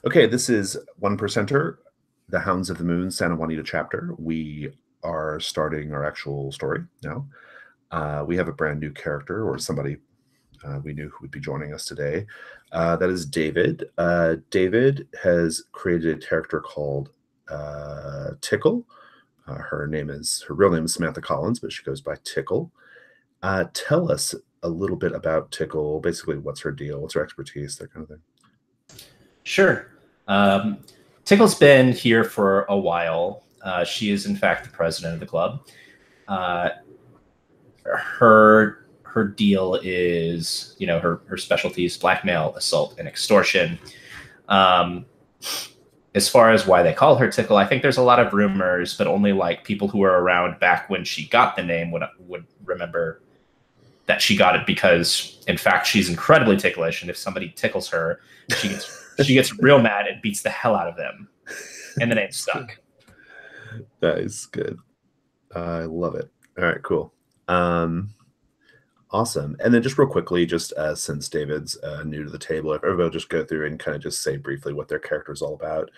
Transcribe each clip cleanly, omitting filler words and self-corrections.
Okay, this is One Percenter, the Hounds of the Moon, Santa Juanita chapter. We are starting our actual story now. We have a brand new character, or somebody we knew who would be joining us today. That is David. David has created a character called Tickle. Her real name is Samantha Collins, but she goes by Tickle. Tell us a little bit about Tickle. Basically, what's her deal? What's her expertise? That kind of thing. Sure. Tickle's been here for a while. She is, in fact, the president of the club. Her deal is, her specialty is blackmail, assault, and extortion. As far as why they call her Tickle, I think there's a lot of rumors, but only like people who were around back when she got the name would remember that she got it because, in fact, she's incredibly ticklish, and if somebody tickles her, she gets real mad and beats the hell out of them, and the name stuck. That is good. I love it. All right, cool. Awesome. And then just real quickly, just since David's new to the table, if everybody will just go through and kind of just say briefly what their character is all about.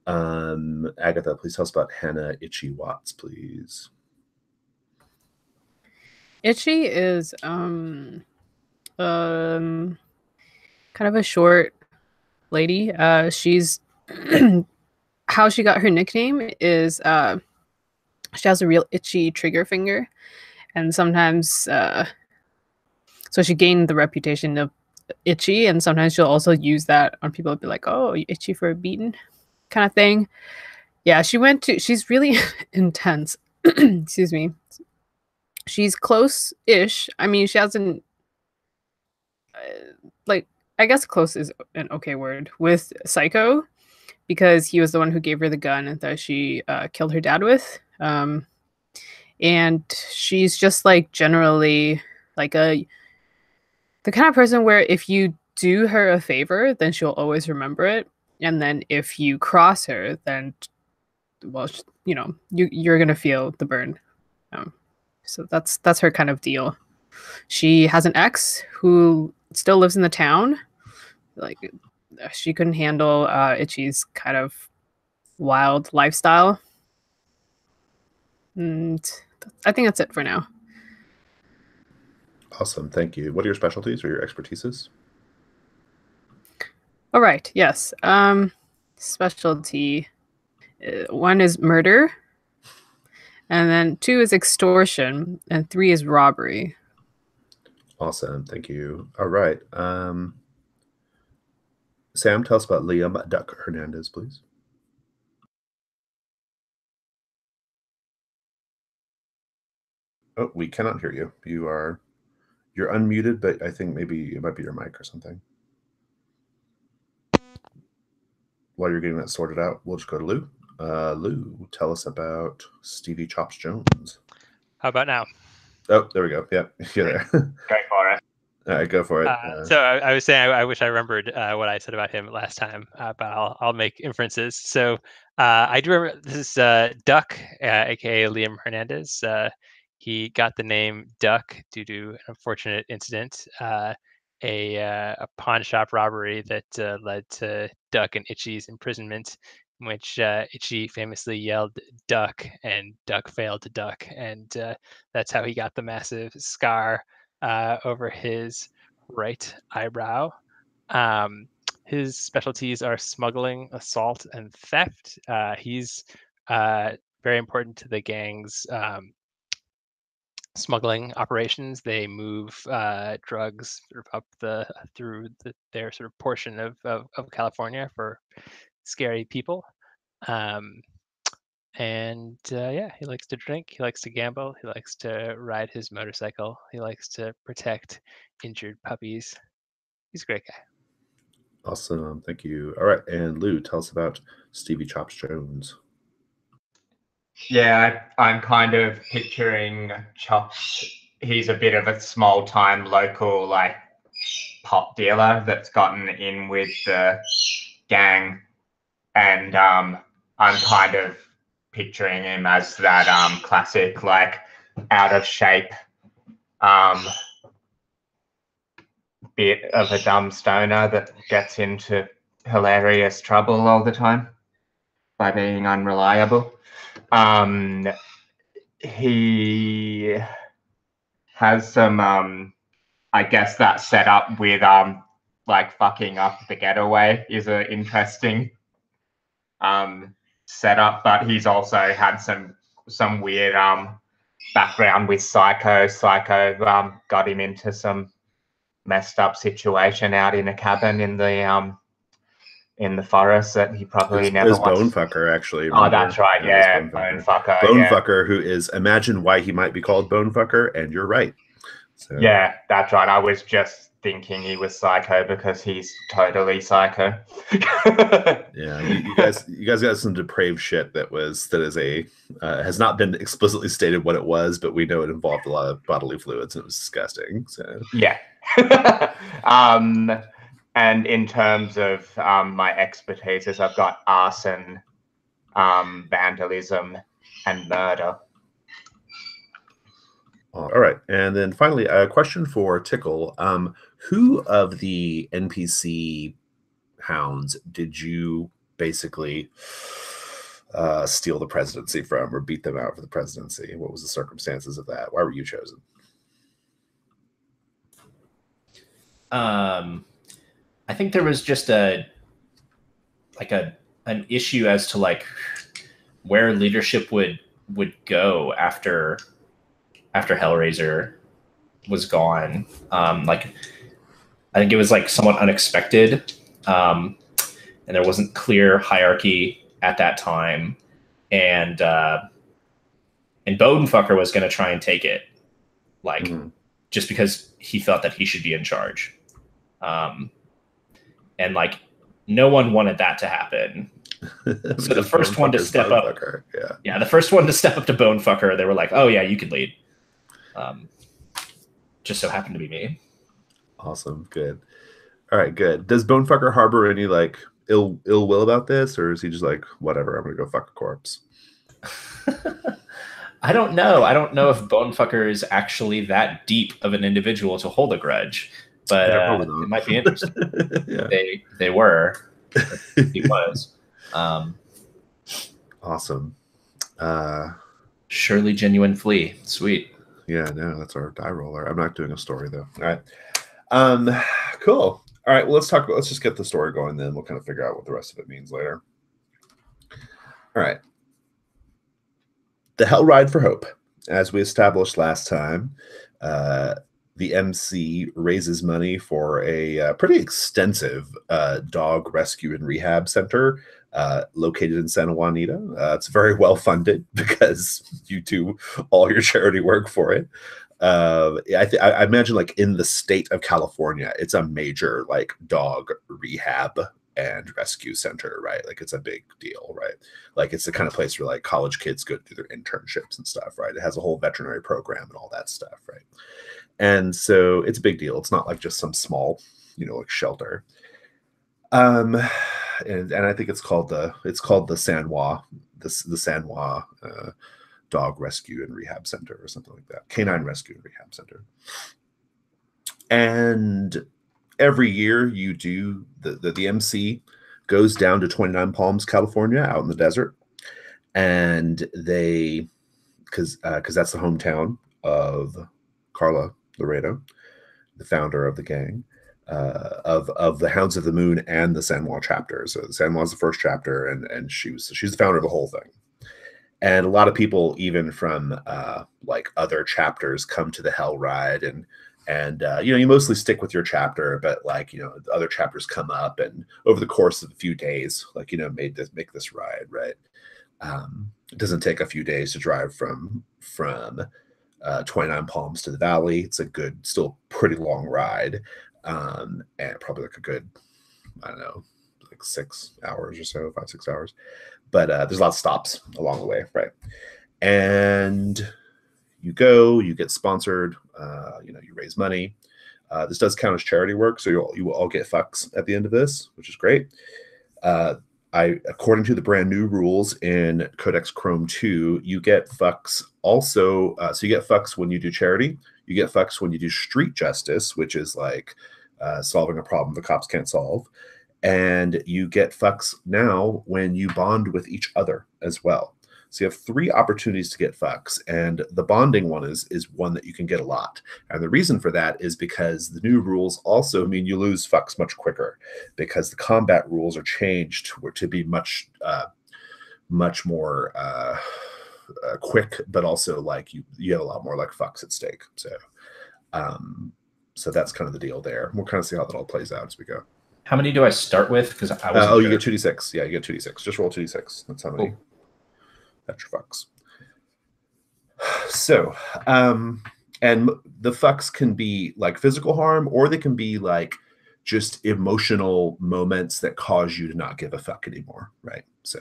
Agatha, please tell us about Hannah Itchy Watts, please. Itchy is kind of a short lady. She's how she got her nickname is she has a real itchy trigger finger, and sometimes so she gained the reputation of itchy, and sometimes she'll also use that on people. Be like, "Oh, you itchy for a beating," kind of thing. Yeah, she's really intense. Excuse me. She's close-ish. I mean, she hasn't like, I guess close is an okay word with Psycho, because he was the one who gave her the gun that she killed her dad with. And she's just like generally like the kind of person where if you do her a favor, then she'll always remember it. And then if you cross her, then, well, you're going to feel the burn. So that's her kind of deal. She has an ex who still lives in the town. Like, she couldn't handle Itchy's kind of wild lifestyle. And I think that's it for now. Awesome. Thank you. What are your specialties or your expertises? All right. Yes. Specialty. 1 is murder. And then 2 is extortion. And 3 is robbery. Awesome. Thank you. All right. Sam, tell us about Liam Duck Hernandez, please. Oh, we cannot hear you. You're unmuted, but I think maybe it might be your mic or something. While you're getting that sorted out, we'll just go to Lou. Lou, tell us about Stevie Chops Jones. How about now? Oh, there we go. Yeah, you're there. Go for it. All right, go for it. So I was saying I wish I remembered what I said about him last time, but I'll make inferences. So I do remember this is Duck, aka Liam Hernandez. He got the name Duck due to an unfortunate incident, a pawn shop robbery that led to Duck and Itchy's imprisonment, in which Itchy famously yelled "Duck" and Duck failed to duck, and that's how he got the massive scar over his right eyebrow. His specialties are smuggling, assault, and theft. He's very important to the gang's smuggling operations. They move drugs sort of up through their sort of portion of California for scary people. And yeah, he likes to drink, he likes to gamble, he likes to ride his motorcycle, he likes to protect injured puppies. He's a great guy. Awesome. Thank you. All right. And Lou, tell us about Stevie Chops Jones. Yeah, I'm kind of picturing Chops. He's a bit of a small-time local, like, pop dealer that's gotten in with the gang. And I'm kind of picturing him as that classic, like, out of shape bit of a dumb stoner that gets into hilarious trouble all the time by being unreliable. He has some I guess that setup with like fucking up the getaway is an interesting setup, but he's also had some weird background with Psycho. Psycho got him into some messed up situation out in a cabin in the forest that he probably never It was wants. Bonefucker, actually. Oh, that's right. Yeah, Bonefucker. Bonefucker, who is, imagine why he might be called Bonefucker, and you're right. So. Yeah, that's right. I was just thinking he was Psycho because he's totally psycho. Yeah, you guys got some depraved shit that has not been explicitly stated what it was, but we know it involved a lot of bodily fluids and it was disgusting. So yeah. And in terms of my expertise, I've got arson, vandalism, and murder. All right, and then finally, a question for Tickle. Who of the NPC hounds did you basically steal the presidency from or beat them out for the presidency? What was the circumstances of that? Why were you chosen? I think there was just an issue as to like where leadership would go after Hellraiser was gone. Like I think it was like somewhat unexpected. And there wasn't clear hierarchy at that time. And Bodenfucker was going to try and take it, like just because he felt that he should be in charge. And like no one wanted that to happen. So the first one to step up, the first one to step up to Bonefucker, they were like, "Oh yeah, you can lead." Just so happened to be me. Awesome, good. All right, good. Does Bonefucker harbor any like ill will about this, or is he just like, whatever, I'm gonna go fuck a corpse? I don't know. I don't know if Bonefucker is actually that deep of an individual to hold a grudge, but it might be interesting. Yeah. They were. He was. Awesome. Surely genuine flea. Sweet. Yeah, no, that's our die roller. I'm not doing a story though. All right. Cool. All right, well, let's just get the story going, then we'll kind of figure out what the rest of it means later. All right. The Hell Ride for Hope. As we established last time, the MC raises money for a pretty extensive dog rescue and rehab center located in Santa Juanita. It's very well funded because you do all your charity work for it. I imagine like in the state of California, it's a major like dog rehab and rescue center, right? Like it's a big deal, right? Like it's the kind of place where like college kids go do their internships and stuff, right? It has a whole veterinary program and all that stuff, right? And so it's a big deal. It's not like just some small, like shelter. And I think it's called the San Juan, the San Juan Dog Rescue and Rehab Center or something like that. Canine Rescue and Rehab Center. And every year you do the MC goes down to 29 Palms, California, out in the desert, and they because that's the hometown of Carla Laredo, the founder of the gang, of the Hounds of the Moon and the San Juan chapter. So the San Juan's the first chapter, and she's the founder of the whole thing. And a lot of people, even from like other chapters, come to the Hell Ride, and you mostly stick with your chapter, but like other chapters come up, and over the course of a few days, like make this ride, right? It doesn't take a few days to drive from 29 Palms to the valley. It's a good, still pretty long ride, and probably like a good, I don't know, like 6 hours or so, 5-6 hours. But there's a lot of stops along the way, right? And you get sponsored, you raise money. This does count as charity work, so you will all get fucks at the end of this, which is great. According to the brand new rules in Codex Chrome 2, you get fucks also. So you get fucks when you do charity. You get fucks when you do street justice, which is like solving a problem the cops can't solve. And you get fucks now when you bond with each other as well. So you have 3 opportunities to get fucks, and the bonding one is one that you can get a lot. And the reason for that is because the new rules also mean you lose fucks much quicker, because the combat rules are changed to be much more quick, but also like you have a lot more like fucks at stake. So that's kind of the deal there. We'll kind of see how that all plays out as we go. How many do I start with? Because I was you get 2d6. Yeah, you get 2d6. Just roll 2d6. That's how many. Cool. That's your fucks. So, and the fucks can be like physical harm, or they can be like just emotional moments that cause you to not give a fuck anymore, right? So,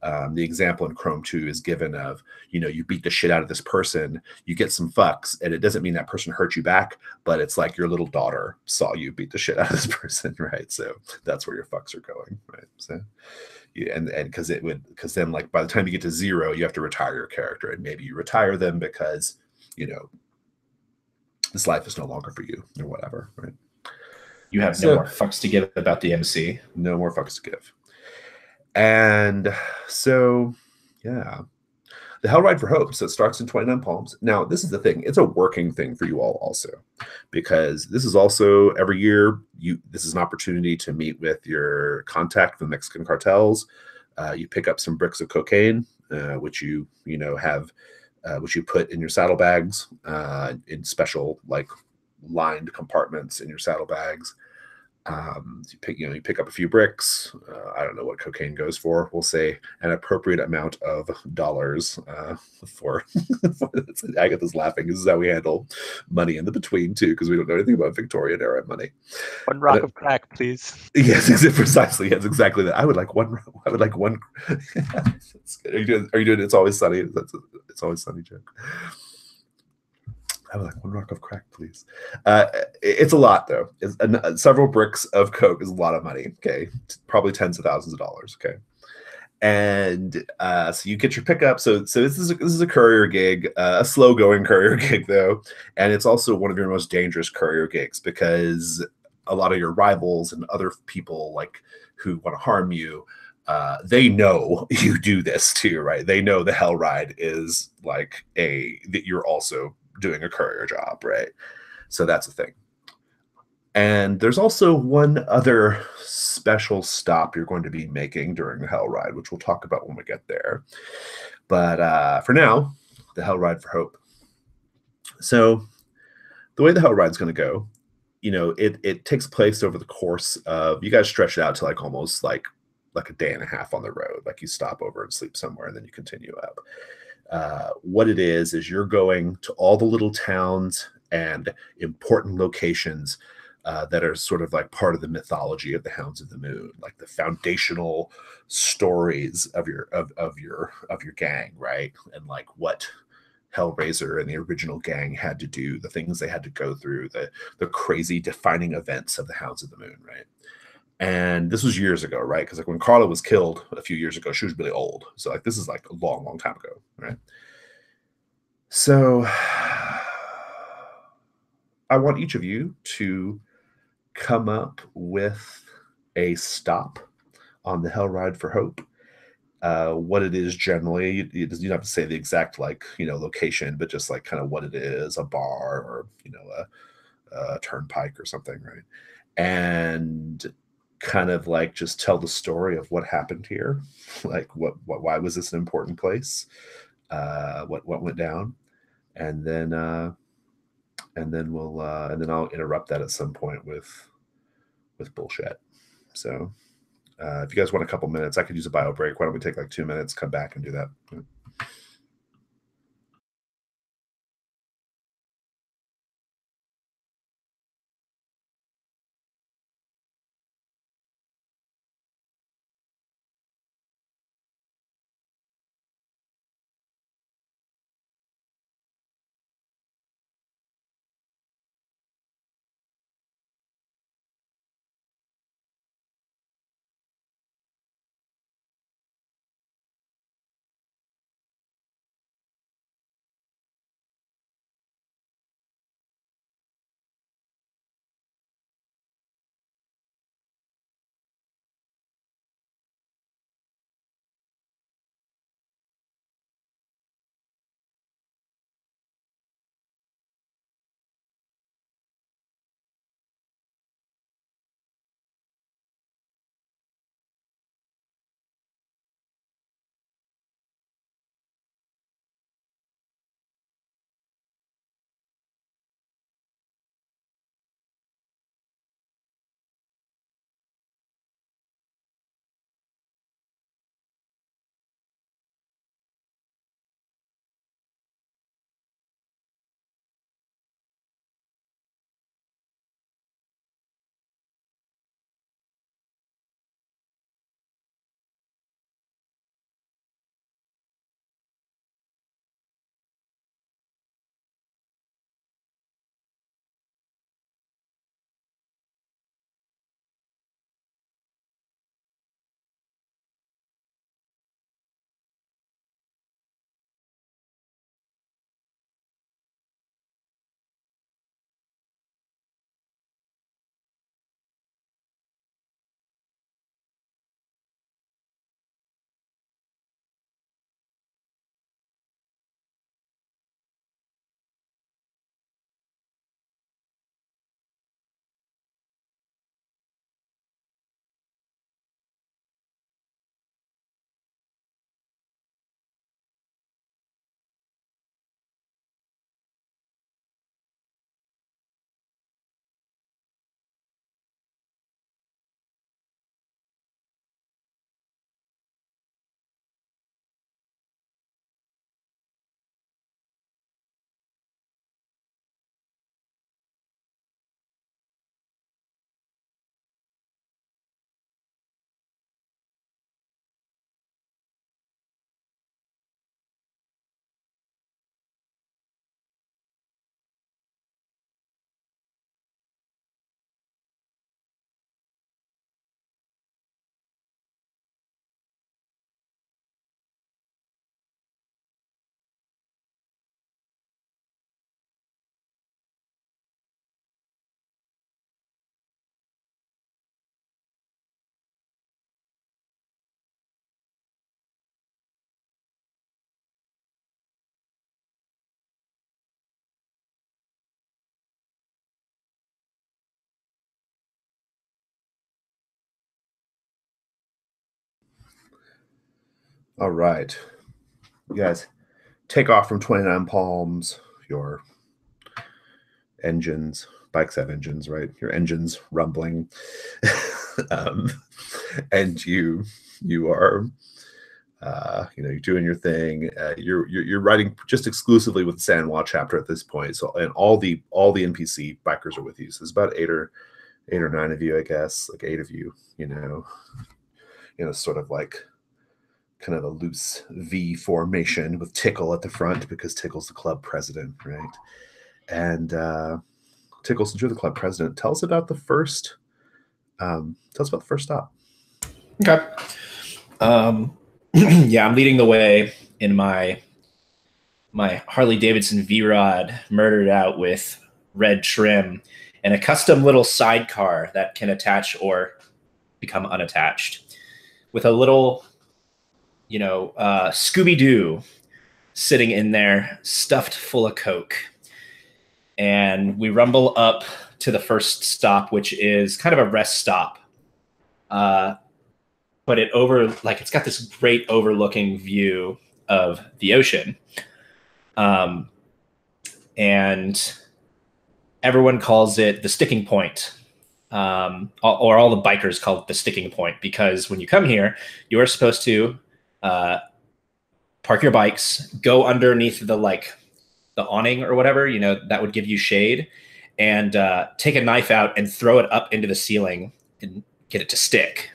the example in Chrome 2 is given of, you beat the shit out of this person, you get some fucks, and it doesn't mean that person hurt you back, but it's like your little daughter saw you beat the shit out of this person, right? So that's where your fucks are going, right? So, and because then like by the time you get to 0, you have to retire your character, and maybe you retire them because this life is no longer for you or whatever, right? You have no more fucks to give about the MC. No more fucks to give. And so, yeah, the Hell Ride for Hope. So it starts in 29 Palms. Now, this is the thing. It's a working thing for you all also, because this is also every year, this is an opportunity to meet with your contact from the Mexican cartels. You pick up some bricks of cocaine, which you have, which you put in your saddlebags, in special like lined compartments in your saddlebags. You pick up a few bricks. I don't know what cocaine goes for. We'll say an appropriate amount of dollars for. Agatha's laughing. This is how we handle money in the between too, because we don't know anything about Victorian era money. 1 rock of crack, please. Yes, precisely. Yes, exactly that. I would like one. Are you doing? It's Always Sunny. It's Always Sunny joke. I would like 1 rock of crack, please. It's a lot, though. Several bricks of coke is a lot of money. Okay, probably tens of thousands of dollars. Okay, and so you get your pickup. So this is a courier gig, a slow going courier gig though, and it's also one of your most dangerous courier gigs, because a lot of your rivals and other people like who want to harm you, they know you do this too, right? They know the Hell Ride is like that you're also doing a courier job, right? So that's a thing. And there's also one other special stop you're going to be making during the Hell Ride, which we'll talk about when we get there. But for now, the Hell Ride for Hope. So the way the Hell Ride's going to go, it takes place over the course of, you guys stretch it out to like almost like a day and a half on the road. Like you stop over and sleep somewhere, and then you continue up. What it is you're going to all the little towns and important locations that are sort of like part of the mythology of the Hounds of the Moon, like the foundational stories of your gang, right? And like what Hellraiser and the original gang had to do, the things they had to go through, the crazy defining events of the Hounds of the Moon, right? And this was years ago, right? Because like when Carla was killed a few years ago, she was really old. So like this is like a long, long time ago, right? So I want each of you to come up with a stop on the Hell Ride for Hope. What it is generally, you don't have to say the exact location, but just like kind of what it is, a bar or a turnpike or something, right? And kind of like just tell the story of what happened here, like why was this an important place, what went down, and then I'll interrupt that at some point with bullshit. So if you guys want a couple minutes, I could use a bio break. Why don't we take like 2 minutes, come back and do that? All right. You guys take off from 29 Palms. Your engines, bikes have engines, right? Your engines rumbling. um, and you are you're doing your thing. You're riding just exclusively with the San Juan chapter at this point. So, and all the NPC bikers are with you. So there's about eight or nine of you, I guess, like 8 of you. Sort of like kind of a loose V formation with Tickle at the front because Tickle's the club president, right? And Tickle, since you're the club president, tell us about the first. Stop. Okay. Yeah, I'm leading the way in my Harley Davidson V-Rod, murdered out with red trim, and a custom little sidecar that can attach or become unattached, with a little, Scooby-Doo sitting in there, stuffed full of Coke. And we rumble up to the first stop, which is kind of a rest stop. But it's got this great overlooking view of the ocean. And everyone calls it the sticking point. Or all the bikers call it the sticking point, because when you come here, you are supposed to park your bikes, go underneath the awning or whatever, that would give you shade, and take a knife out and throw it up into the ceiling and get it to stick.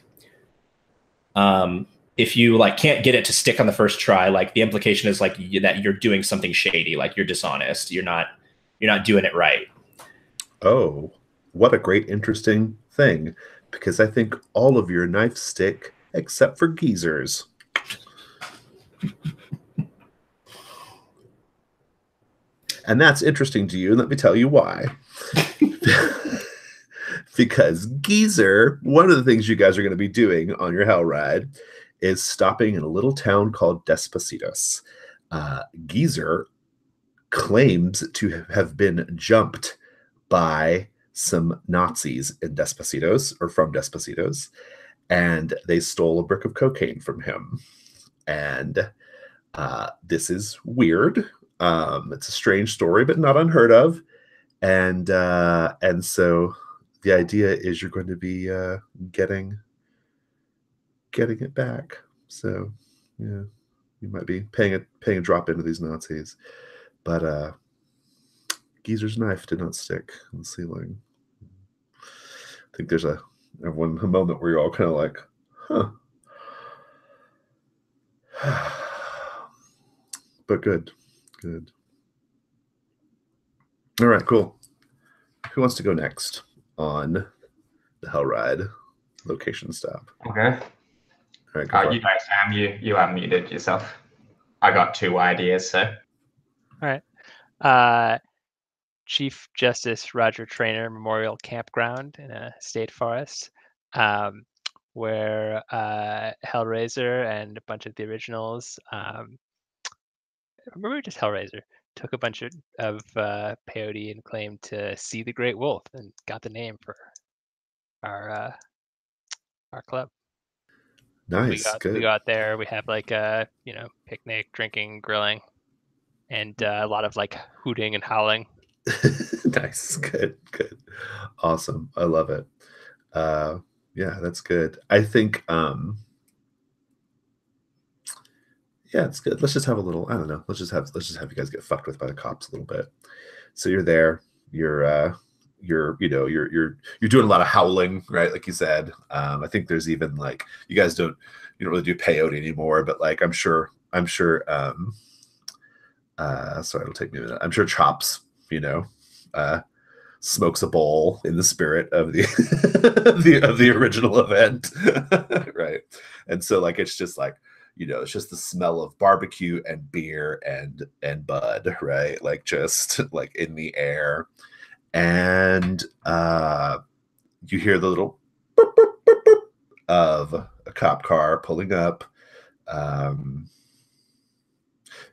If you can't get it to stick on the first try, the implication is that you're doing something shady, like you're dishonest. You're not doing it right. Oh, what a great, interesting thing, because I think all of your knives stick except for Geezer's. And that's interesting to you, and let me tell you why. Because Geezer, one of the things you guys are going to be doing on your hell ride is stopping in a little town called Despositos. Geezer claims to have been jumped by some Nazis in Despocitos, or from Despocitos, and they stole a brick of cocaine from him. And this is weird. It's a strange story, but not unheard of. And so the idea is you're going to be getting it back. So yeah, you might be paying a drop into these Nazis. But Geezer's knife did not stick on the ceiling. I think there's a moment where you're all kind of like, huh. But good. All right, cool. Who wants to go next on the hell ride location stop? Okay. All right, you go, Sam. You unmuted yourself. I got 2 ideas, so. All right. Chief Justice Roger Traynor Memorial Campground in a state forest, where Hellraiser and a bunch of the originals, remember just Hellraiser, took a bunch of peyote and claimed to see the great wolf and got the name for our club. Nice, good. We go out there. We have picnic, drinking, grilling, and a lot of hooting and howling. Nice, good, awesome. I love it. Yeah, that's good. I think yeah, it's good. Let's just have a little, I don't know, let's just have you guys get fucked with by the cops a little bit. So you're there, you're doing a lot of howling, right? Like you said. I think there's even you guys don't really do peyote anymore, but I'm sure sorry, it'll take me a minute. I'm sure Chops, smokes a bowl in the spirit of the of the original event. Right. And so it's just it's just the smell of barbecue and beer and bud, right? Just in the air. And you hear the little boop, boop, boop, boop of a cop car pulling up.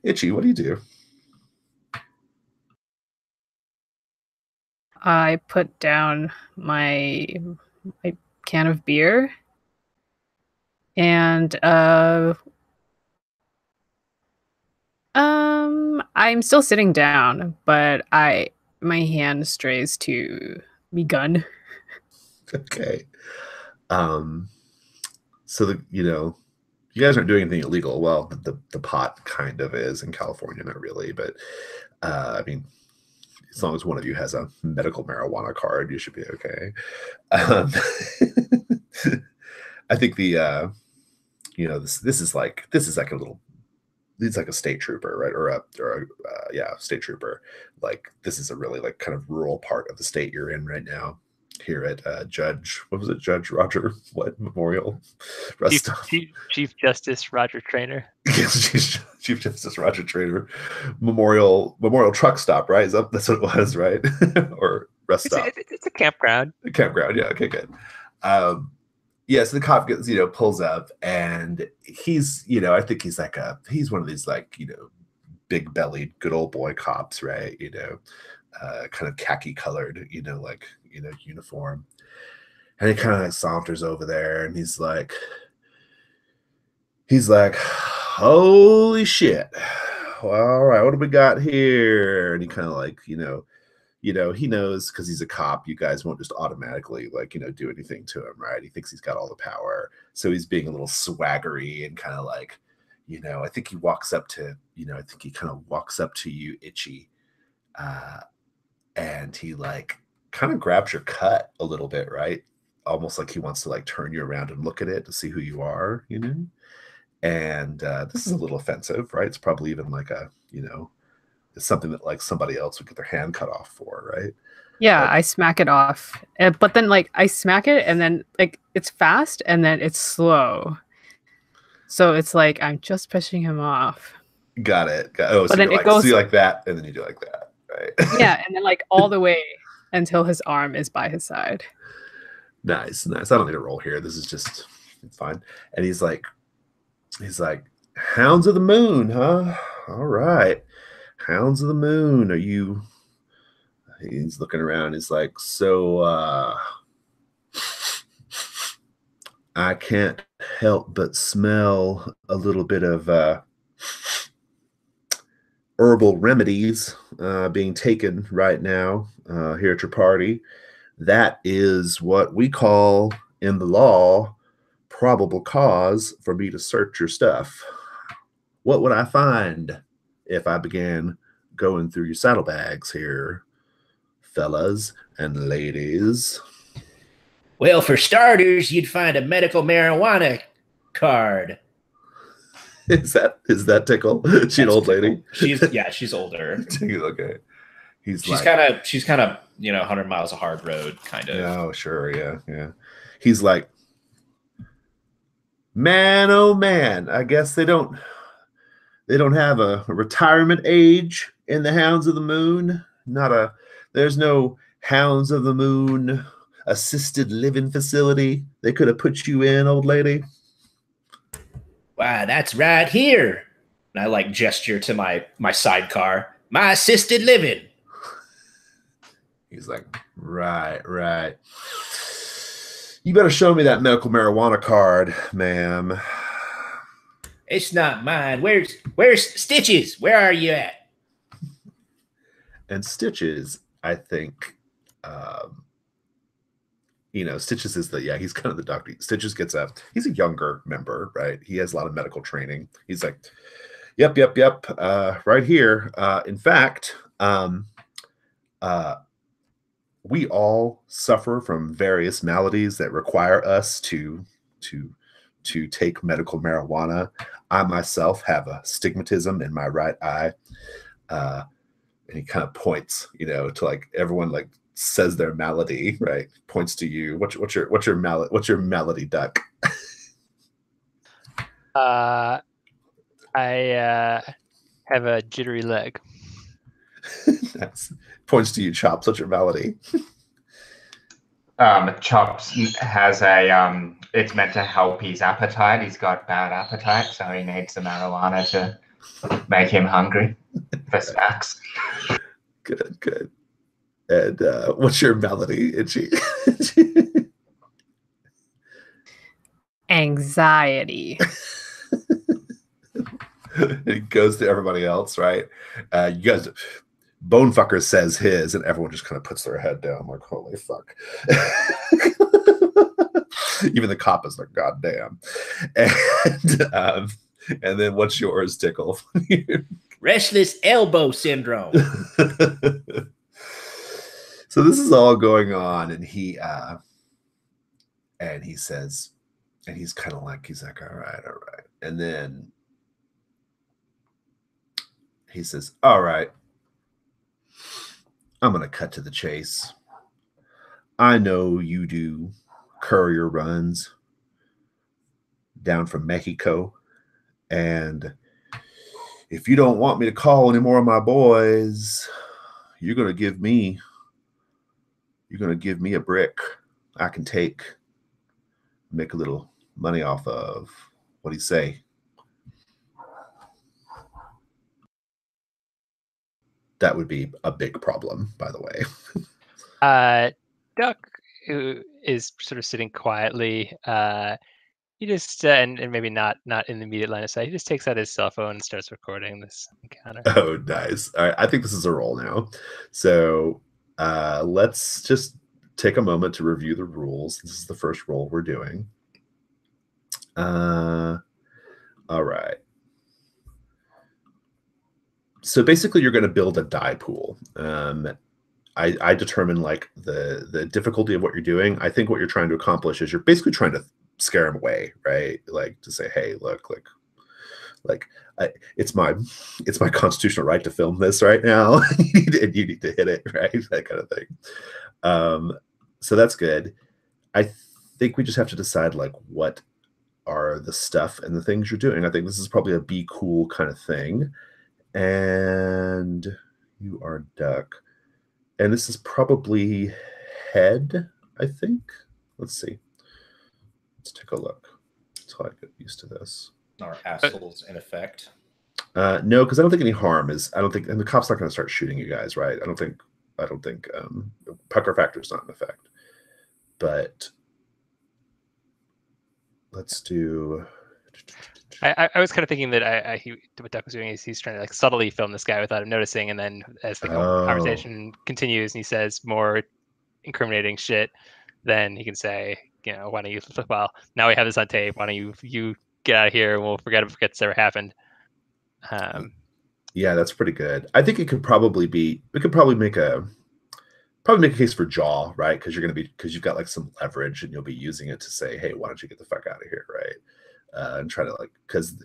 Itchy, what do you do? I put down my can of beer and I'm still sitting down, but my hand strays to me gun. Okay. So you guys aren't doing anything illegal. Well, the pot kind of is in California, not really, but I mean, as long as one of you has a medical marijuana card, you should be okay. I think this is like a little, it's like a state trooper, right? Or a state trooper. Like this is a really like kind of rural part of the state you're in right now. Here at Judge Roger Memorial Rest Stop. Chief Justice Roger Traynor. Yes, Chief Justice Roger Traynor Memorial Truck Stop, right? That's what it was, right? Or rest stop. It's a campground. A campground, yeah. Okay, good. So the cop gets pulls up, and he's I think he's he's one of these big bellied good old boy cops, right? Kind of khaki colored, uniform. And he kind of saunters over there, and he's like, holy shit. Well, all right, what do we got here? And he kind of he knows because he's a cop, you guys won't just automatically do anything to him, right? He thinks he's got all the power. So he's being a little swaggery and kind of I think he walks up to, I think he kind of walks up to you, Itchy. And he kind of grabs your cut a little bit, right? Almost like he wants to turn you around and look at it to see who you are, And this is a little offensive, right? It's probably even it's something that somebody else would get their hand cut off for, right? Yeah, I smack it off. But then I smack it and then it's fast and then it's slow. So it's I'm just pushing him off. Got it. Oh, so then it goes like that and then you do like that. Right. Yeah, and then all the way until his arm is by his side. Nice. I don't need to roll here. This is just, it's fine. And he's like, Hounds of the Moon, huh? All right. Hounds of the Moon. He's looking around. He's like, so I can't help but smell a little bit of herbal remedies being taken right now here at your party. That is what we call in the law probable cause for me to search your stuff. What would I find if I began going through your saddlebags here, fellas and ladies? Well, for starters, you'd find a medical marijuana card. Is that Tickle? She's an old lady. She's older. Okay. She's kind of 100 miles of hard road kind of. Oh sure, yeah. He's like, man, oh man, I guess they don't have a retirement age in the Hounds of the Moon. There's no Hounds of the Moon assisted living facility they could have put you in, old lady. Why, that's right here. And I gesture to my sidecar. My assisted living. He's like, right. You better show me that medical marijuana card, ma'am. It's not mine. Where's Stitches? Where are you at? And Stitches, I think, Stitches is he's kind of the doctor. Stitches he's a younger member, right? He has a lot of medical training. He's like, yep, right here. In fact, we all suffer from various maladies that require us to take medical marijuana. I myself have a stigmatism in my right eye. And he kind of points, to everyone says their malady, right? Points to you. What's your malady, Duck? I have a jittery leg. Points to you, Chops. What's your malady? Chops has a it's meant to help his appetite. He's got bad appetite, so he needs the marijuana to make him hungry for snacks. Good. And what's your malady, Itchy? Anxiety. He goes to everybody else, right? You guys, Bonefucker says his, and everyone just kind of puts their head down, like, holy fuck. Even the cop is like, God damn. And then what's yours, Tickle? Restless elbow syndrome. So this is all going on, and he says, and he's kind of like, he's like, all right. And then he says, all right, I'm going to cut to the chase. I know you do courier runs down from Mexico. And if you don't want me to call any more of my boys, you're going to give me a brick I can make a little money off of. What do you say? That would be a big problem, by the way. Duck, who is sort of sitting quietly, he just and maybe not in the immediate line of sight. He just takes out his cell phone and starts recording this encounter. Oh, nice. All right, I think this is a roll now. So let's just take a moment to review the rules. This is the first roll we're doing. All right. So basically, you're going to build a die pool. I determine like the difficulty of what you're doing. I think what you're trying to accomplish is you're basically trying to scare him away, right? Like to say, hey, look, it's my constitutional right to film this right now. And you need to hit it, right? That kind of thing. So that's good. I think we just have to decide like what are the stuff and the things you're doing. I think this is probably a be cool kind of thing. And you are Duck. And this is probably head, I think. Let's see. Let's take a look. Until I get used to this. Are assholes in effect? No, because I don't think any harm is. I don't think, and the cop's not going to start shooting you guys, right? I don't think. Pucker factor is not in effect. But let's do. I was kind of thinking that what Duck was doing is he's trying to like subtly film this guy without him noticing, and then as the conversation continues and he says more incriminating shit, then he can say, you know, why don't you? Well, now we have this on tape. Why don't you get out of here and we'll forget this ever happened. Yeah, that's pretty good. I think it could probably be. We could probably make a case for jaw, right? Because you've got like some leverage and you'll be using it to say, hey, why don't you get the fuck out of here, right? And try to like, because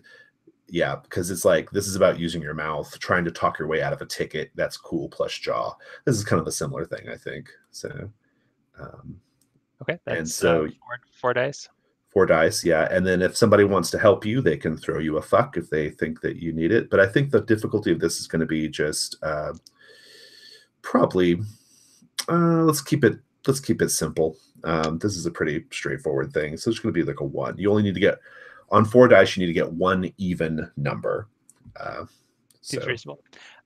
it's like this is about using your mouth, trying to talk your way out of a ticket. That's cool. Plus jaw. This is kind of a similar thing, I think. So, okay, that's and so 4 dice. 4 dice, yeah. And then if somebody wants to help you, they can throw you a fuck if they think that you need it. But I think the difficulty of this is going to be just probably let's keep it simple. This is a pretty straightforward thing. So it's going to be like a 1. You only need to get on 4 dice. You need to get 1 even number. Seems reasonable.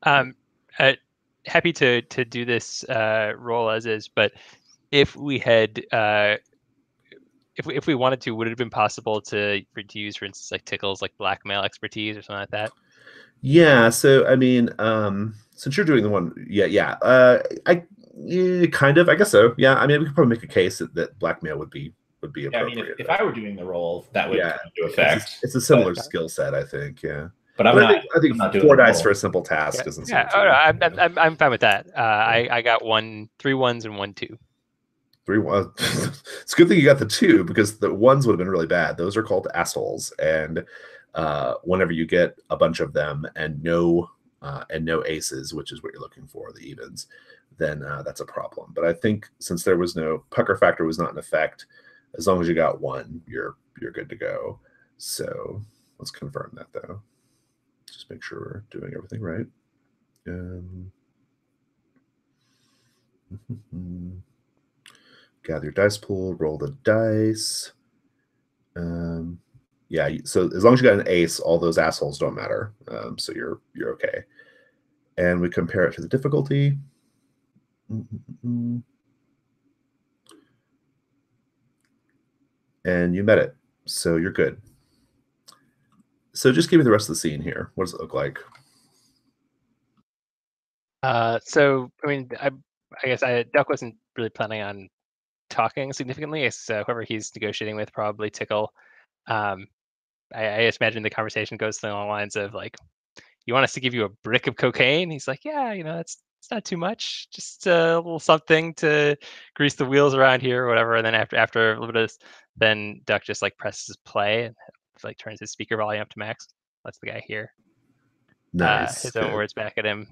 Happy to do this roll as is, but if we had if we wanted to, would it have been possible to use, for instance, like Tickle's like blackmail expertise or something like that? Yeah. So I mean, since you're doing the one, kind of, I guess so. Yeah. I mean, we could probably make a case that blackmail would be appropriate. Yeah, I mean, if I were doing the role, that would come into effect. It's a similar skill set, I think. Yeah. But I think I'm not 4 dice for a simple task doesn't seem I'm fine with that. I got 3 1s and 1 2. 3 1. It's a good thing you got the 2 because the 1s would have been really bad. Those are called assholes, and whenever you get a bunch of them and no aces, which is what you're looking for, the evens, then that's a problem. But I think since there was no pucker factor was not in effect, as long as you got 1, you're good to go. So let's confirm that though. Just make sure we're doing everything right. Gather your dice pool, roll the dice. Yeah, so as long as you got an ace, all those assholes don't matter. So you're okay. And we compare it to the difficulty. And you met it, so you're good. So just give me the rest of the scene here. What does it look like? So I mean, I guess Duck wasn't really planning on talking significantly. It's whoever he's negotiating with, probably Tickle. I just imagine the conversation goes along the lines of like, "You want us to give you a brick of cocaine?" He's like, "Yeah, it's not too much, just a little something to grease the wheels around here or whatever." And then after a little bit of this, then Duck just like presses play and like turns his speaker volume up to max, lets the guy hear Nice. his own Good. words back at him.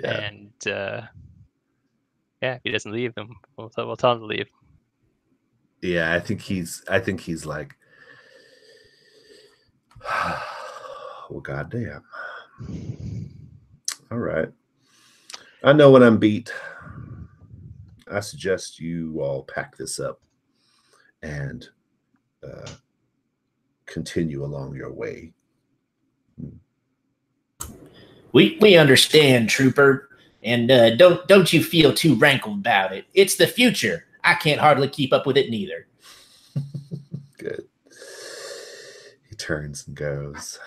Yeah. And yeah, if he doesn't leave, then we'll tell him to leave. Yeah, I think he's like, well, goddamn. All right. I know when I'm beat. I suggest you all pack this up and continue along your way. We understand, Trooper, and don't you feel too rankled about it. It's the future. I can't hardly keep up with it neither. Good. He turns and goes.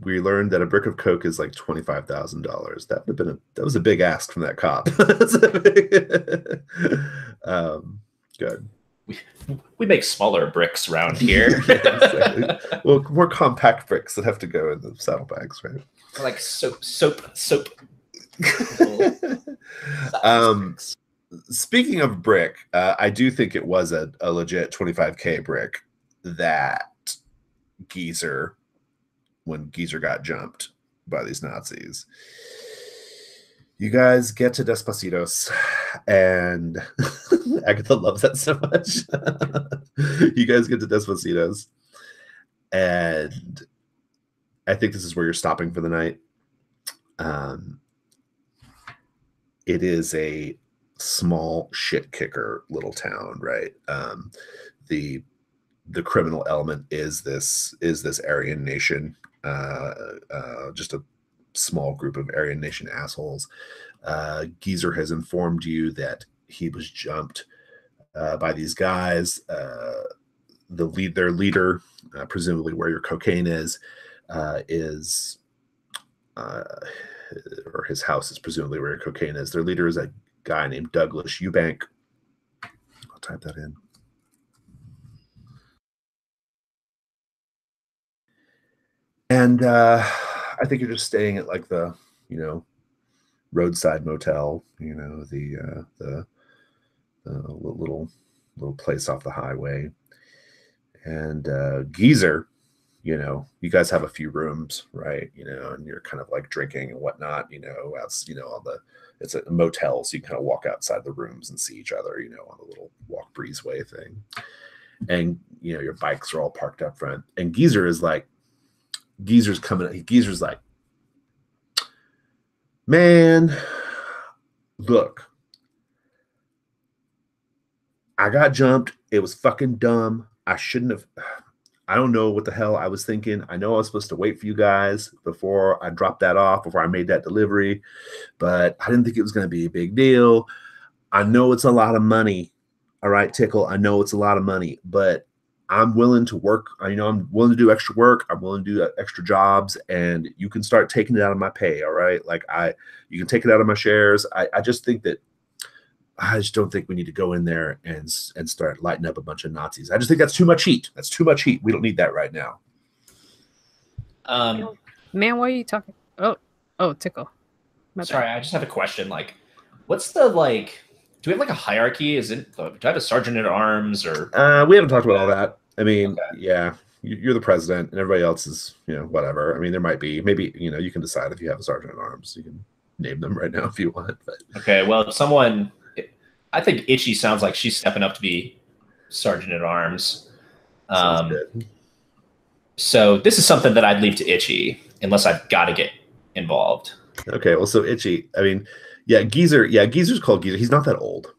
We learned that a brick of coke is like $25,000. That was a big ask from that cop. Good. We make smaller bricks around here. Exactly. Well, more compact bricks that have to go in the saddlebags, right? Like soap. Speaking of brick, I do think it was a legit 25K brick that Geezer, when Geezer got jumped by these Nazis. You guys get to Despacitos, and Agatha loves that so much. You guys get to Despacitos, and I think this is where you're stopping for the night. It is a small shit kicker little town, right? The criminal element is this Aryan Nation, just a small group of Aryan Nation assholes. Geezer has informed you that he was jumped by these guys. Their leader, presumably where your cocaine is or his house is presumably where your cocaine is. Their leader is a guy named Douglas Eubank. I'll type that in. And I think you're just staying at like the, roadside motel, the little place off the highway. And Geezer, you guys have a few rooms, right? And you're kind of like drinking and whatnot, it's a motel, so you kind of walk outside the rooms and see each other, on a little walk breezeway thing. And, your bikes are all parked up front. And Geezer's coming. Geezer's like, man, look, I got jumped. It was fucking dumb. I shouldn't have. I don't know what the hell I was thinking. I know I was supposed to wait for you guys before I dropped that off, before I made that delivery, but I didn't think it was going to be a big deal. I know it's a lot of money. All right, Tickle, I know it's a lot of money, but I'm willing to work. I'm willing to do extra work. I'm willing to do extra jobs, and you can start taking it out of my pay. All right. Like you can take it out of my shares. I just don't think we need to go in there and start lighting up a bunch of Nazis. I just think that's too much heat. That's too much heat. We don't need that right now. Man, why are you talking? Oh, Tickle. Sorry, I just have a question. Like, what's the do we have like a hierarchy? Do I have a sergeant at arms or? We haven't talked about all that. I mean, okay. Yeah, you're the president, and everybody else is, whatever. I mean, there might be, maybe, you can decide if you have a sergeant at arms. You can name them right now if you want. But. Okay, well, I think Itchy sounds like she's stepping up to be sergeant at arms. So this is something that I'd leave to Itchy unless I've got to get involved. Okay, well, so Itchy, I mean, Geezer's called Geezer. He's not that old.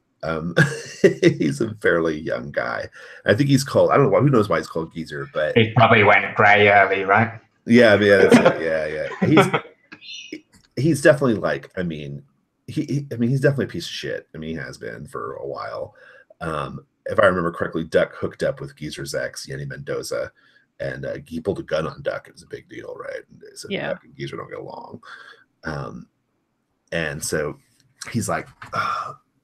He's a fairly young guy. I think he's called, I don't know, who knows why he's called Geezer, but he probably went gray early, right? Yeah, that's it. Yeah. He's definitely like, he's definitely a piece of shit. I mean, he has been for a while. if I remember correctly, Duck hooked up with Geezer's ex, Yenny Mendoza, and he pulled a gun on Duck. It was a big deal, right? And so Yeah. Duck and Geezer don't get along. And so he's like,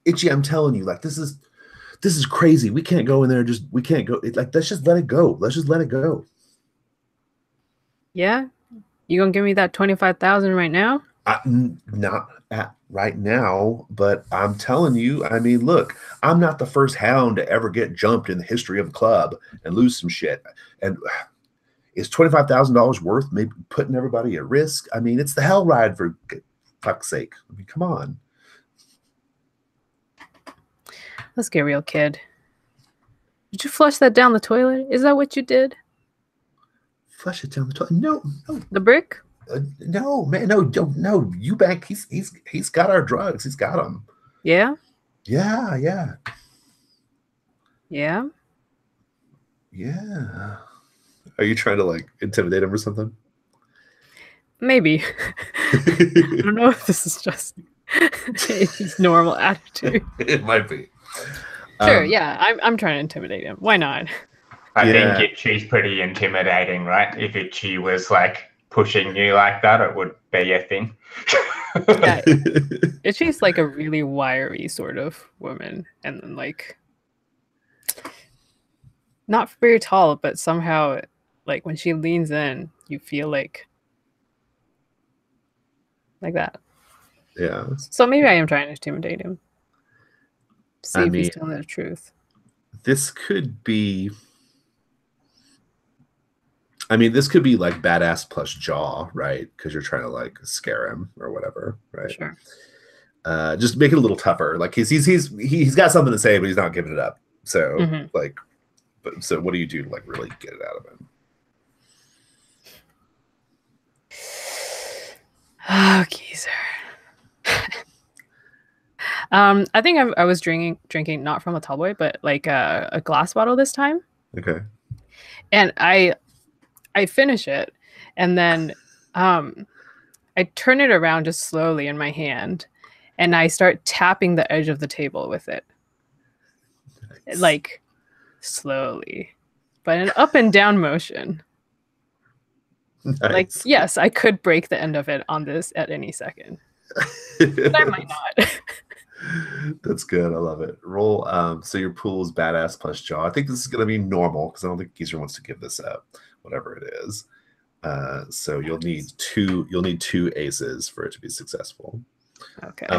Itchy, I'm telling you, like, this is crazy. We can't go in there. We can't go. Like, let's just let it go. Let's just let it go. Yeah. You gonna give me that 25,000 right now? Not at right now, but I'm telling you, I mean, look, I'm not the first hound to ever get jumped in the history of the club and lose some shit. And is $25,000 worth maybe putting everybody at risk? I mean, it's the hell ride, for fuck's sake. I mean, come on. Let's get real, kid. Did you flush that down the toilet? Is that what you did? Flush it down the toilet? No. The brick? No, man, no, don't, no. Eubank, he's got our drugs. He's got them. Yeah. Yeah. Yeah. Yeah. Are you trying to like intimidate him or something? Maybe. I don't know if this is just his normal attitude. It might be. Sure, yeah. I'm trying to intimidate him. Why not? I think Itchy's pretty intimidating, right? If Itchy was like pushing you like that, it would be a thing. Yeah, Itchy's like a really wiry sort of woman, and then like not very tall, but somehow like when she leans in, you feel like that. Yeah. So maybe I am trying to intimidate him. See if mean, he's telling the truth. This could be. I mean, this could be like badass plus jaw, right? Because you're trying to like scare him or whatever, right? Sure. Just make it a little tougher. Like he's got something to say, but he's not giving it up. So so what do you do to like really get it out of him? Oh, Geezer. I think I was drinking not from a tall boy, but like a glass bottle this time. Okay. And I finish it, and then I turn it around just slowly in my hand, and I start tapping the edge of the table with it. Nice. Like slowly, but an up and down motion. Nice. Like, yes, I could break the end of it on this at any second. But I might not. That's good. I love it. Roll. So your pool is badass plus jaw. I think this is going to be normal because I don't think Geezer wants to give this up, whatever it is. So you'll need two aces for it to be successul. Okay. Oh,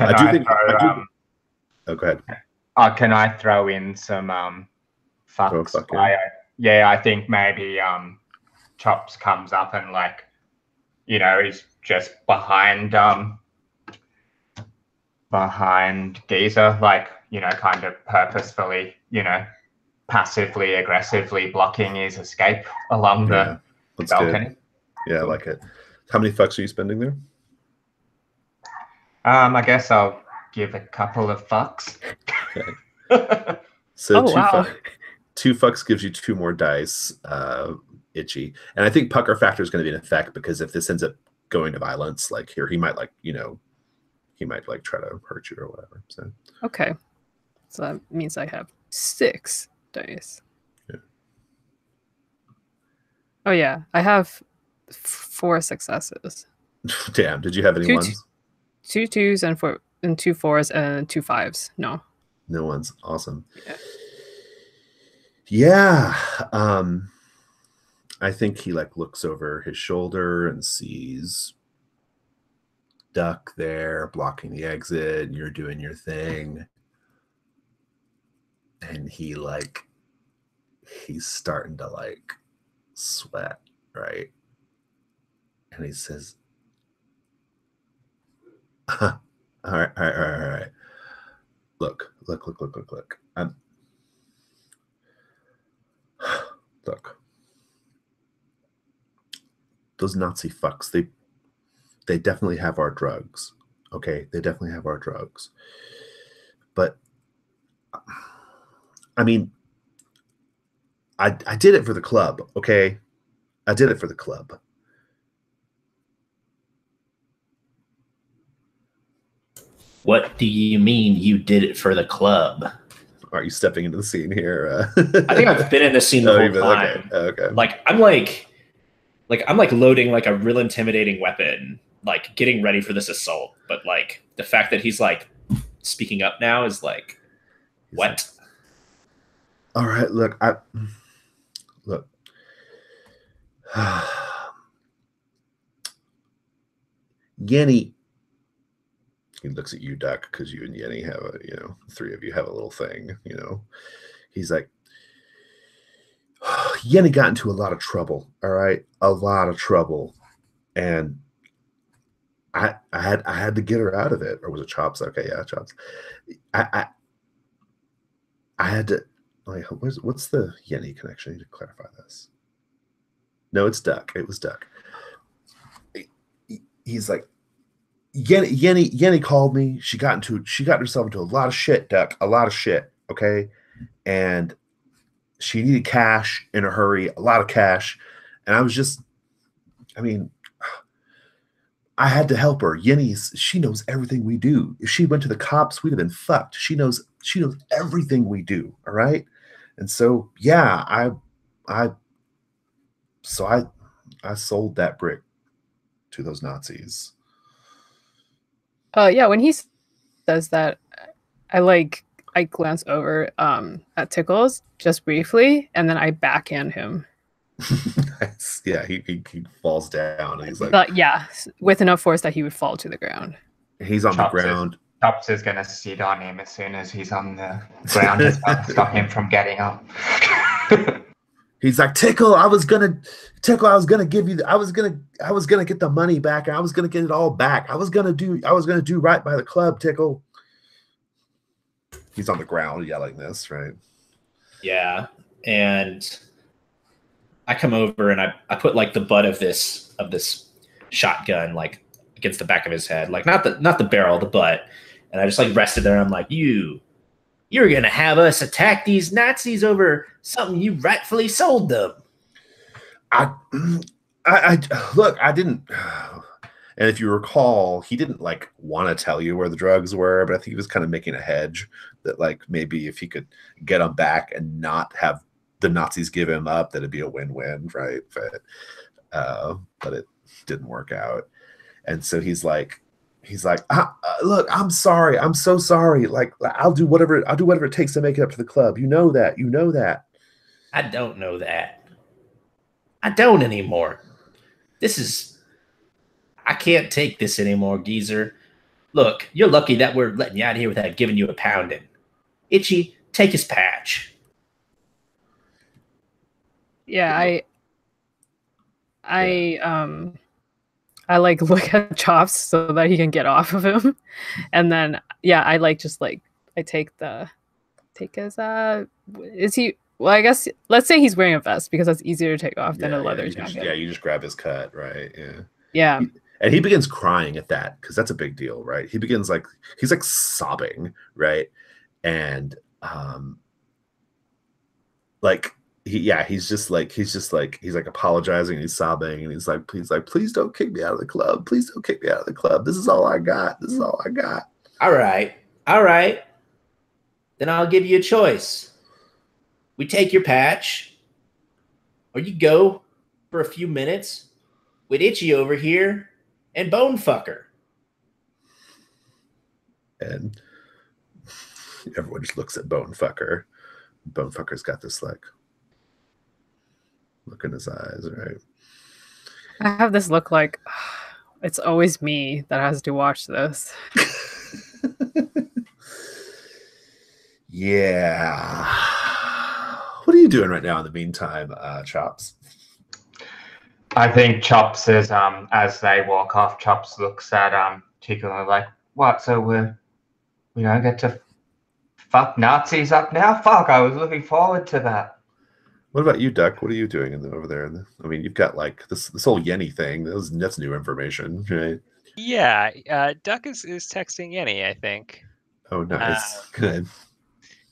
go ahead. Can I throw in some fucks? I think maybe Chops comes up and like, he's just behind Geezer, like, kind of purposefully, passively aggressively blocking his escape along the balcony. Good. Yeah, I like it. How many fucks are you spending there? I guess I'll give a couple of fucks. Okay. So two fucks gives you 2 more dice, Itchy. And I think pucker factor is going to be in effect because if this ends up going to violence, like here, he might like, he might like try to hurt you or whatever. So okay. So that means I have 6 dice. Yeah. Oh yeah, I have 4 successes. Damn, did you have any ones? 2 2s and 2 4s and 2 5s. No ones. Awesome. Yeah. I think he like looks over his shoulder and sees Duck there blocking the exit, and you're doing your thing, and he's starting to like sweat, right? And he says, all right. Look. Look. Those Nazi fucks, they definitely have our drugs. Okay, they definitely have our drugs. But I mean, I did it for the club, okay? I did it for the club. What do you mean you did it for the club? Are you stepping into the scene here? I think I've been in this scene the whole time. Okay. I'm loading like a real intimidating weapon, like getting ready for this assault. But like the fact that he's like speaking up now is like, what? All right, look. Yenny. He looks at you, Duck, because you and Yenny have the three of you have a little thing. He's like, Yenny got into a lot of trouble. All right, a lot of trouble, and I had to get her out of it. Or was it Chops? Okay, yeah, Chops. I had to. Like, what's the Yenny connection? I need to clarify this. No, it's Duck. It was Duck. He's like, Yenny called me. She got herself into a lot of shit, Duck. A lot of shit. Okay, and she needed cash in a hurry. A lot of cash, and I was just, I had to help her. She knows everything we do. If she went to the cops, we'd have been fucked. She knows everything we do. All right. And so, yeah, I sold that brick to those Nazis. Yeah, when he says that, I glance over at Tickles just briefly, and then I backhand him. Yeah, he falls down, and he's like, but yeah, with enough force that he would fall to the ground. He's on the ground. Chops is gonna sit on him as soon as he's on the ground as well to stop him from getting up. He's like, Tickle, I was gonna give you I was gonna get the money back, and I was gonna get it all back. I was gonna do right by the club, Tickle. He's on the ground yelling this, right? Yeah. And I come over and I put like the butt of this shotgun like against the back of his head, like not the barrel, the butt, and I just like rested there. And I'm like, you're gonna have us attack these Nazis over something you rightfully sold them. I look, I didn't. And if you recall, he didn't like want to tell you where the drugs were, but I think he was kind of making a hedge that like maybe if he could get them back and not have the Nazis give him up, that'd be a win-win, right? But it didn't work out. And so he's like, look, I'm sorry. I'm so sorry. Like, I'll do whatever it takes to make it up to the club. You know that. I don't know that. I don't anymore. I can't take this anymore, geezer. Look, you're lucky that we're letting you out of here without giving you a pounding. Itchy, take his patch. Yeah, I like look at Chops so that he can get off of him, and then yeah, I take his is he? Well, I guess let's say he's wearing a vest because that's easier to take off than a leather jacket. You just grab his cut, right? Yeah. Yeah. And he begins crying at that because that's a big deal, right? He begins he's like sobbing, right? And he's apologizing and he's sobbing and he's like, please don't kick me out of the club. Please don't kick me out of the club. This is all I got. All right. Then I'll give you a choice. We take your patch, or you go for a few minutes with Itchy over here and Bonefucker. And everyone just looks at Bonefucker. Bonefucker's got this like look in his eyes, right? I have this look like it's always me that has to watch this. Yeah. What are you doing right now in the meantime, Chops? I think Chops is as they walk off, Chops looks at Tickle like, what? So we don't get to fuck Nazis up now? Fuck, I was looking forward to that. What about you, Duck? What are you doing over there? I mean, you've got like this whole Yenny thing. That's new information, right? Yeah, Duck is texting Yenny, I think. Oh, nice. Good.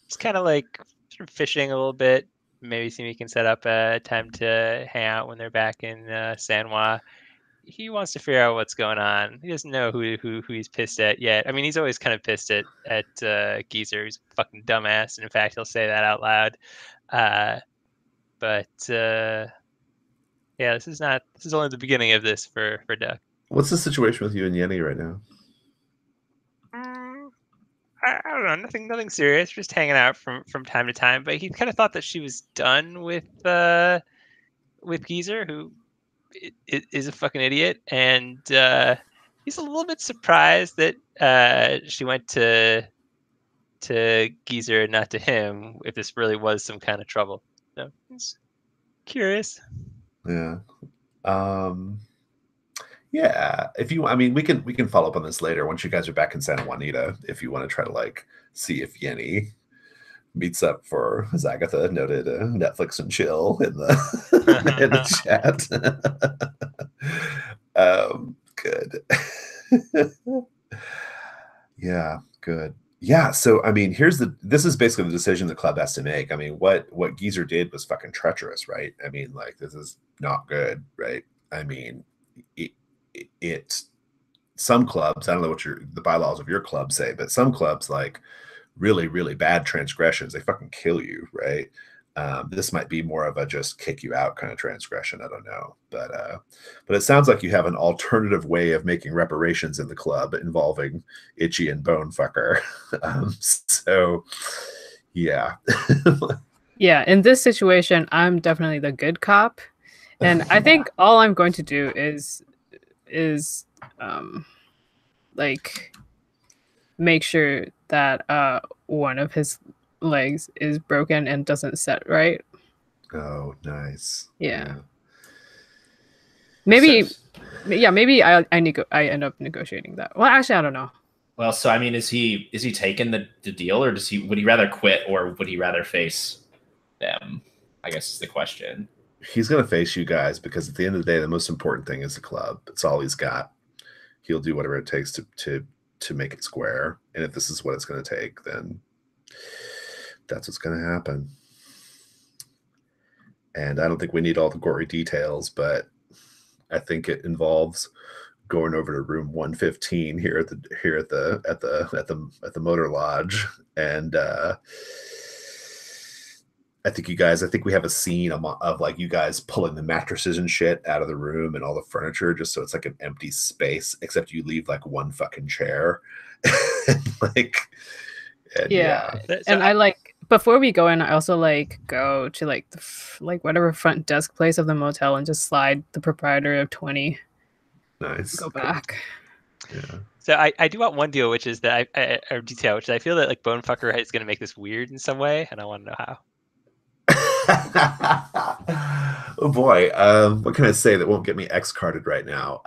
He's kind of like sort of fishing a little bit. Maybe see if he can set up a time to hang out when they're back in San Juan. he wants to figure out what's going on. He doesn't know who he's pissed at yet. I mean, he's always kind of pissed at Geezer. He's a fucking dumbass, and in fact, he'll say that out loud. But yeah, this is only the beginning of this for Duck. What's the situation with you and Yenny right now? I don't know, nothing serious. Just hanging out from time to time. But he kind of thought that she was done with Geezer, who is a fucking idiot, and he's a little bit surprised that she went to Geezer and not to him, if this really was some kind of trouble. So he's curious. Yeah. Yeah, if you, I mean, we can follow up on this later once you guys are back in Santa Juanita. If you want to try to like see if Yenny meets up for, as Agatha noted, Netflix and chill in the in the chat. Good. Yeah, good. Yeah, so I mean, this is basically the decision the club has to make. I mean, what Geezer did was fucking treacherous, right? I mean, like, this is not good, right? I mean, some clubs, I don't know what the bylaws of your club say, but some clubs, like, really, really bad transgressions, they fucking kill you, right? This might be more of a just kick you out kind of transgression. I don't know, but it sounds like you have an alternative way of making reparations in the club involving Itchy and Bonefucker. So, yeah. Yeah, in this situation, I'm definitely the good cop, and I think all I'm going to do is like make sure that one of his legs is broken and doesn't set right. Oh, nice. Yeah. Maybe I end up negotiating that. Well, actually, I don't know. Well, so I mean, is he taking the deal, or would he rather quit, or would he rather face them? I guess is the question. He's gonna face you guys because at the end of the day, the most important thing is the club. It's all he's got. He'll do whatever it takes to make it square. And if this is what it's gonna take, then that's what's gonna happen. And I don't think we need all the gory details, but I think it involves going over to room 115 here at the motor lodge, and I think we have a scene of like you guys pulling the mattresses and shit out of the room and all the furniture, just so it's like an empty space, except you leave like one fucking chair. And I like, before we go in, I also like go to like whatever front desk place of the motel and just slide the proprietor of 20. Nice. Go back. Yeah. So I do want one deal, which is that or detail, which is I feel that like Bonefucker is going to make this weird in some way, and I want to know how. Oh boy, what can I say that won't get me X-carded right now?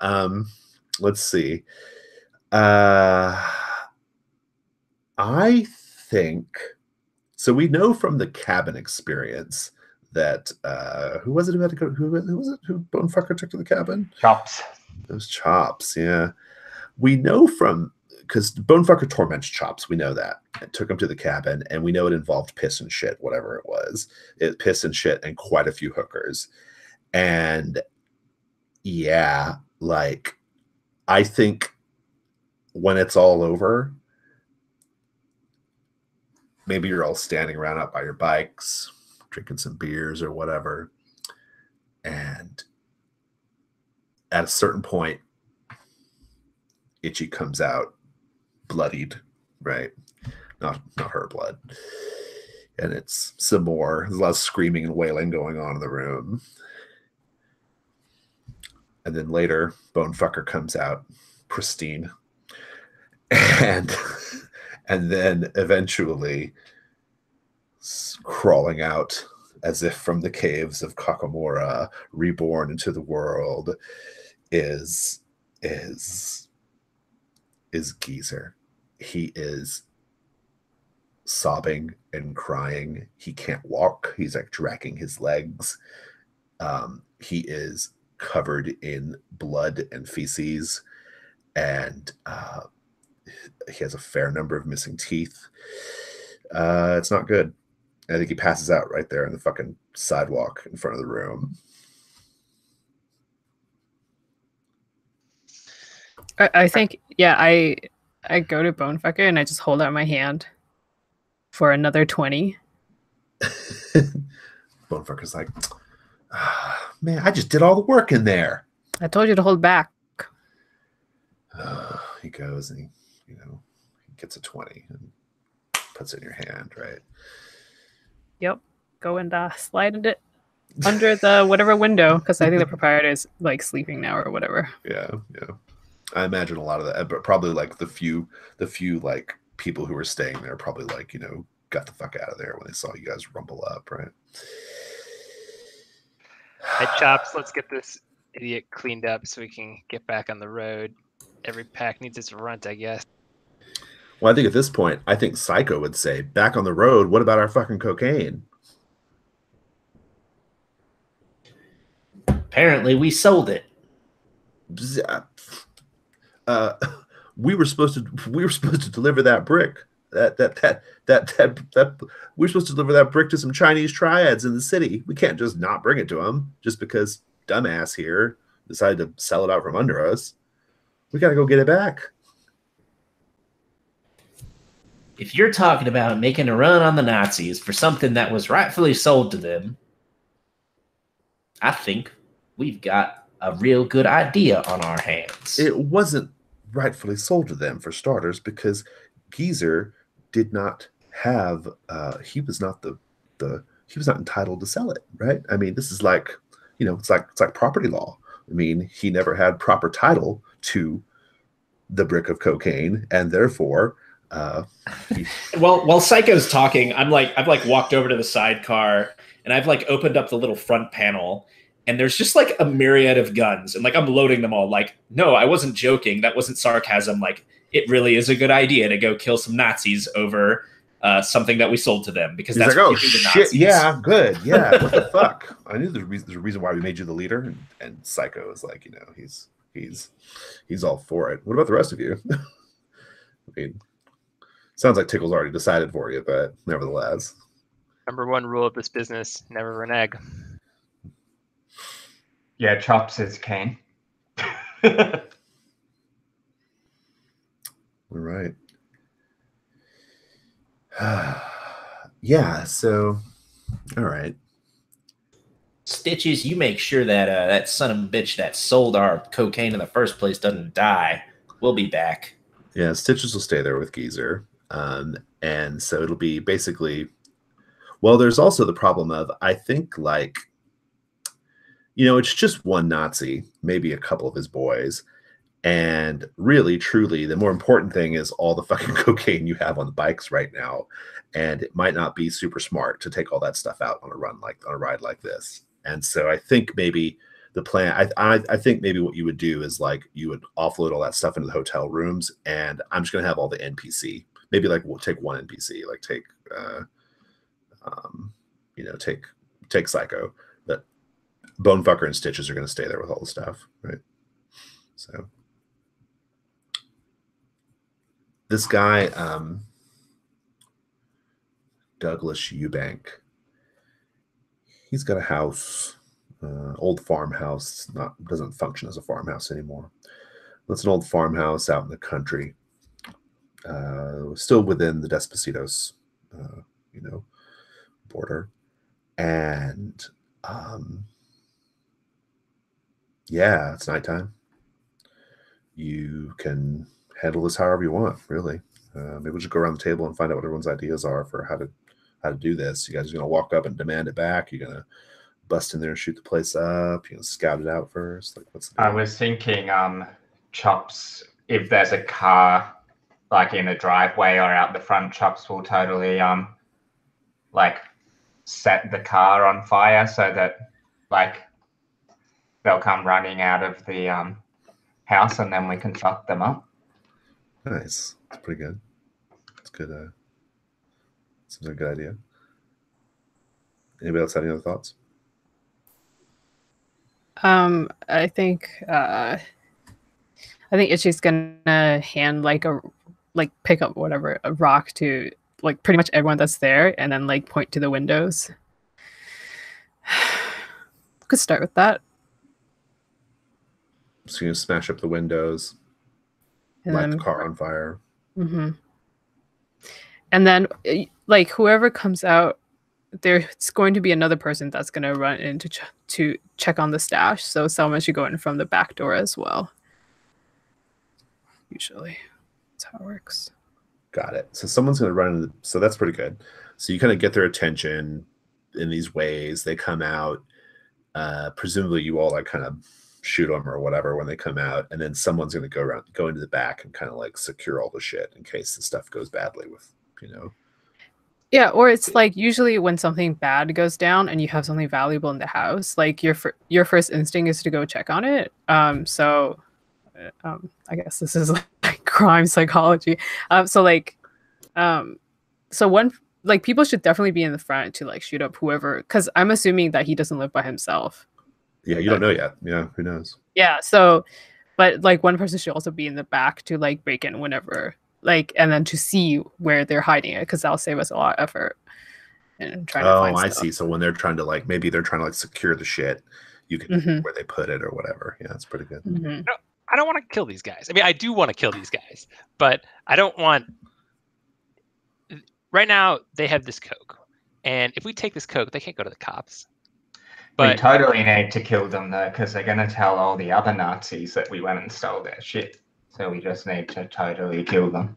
Let's see. I think so. We know from the cabin experience that who was it who had to go? Who was it who Bonefucker took to the cabin? Chops. Those Chops, yeah. We know from, because Bonefucker torments Chops, we know that. It took him to the cabin, and we know it involved piss and shit, whatever it was. Piss and shit and quite a few hookers. And yeah, like, I think when it's all over, maybe you're all standing around out by your bikes, drinking some beers or whatever. And at a certain point, Itchy comes out bloodied, right? Not her blood. And it's some more. There's a lot of screaming and wailing going on in the room. And then later, Bonefucker comes out pristine. And then eventually crawling out as if from the caves of Kakamura, reborn into the world, is Geezer. He is sobbing and crying. He can't walk. He's like dragging his legs. He is covered in blood and feces, and he has a fair number of missing teeth. It's not good. I think he passes out right there in the fucking sidewalk in front of the room. I think, yeah, I go to Bonefucker and I just hold out my hand for another 20. Bonefucker's like, man, I just did all the work in there. I told you to hold back. He goes and he gets a 20 and puts it in your hand, right? Yep. Go and slide it under the whatever window, because I think the proprietor is like sleeping now or whatever. Yeah. I imagine a lot of that, but probably like the few like people who were staying there probably like, got the fuck out of there when they saw you guys rumble up, right? Hey, Chops, let's get this idiot cleaned up so we can get back on the road. Every pack needs its runt, I guess. Well, I think at this point, I think Psycho would say, back on the road, what about our fucking cocaine? Apparently, we sold it. We were supposed to deliver that brick. That we're supposed to deliver that brick to some Chinese triads in the city. We can't just not bring it to them just because dumbass here decided to sell it out from under us. We got to go get it back. If you're talking about making a run on the Nazis for something that was rightfully sold to them, I think we've got a real good idea on our hands. It wasn't rightfully sold to them, for starters, because Geezer did not have he was not he was not entitled to sell it, right? I mean, this is like, it's like property law. I mean, he never had proper title to the brick of cocaine, and therefore while Psycho's talking, I've walked over to the sidecar and I've like opened up the little front panel, and there's just like a myriad of guns, and like I'm loading them all. Like, no, I wasn't joking. That wasn't sarcasm. Like, it really is a good idea to go kill some Nazis over something that we sold to them, because that's like, what oh we do to shit, Nazis. yeah, good, yeah. What the fuck? I knew there's a reason why we made you the leader, and Psycho is like, he's all for it. What about the rest of you? I mean, sounds like Tickle's already decided for you, but nevertheless. Number one rule of this business: never renege. Yeah, Chops is keen. All right. Yeah, so all right. Stitches, you make sure that that son of a bitch that sold our cocaine in the first place doesn't die. We'll be back. Yeah, Stitches will stay there with Geezer. And so it'll be basically, well, there's also the problem of, I think, like, it's just one Nazi, maybe a couple of his boys. And really, truly, the more important thing is all the fucking cocaine you have on the bikes right now. And it might not be super smart to take all that stuff out on a ride like this. And so I think maybe the plan, I think maybe what you would do is like you would offload all that stuff into the hotel rooms, and I'm just gonna have all the NPC. Maybe like we'll take one NPC, like take take Psycho, but Bonefucker and Stitches are gonna stay there with all the stuff, right? So this guy, Douglas Eubank, he's got a house, old farmhouse. Doesn't function as a farmhouse anymore. It's an old farmhouse out in the country, still within the Despacito's, border, and yeah, it's nighttime. You can handle this however you want, really. Maybe we'll just go around the table and find out what everyone's ideas are for how to do this. You guys are gonna walk up and demand it back? You're gonna bust in there and shoot the place up? You're gonna scout it out first? Like, what's the I was thinking, Chops, if there's a car like in a driveway or out the front, Chops will totally like set the car on fire so that like they'll come running out of the house, and then we can fuck them up. Nice. That's pretty good. It's good. Seems like a good idea. Anybody else have any other thoughts? I think Itchy's gonna hand pick up a rock to like pretty much everyone that's there, and then like point to the windows. Could start with that. So you smash up the windows. And light then, the car on fire. and then like whoever comes out, there's going to be another person that's going to run in to check on the stash. So someone should go in from the back door as well. Usually, that's how it works. Got it. So someone's going to run into so that's pretty good. So you kind of get their attention in these ways. They come out. Presumably you all like kind of shoot them or whatever when they come out, and then someone's going to go into the back and kind of like secure all the shit in case the stuff goes badly with, you know. Yeah, or it's like usually when something bad goes down and you have something valuable in the house, like your first instinct is to go check on it. So I guess this is like crime psychology. So one, like people should definitely be in the front to like shoot up whoever, because I'm assuming that he doesn't live by himself. Yeah, you don't know yet. Yeah, who knows? Yeah, so but like one person should also be in the back to like break in whenever, like, and then to see where they're hiding it, because that'll save us a lot of effort in trying to find I stuff. see. So when they're trying to like, maybe they're trying to like secure the shit, you can where they put it or whatever. Yeah, that's pretty good. I don't want to kill these guys. I mean, I do want to kill these guys, but I don't want. Right now, they have this coke, and if we take this coke, they can't go to the cops. We But totally need to kill them though, because they're going to tell all the other Nazis that we went and stole their shit. So we just need to totally kill them.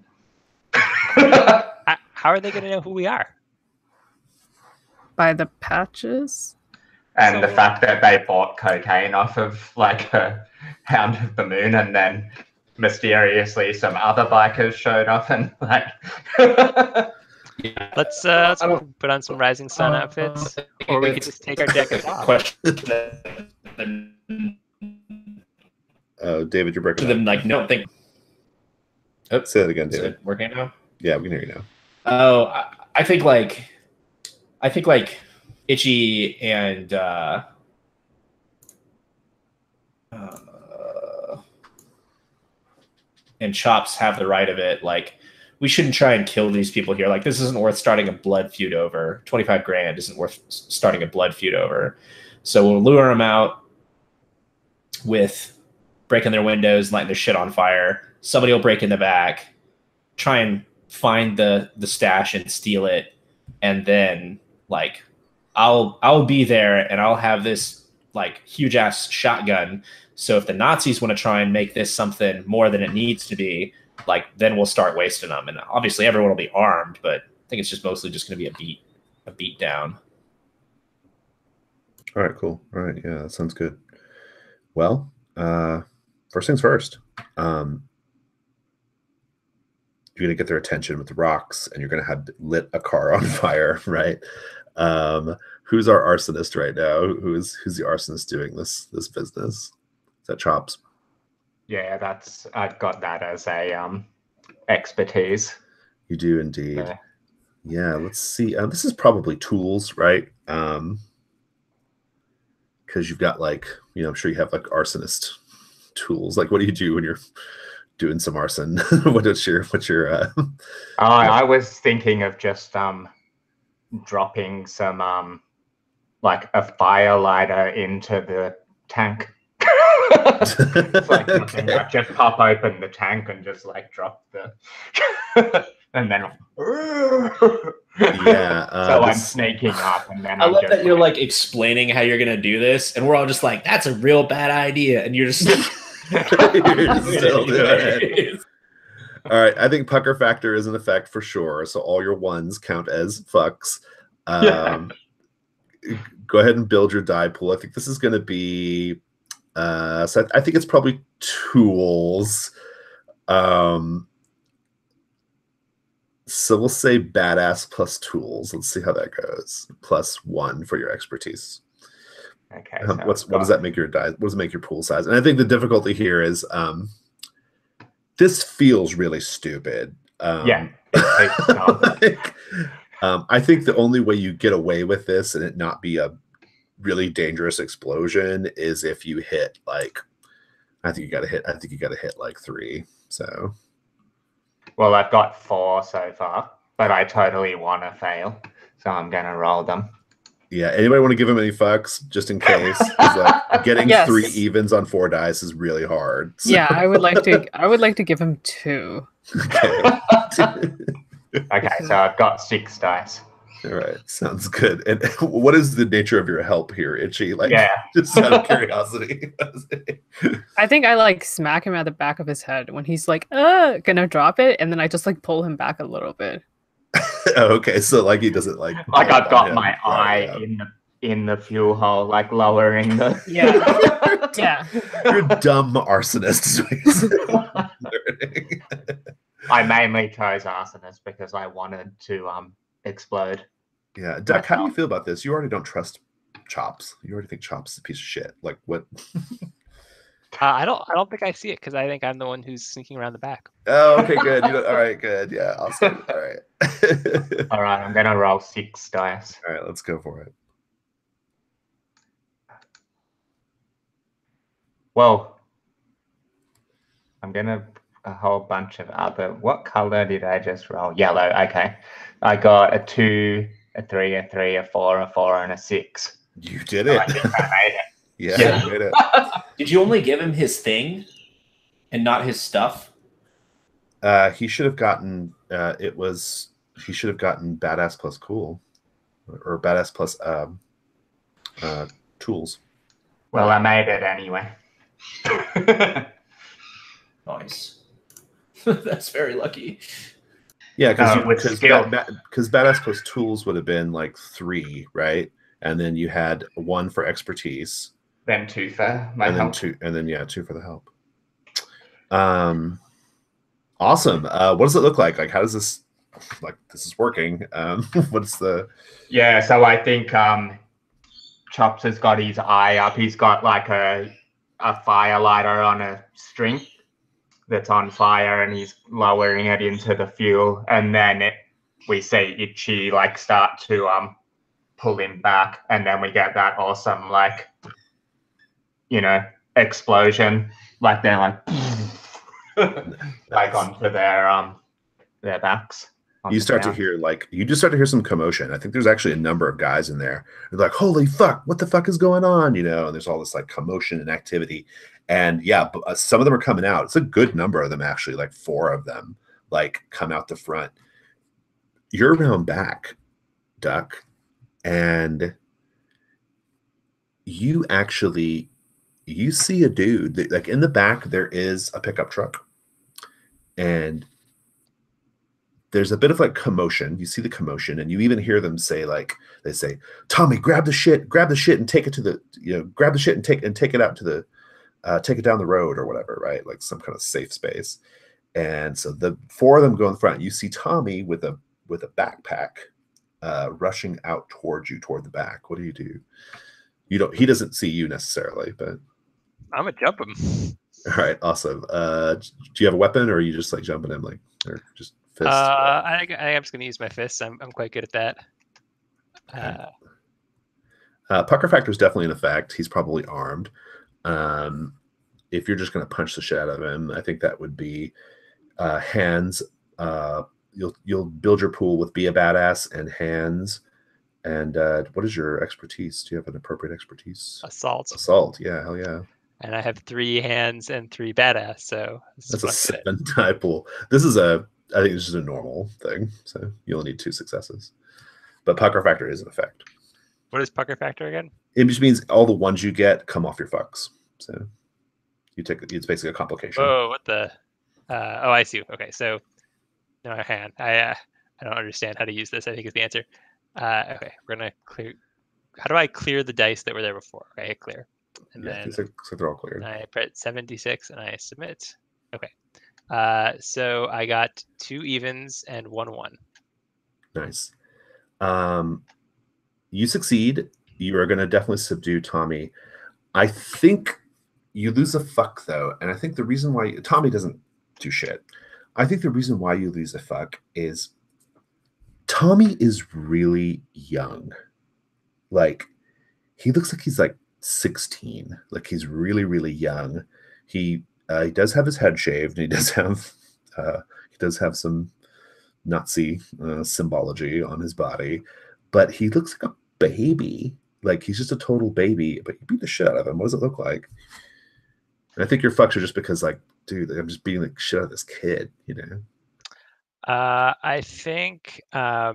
how are they going to know who we are? By the patches. And the fact that they bought cocaine off of like a Hound of the Moon, and then mysteriously some other bikers showed up and like. Let's put on some Rising Sun outfits, or we could just take our jackets off. David, you're breaking To them, up. like, no, think. Oh, say that again, Is David. it working now? Yeah, we can hear you now. Oh, I think like Itchy and Chops have the right of it. Like, we shouldn't try and kill these people here. Like, this isn't worth starting a blood feud over. 25 grand isn't worth starting a blood feud over. So we'll lure them out with breaking their windows, lighting their shit on fire. Somebody will break in the back, try and find the stash and steal it, and then like I'll be there and I'll have this like huge ass shotgun. So if the Nazis want to try and make this something more than it needs to be, like then we'll start wasting them. And obviously everyone will be armed, but I think it's just mostly just going to be a beat down. All right, cool. All right, yeah, that sounds good. Well, first things first. You're gonna get their attention with the rocks, and you're gonna have lit a car on fire, right? Who's our arsonist right now? Who's the arsonist doing this business? Is that Chops? Yeah, I've got that as a expertise. You do indeed. Yeah, let's see. This is probably tools, right? Because you've got like, I'm sure you have like arsonist tools. Like, what do you do when you're doing some arson? what's your I was thinking of just dropping some like a fire lighter into the tank. It's like nothing, like just pop open the tank and just like drop the and then yeah. So I'm sneaking up, and then I love that you're like explaining how you're gonna do this, and we're all just like, "That's a real bad idea," and you're just you're still doing it. All right, I think pucker factor is in effect for sure. So all your ones count as fucks. Go ahead and build your die pool. I think this is going to be. So I think it's probably tools. So we'll say badass plus tools. Let's see how that goes. +1 for your expertise. Okay. What does that make your die? What does it make your pool size? And I think the difficulty here is this feels really stupid. Yeah. I think the only way you get away with this and it not be a really dangerous explosion is if you hit like, I think you got to hit like 3. So. Well, I've got 4 so far, but I totally want to fail, so I'm gonna roll them. Yeah, anybody want to give him any fucks just in case? 'Cause, like, getting Yes. 3 evens on 4 dice is really hard. So- Yeah, I would like to give him 2. Okay. Okay, so I've got 6 dice. All right, sounds good. And what is the nature of your help here, Itchy? Like, Yeah. just out of curiosity. I think I like smack him at the back of his head when he's like, gonna drop it, and then I just like pull him back a little bit. Oh, okay, so like he doesn't like. Like I've got him. my eye Yeah. in the fuel hole, like lowering the. Yeah. Yeah. You're a dumb arsonist. is what you're saying. I mainly chose arsonist because I wanted to explode. Yeah, Duck, how do you feel about this? You already don't trust Chops. You already think Chops is a piece of shit. Like what? I don't think I see it because I think I'm the one who's sneaking around the back. Oh, okay, good. All right, good. Yeah, awesome. All right. All right, I'm gonna roll 6 dice. All right, let's go for it. Well, I'm gonna a whole bunch of other. What color did I just roll? Yellow. Okay, I got a 2, a 3, a 3, a 4, a 4, and a 6. You did So it. I think I made it. Yeah, you made it. Did you only give him his thing and not his stuff? He should have gotten. He should have gotten badass plus cool, or badass plus tools. Well, I made it anyway. Nice. That's very lucky. Yeah, with because skill. badass plus tools would have been like 3, right? And then you had 1 for expertise, Then 2 for my and help. then 2 for the help. Awesome. What does it look like? Like, how does this? Like, this is working. What's the? Yeah, so I think Chops has got his eye up. He's got like a fire lighter on a string that's on fire, and he's lowering it into the fuel. And then we see Itchy like start to pull him back, and then we get that awesome like, you know, explosion. Like they're like like onto their backs. You start to hear some commotion. I think there's actually a number of guys in there. They're like, "Holy fuck! What the fuck is going on?" You know, and there's all this like commotion and activity. And yeah, some of them are coming out. It's a good number of them actually. Like 4 of them like come out the front. You're around back, Duck, and you see a dude like in the back. There is a pickup truck, and there's a bit of like commotion. You see the commotion, and you even hear them say, like, they say, "Tommy, grab the shit and take it to the, grab the shit and take it out to the, take it down the road or whatever," right? Like some kind of safe space. And so the 4 of them go in front. You see Tommy with a backpack, rushing out towards you, toward the back. What do? He doesn't see you necessarily, but I'm gonna jump him. all right, awesome. Do you have a weapon, or are you just like jumping him, like, or just fists? I think I'm just gonna use my fists. I'm quite good at that. Okay. Pucker factor is definitely in effect. He's probably armed. If you're just going to punch the shit out of him, I think that would be hands. You'll build your pool with be a badass and hands. And what is your expertise? Do you have an appropriate expertise? Assault. Yeah, hell yeah. And I have 3 hands and 3 badass. So That's a 7 die pool. I think this is a normal thing. So you only need 2 successes. But pucker factor is in effect. What is pucker factor again? It just means all the ones you get come off your fucks. So it's basically a complication. Oh, what the? Oh, I see. Okay, so no hand. I don't understand how to use this. I think is the answer. Okay, we're gonna clear. How do I clear the dice that were there before? Okay, hit clear, and then so they're all cleared. I press 76 and I submit. Okay, so I got 2 evens and 1 1. Nice. You succeed. You are going to definitely subdue Tommy. I think you lose a fuck, though. And I think the reason why Tommy doesn't do shit. I think the reason why you lose a fuck is Tommy is really young. Like, he looks like he's like 16. Like, he's really, really young. He does have his head shaved. And he does have some Nazi symbology on his body. But he looks like a baby. Like, he's just a total baby, but you beat the shit out of him. What does it look like? And I think your fucks are just because, like, dude, I'm just beating the shit out of this kid, you know? I think so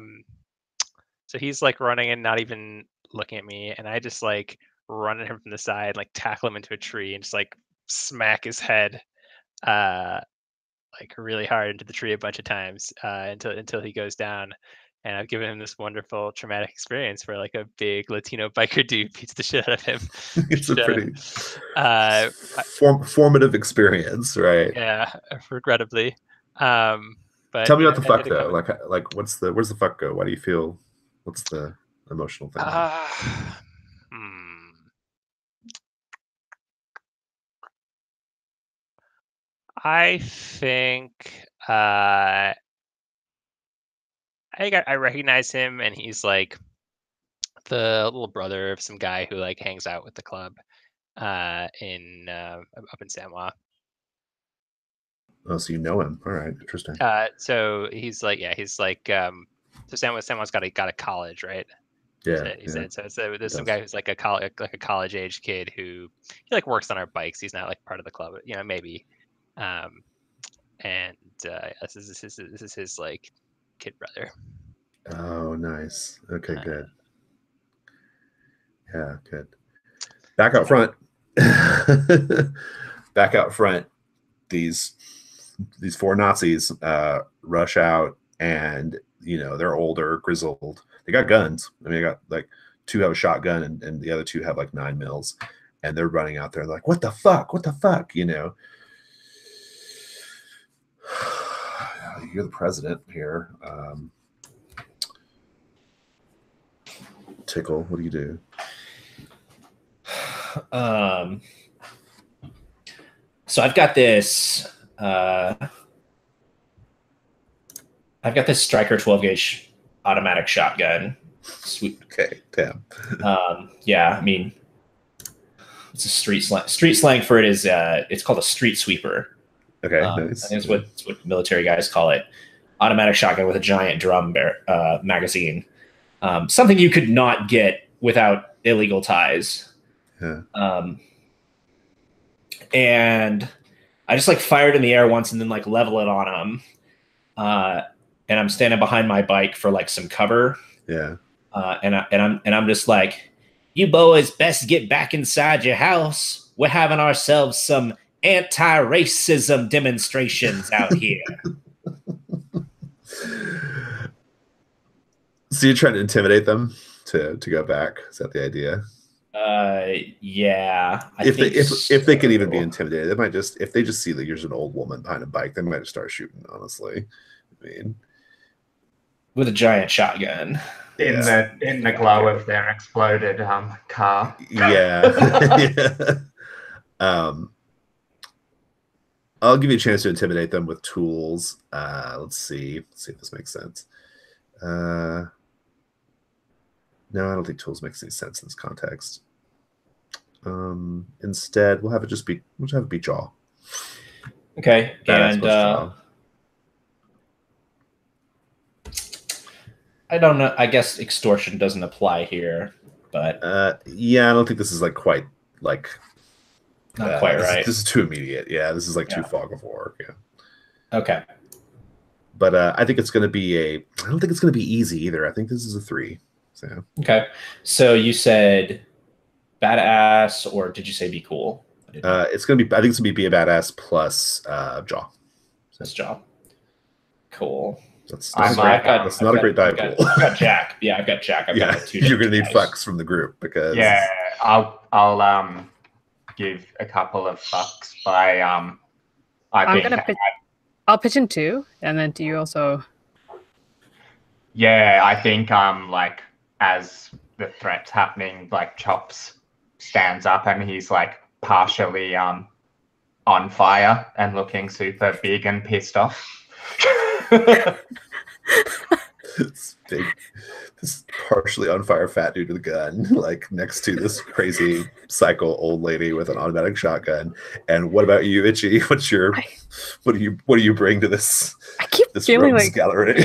he's like running and not even looking at me, and I just like run at him from the side, like tackle him into a tree and just like smack his head like really hard into the tree a bunch of times until he goes down. And I've given him this wonderful traumatic experience where like a big Latino biker dude beats the shit out of him. It's a pretty formative experience, right? Yeah, regrettably. But tell me about the fuck though. Like where's the fuck go? Why do you feel? What's the emotional thing? I think I recognize him, and he's like the little brother of some guy who like hangs out with the club up in San Juan. Oh, so you know him? All right, interesting. So he's like, so San Juan's got a college, right? Yeah, he said. So there's some guy who's like a college age kid who he like works on our bikes. He's not like part of the club, you know, maybe. And this is his like kid brother. Oh, nice. Okay, good. Yeah, good. Back out front. Back out front. These four Nazis rush out, and you know they're older, grizzled. They got guns. I mean, I got like two have a shotgun, and the other two have like 9 mils, and they're running out there like, "What the fuck? What the fuck?" You know. You're the president here. Tickle, what do you do? So I've got this Striker 12 gauge automatic shotgun. Sweet. Okay, damn. Yeah, I mean, it's a street slang for it is it's called a street sweeper. Okay, nice. I think it's what military guys call it. Automatic shotgun with a giant drum magazine. Something you could not get without illegal ties. Yeah. And I just like fired in the air once and then like level it on them. And I'm standing behind my bike for like some cover. Yeah. And I'm just like, you boys best get back inside your house. We're having ourselves some anti-racism demonstrations out here. So you're trying to intimidate them to go back? Is that the idea? Yeah. If they can even be intimidated, they might just if they just see that you're just an old woman behind a bike, they might just start shooting. Honestly, I mean, with a giant shotgun in the glow of their exploded car. Yeah. I'll give you a chance to intimidate them with tools. Let's see if this makes sense. No, I don't think tools makes any sense in this context. Instead, we'll have it be jaw. Okay, and I don't know. I guess extortion doesn't apply here, but yeah, I don't think this is like quite like not quite right. This is too immediate. Yeah, this is like too fog of war. Yeah. Okay. But I think it's going to be I don't think it's going to be easy either. I think this is a 3. So. Okay. So you said badass, or did you say be cool? It's going to be. I think it's going to be a badass plus jaw. That's jaw. Cool. That's not a great die pool. I've got Jack. Yeah, I've got Jack. I've got like 2 you're going to need fucks from the group because. Yeah, I'll give a couple of fucks by I'll pitch in 2, and then do you also? Yeah, I think like as the threat's happening, like Chops stands up and he's like partially on fire and looking super big and pissed off. this big, this partially on fire fat dude with a gun, like next to this crazy psycho old lady with an automatic shotgun. And what about you, Itchy? What do you bring to this? I keep this feeling rogues like gallery?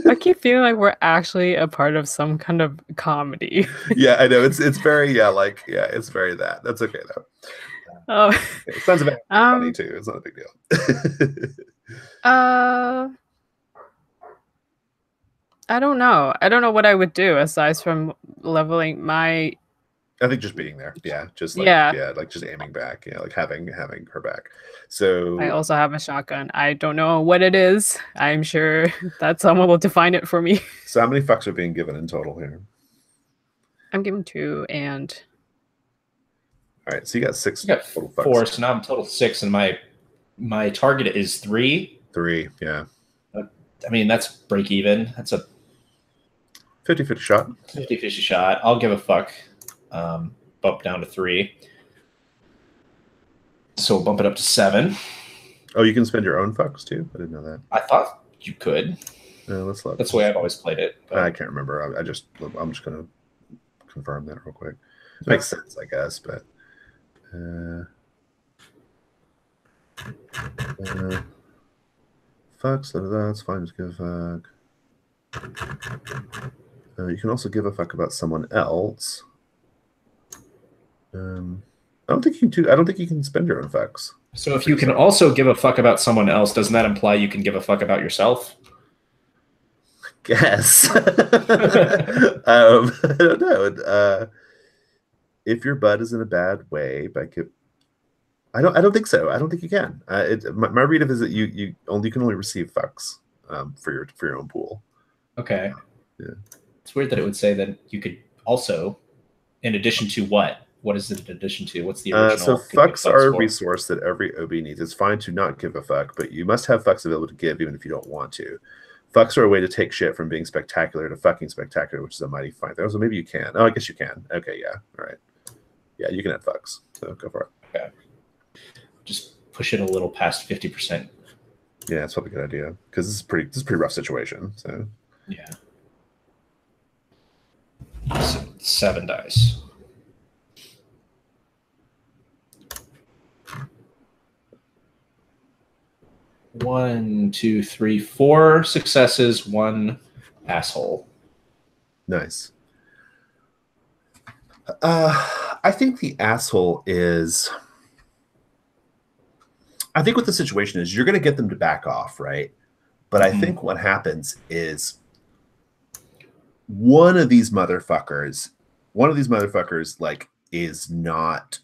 I keep feeling like we're actually a part of some kind of comedy. Yeah, I know. It's very it's very that. That's okay though. Oh, Sons of Anarchy is funny too. It's not a big deal. I don't know. I don't know what I would do aside from leveling my. I think just being there, yeah, just like like just aiming back, like having her back. So I also have a shotgun. I don't know what it is. I'm sure that someone will define it for me. So how many fucks are being given in total here? I'm giving 2 and. All right, so you got 6 You got total fucks. 4, so now I'm total 6, and my target is 3. 3, yeah. I mean, that's break even. That's a 50-50 shot. 50-50 shot. I'll give a fuck. Bump down to 3. So we'll bump it up to 7. Oh, you can spend your own fucks too? I didn't know that. I thought you could. Let's look. That's the way I've always played it. I can't remember. I'm just gonna confirm that real quick. It makes sense, I guess, but fucks, that's fine. Just give a fuck. You can also give a fuck about someone else. I don't think you can spend your own fucks. So if you can also give a fuck about someone else, doesn't that imply you can give a fuck about yourself? Guess. I don't know. If your bud is in a bad way, I don't think so. I don't think you can. My read of it is that you can only receive fucks for your own pool. Okay. Yeah. It's weird that it would say that you could also, in addition to what? What is it in addition to? What's the original? So fucks are a resource that every OB needs. It's fine to not give a fuck, but you must have fucks available to give even if you don't want to. Fucks are a way to take shit from being spectacular to fucking spectacular, which is a mighty fine thing. So maybe you can. Oh, I guess you can. Okay, yeah. All right. Yeah, you can add fucks. So go for it. Okay. Just push it a little past 50%. Yeah, it's probably a good idea. Because this is a pretty rough situation. So yeah. So 7 dice. 1, 2, 3, 4 successes, 1 asshole. Nice. I think the asshole is. I think what the situation is, you're going to get them to back off, right? But I think what happens is one of these motherfuckers, like, is not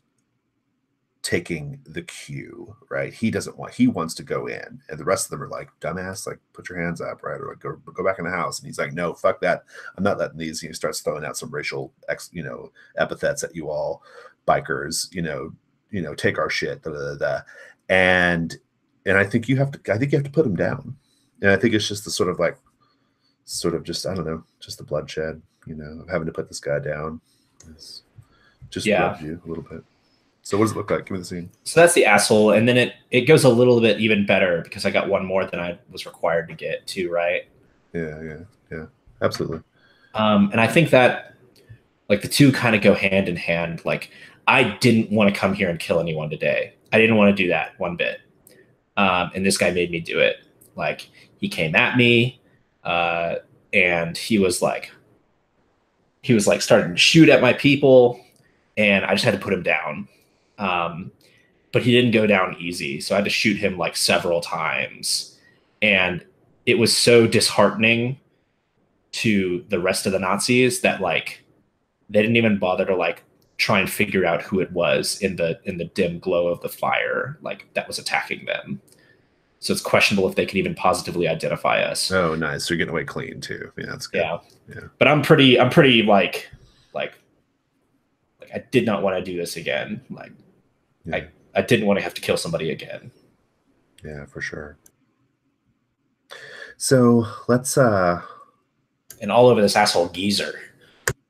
taking the cue, right? He wants to go in, and the rest of them are like, dumbass, like, put your hands up, right? Or like, go back in the house. And he's like, no, fuck that. I'm not letting these. He starts throwing out some racial epithets at you all, bikers, take our shit, da, da, da, da. And I think you have to put him down. And I think it's just the sort of I don't know, just the bloodshed, of having to put this guy down. It's just rubs you a little bit. So what does it look like? Give me the scene. So that's the asshole, and then it goes a little bit even better because I got 1 more than I was required to get too, right? Yeah, absolutely. And I think that like the two kind of go hand in hand. Like I didn't want to come here and kill anyone today. I didn't want to do that one bit. And this guy made me do it. Like he came at me, and he was like starting to shoot at my people, and I just had to put him down. But he didn't go down easy. So I had to shoot him like several times. And it was so disheartening to the rest of the Nazis that like, they didn't even bother to like try and figure out who it was in the dim glow of the fire, like that was attacking them. So it's questionable if they could even positively identify us. Oh, nice. So you're getting away clean too. Yeah, that's good. Yeah. But I'm pretty like I did not want to do this again. Like I didn't want to have to kill somebody again. Yeah, for sure. So let's and all over this asshole geezer.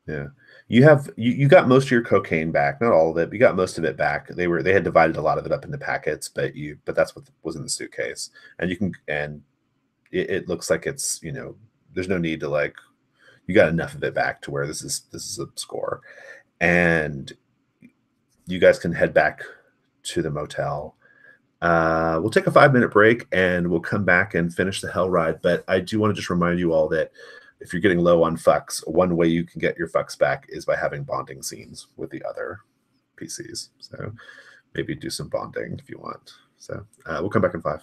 Yeah. You got most of your cocaine back, not all of it, but you got most of it back. They had divided a lot of it up into packets, but that's what was in the suitcase. And it looks like it's, there's no need to like. You got enough of it back to where this is a score, and you guys can head back to the motel. We'll take a 5-minute break and we'll come back and finish the hell ride. But I do want to just remind you all that if you're getting low on fucks, one way you can get your fucks back is by having bonding scenes with the other PCs. So maybe do some bonding if you want. So we'll come back in 5.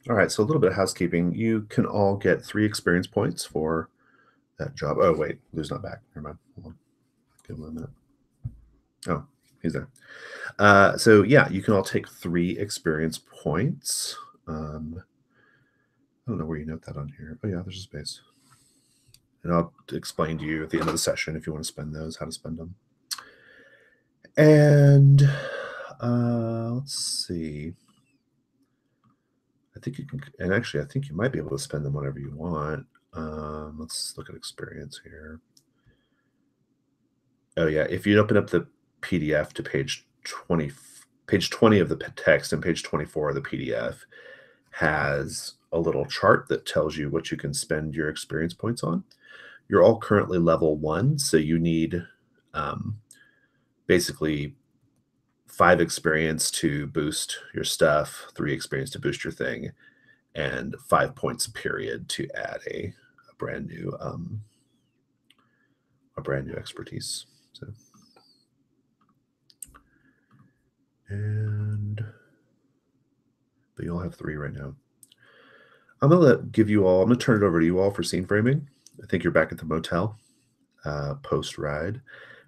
All right, so a little bit of housekeeping. You can all get 3 experience points for that job. Oh, wait, Lou's not back. Never mind. Hold on. Give him a minute. Oh, he's there. So yeah, you can all take 3 experience points. I don't know where you note that on here. Oh yeah, there's a space. And I'll explain to you at the end of the session if you want to spend those, how to spend them. And let's see. I think you can, and actually, I think you might be able to spend them whenever you want. Let's look at experience here. Oh yeah, if you open up the PDF to page 20 of the text and page 24 of the PDF has a little chart that tells you what you can spend your experience points on. You're all currently level 1, so you need basically 5 experience to boost your stuff, 3 experience to boost your thing, and 5 points period to add a brand new expertise. So, but you all have 3 right now. I'm gonna turn it over to you all for scene framing. I think you're back at the motel post ride,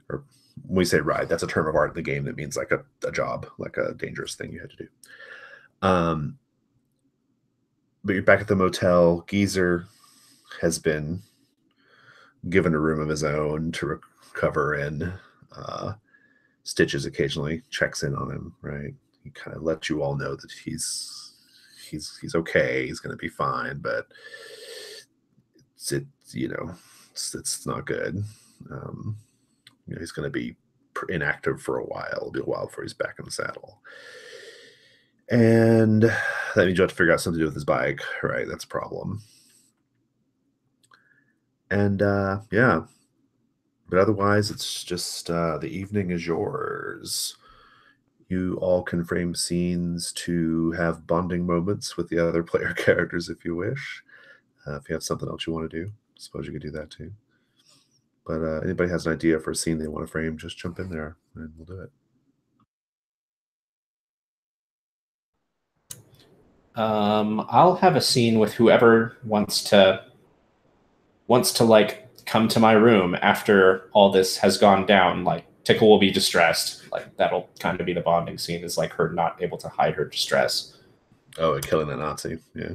or when we say ride, that's a term of art in the game that means like a job, like a dangerous thing you had to do. But you're back at the motel. Geezer has been given a room of his own to recover in. Stitches occasionally checks in on him, right? He kind of lets you all know that he's okay. He's going to be fine, but it's not good. He's going to be inactive for a while. It'll be a while before he's back in the saddle. And that means you have to figure out something to do with his bike, right? That's a problem. And yeah, but otherwise it's just the evening is yours. You all can frame scenes to have bonding moments with the other player characters if you wish. If you have something else you want to do, I suppose you could do that too. But anybody has an idea for a scene they want to frame, just jump in there and we'll do it. I'll have a scene with whoever wants to like come to my room after all this has gone down. Like Tickle will be distressed. Like that'll kind of be the bonding scene, is like her not able to hide her distress. Oh, and killing a Nazi, yeah.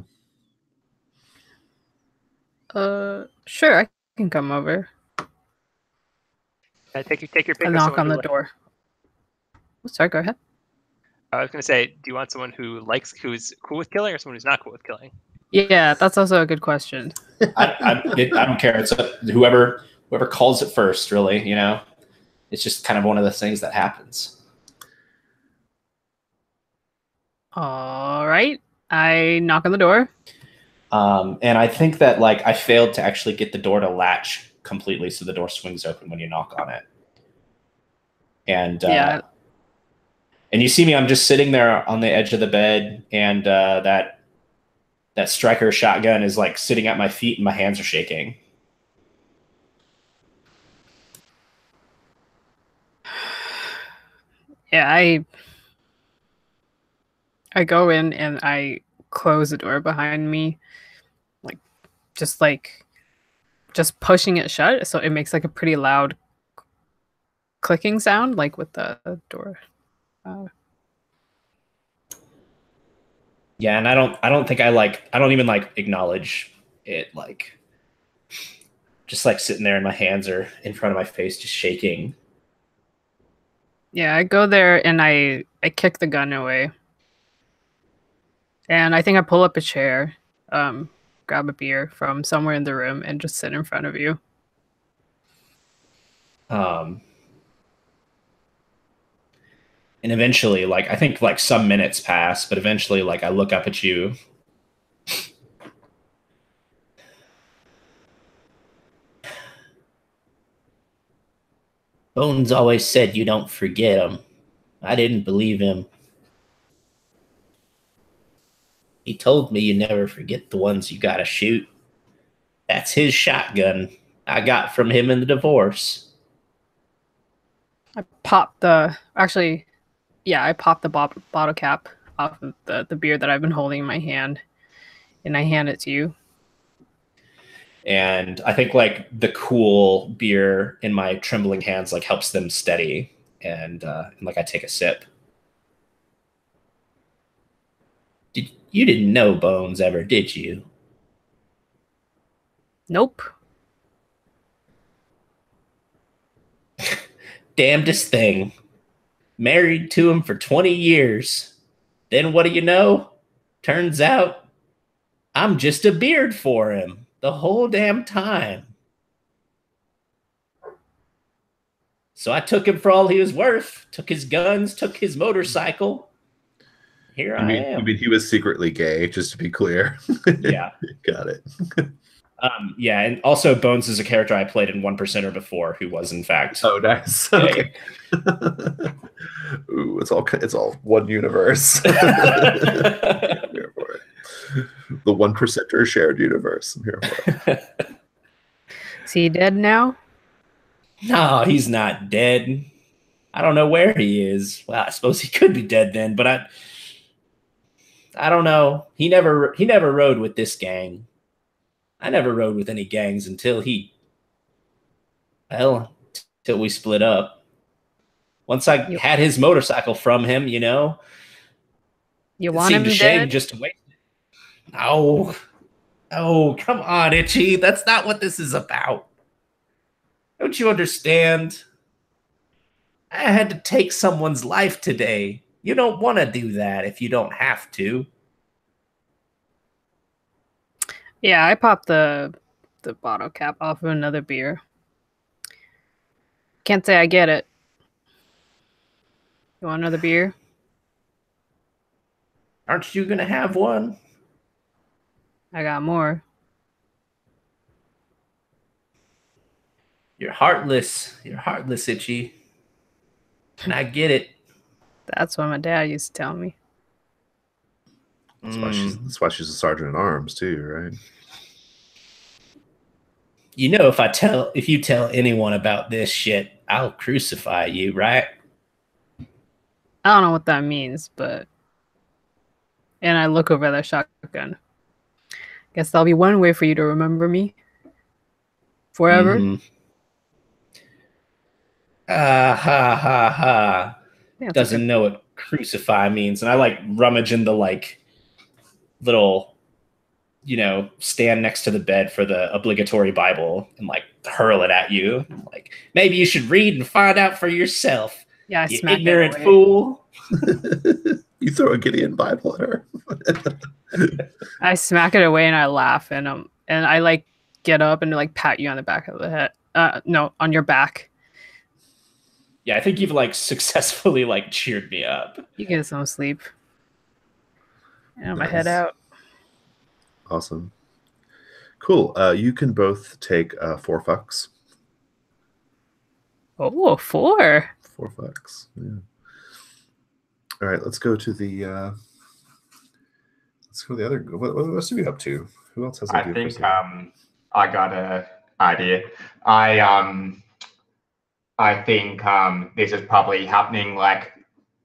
Sure, I can come over. Take your pick. I knock on the door. Oh, sorry, go ahead. I was going to say, do you want someone who's cool with killing, or someone who's not cool with killing? Yeah, that's also a good question. I don't care. It's whoever calls it first, really. It's just kind of one of the things that happens. All right, I knock on the door. And I think that like I failed to actually get the door to latch completely, so the door swings open when you knock on it. And yeah. And you see me, I'm just sitting there on the edge of the bed, and that striker shotgun is like sitting at my feet and my hands are shaking. Yeah, I go in and I close the door behind me, just pushing it shut, so it makes like a pretty loud clicking sound, like with the door. Yeah, and I don't think I don't even like acknowledge it, like just like sitting there and my hands are in front of my face just shaking. Yeah, I go there and I kick the gun away. And I think I pull up a chair, grab a beer from somewhere in the room and just sit in front of you. And eventually, like, I think like some minutes pass, but eventually, like, I look up at you. Bones always said you don't forget him. I didn't believe him. He told me you never forget the ones you gotta shoot. That's his shotgun I got from him in the divorce. I pop the bottle cap off of the beer that I've been holding in my hand. and I hand it to you. And I think like the cool beer in my trembling hands like helps them steady, and like I take a sip. You didn't know Bones ever, did you? Nope. Damnedest thing. Married to him for 20 years. Then what do you know? Turns out I'm just a beard for him the whole damn time. So I took him for all he was worth, took his guns, took his motorcycle. Here I am. You mean he was secretly gay, just to be clear? Yeah. Got it. Yeah, and also Bones is a character I played in 1%er before who was in fact. Oh, nice. gay. Okay. Ooh, it's all one universe. I'm here for it. The 1%er shared universe. I'm here for it. Is he dead now? No, he's not dead. I don't know where he is. Well, I suppose he could be dead then, but I don't know. He never rode with this gang. I never rode with any gangs until till we split up. Once I had his motorcycle from him, you know, You it want him seemed a shame dead? just to waste it. No, come on, Itchy. That's not what this is about. Don't you understand? I had to take someone's life today. You don't want to do that if you don't have to. Yeah, I popped the bottle cap off of another beer. Can't say I get it. You want another beer? Aren't you gonna have one? I got more. You're heartless. You're heartless, Itchy. And I get it. That's what my dad used to tell me. That's why she's a sergeant at arms too, right? You know, if you tell anyone about this shit, I'll crucify you, right? I don't know what that means, but... And I look over at the shotgun. Guess that'll be one way for you to remember me. Forever. Mm-hmm. Ha ha ha. Yeah, Doesn't know what crucify means. And I like rummage in the like little, you know, stand next to the bed for the obligatory Bible and like hurl it at you. I'm like, maybe you should read and find out for yourself. Yeah, I you smack ignorant it away. fool. You throw a Gideon Bible at her. I smack it away and I laugh and I like get up and like pat you on the back of the head. No, on your back. Yeah, I think you've like successfully like cheered me up. You get some sleep. And my Nice. head out. Awesome. Cool. You can both take 4 fucks. Oh, 4. 4 fucks. Yeah. All right, let's go to the other. What else are we up to? Who else has a I beer think person? I got an idea. I think this is probably happening like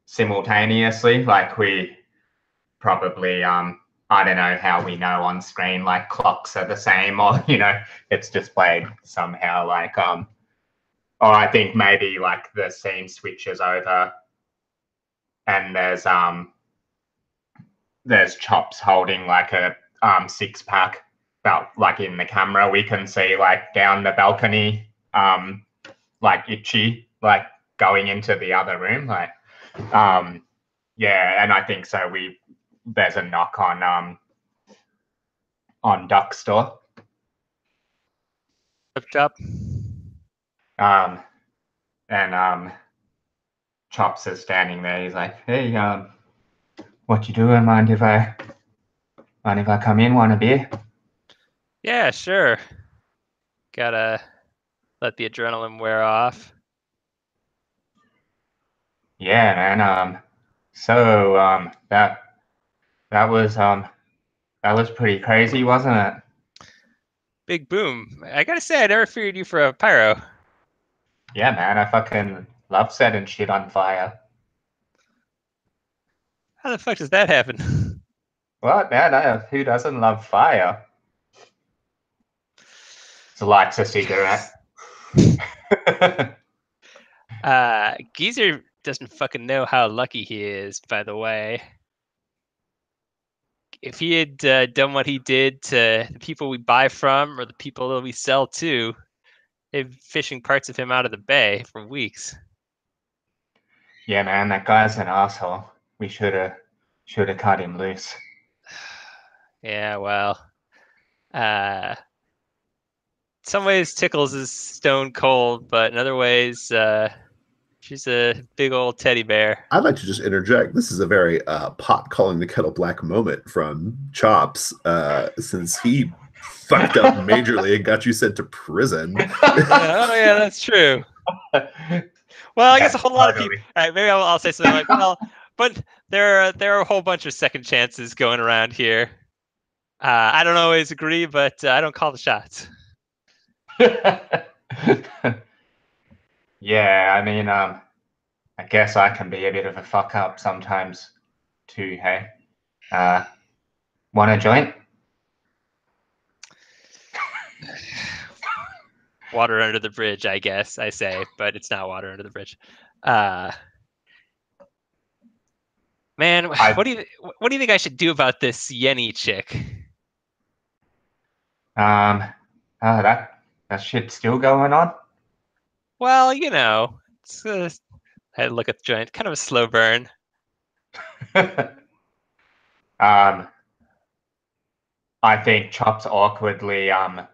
simultaneously. Like we probably I don't know how we know on screen like clocks are the same, or you know it's displayed somehow like or I think maybe like the scene switches over and there's Chops holding like a 6-pack, about like in the camera we can see like down the balcony like Itchy like going into the other room like yeah, and I think so there's a knock on Duck's door. Chop. And Chops is standing there. He's like, "Hey, what you doing? Mind if I come in? Want a beer?" Yeah, sure. Gotta let the adrenaline wear off. Yeah, man. So that was pretty crazy, wasn't it? Big boom. I gotta say, I never figured you for a pyro. Yeah, man. I fucking love setting shit on fire. How the fuck does that happen? What, man? Who doesn't love fire? So lights a cigarette. Geezer doesn't fucking know how lucky he is, by the way. If he had done what he did to the people we buy from or the people that we sell to, they've been fishing parts of him out of the bay for weeks. Yeah, man, that guy's an asshole. We should have cut him loose. Yeah, well, some ways Tickles is stone cold, but in other ways, she's a big old teddy bear. I'd like to just interject. This is a very pot calling the kettle black moment from Chops, since he fucked up majorly and got you sent to prison. Oh yeah, that's true. Well, I guess a whole lot of people. All right, maybe I'll say something like, well, but there are a whole bunch of second chances going around here. I don't always agree, but I don't call the shots. Yeah, I mean, I guess I can be a bit of a fuck up sometimes too, hey? Want a joint? Water under the bridge, I guess I say, but it's not water under the bridge. Man, what do you think I should do about this Yenny chick? That shit's still going on. Well, you know, it's I had to look at the joint. Kind of a slow burn. I think Chops awkwardly. I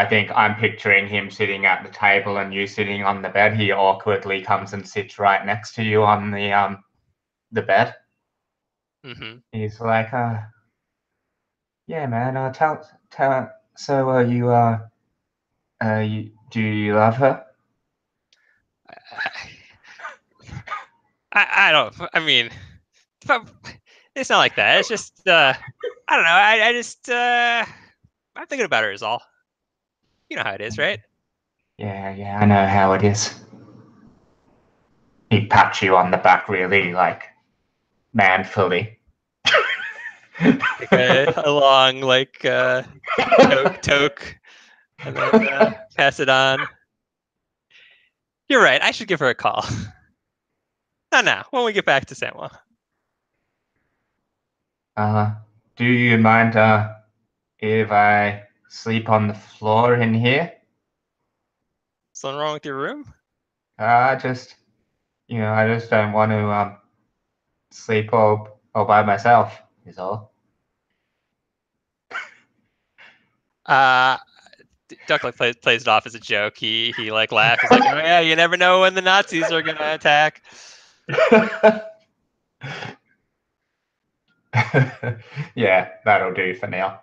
think I'm picturing him sitting at the table and you sitting on the bed. He awkwardly comes and sits right next to you on the bed. Mm-hmm. He's like, yeah, man. Tell. So, do you love her? I don't. I mean, it's not like that. It's just I don't know. I just I'm thinking about her is all. You know how it is, right? Yeah, I know how it is. He pats you on the back really, like, manfully. A long, like, toke, and then pass it on. You're right. I should give her a call. Not now. When we get back to San Juan. Do you mind if I sleep on the floor in here? Something wrong with your room? I just don't want to sleep all by myself. Is all. Duck like plays it off as a joke. He like laughs. He's like, oh yeah, you never know when the Nazis are gonna attack. Yeah, that'll do for now.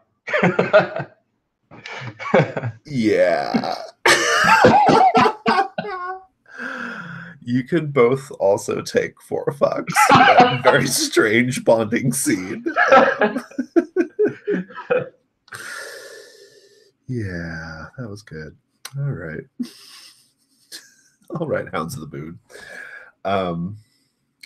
Yeah. You can both also take 4 fucks. That very strange bonding scene. Yeah, that was good. All right. All right, Hounds of the Moon.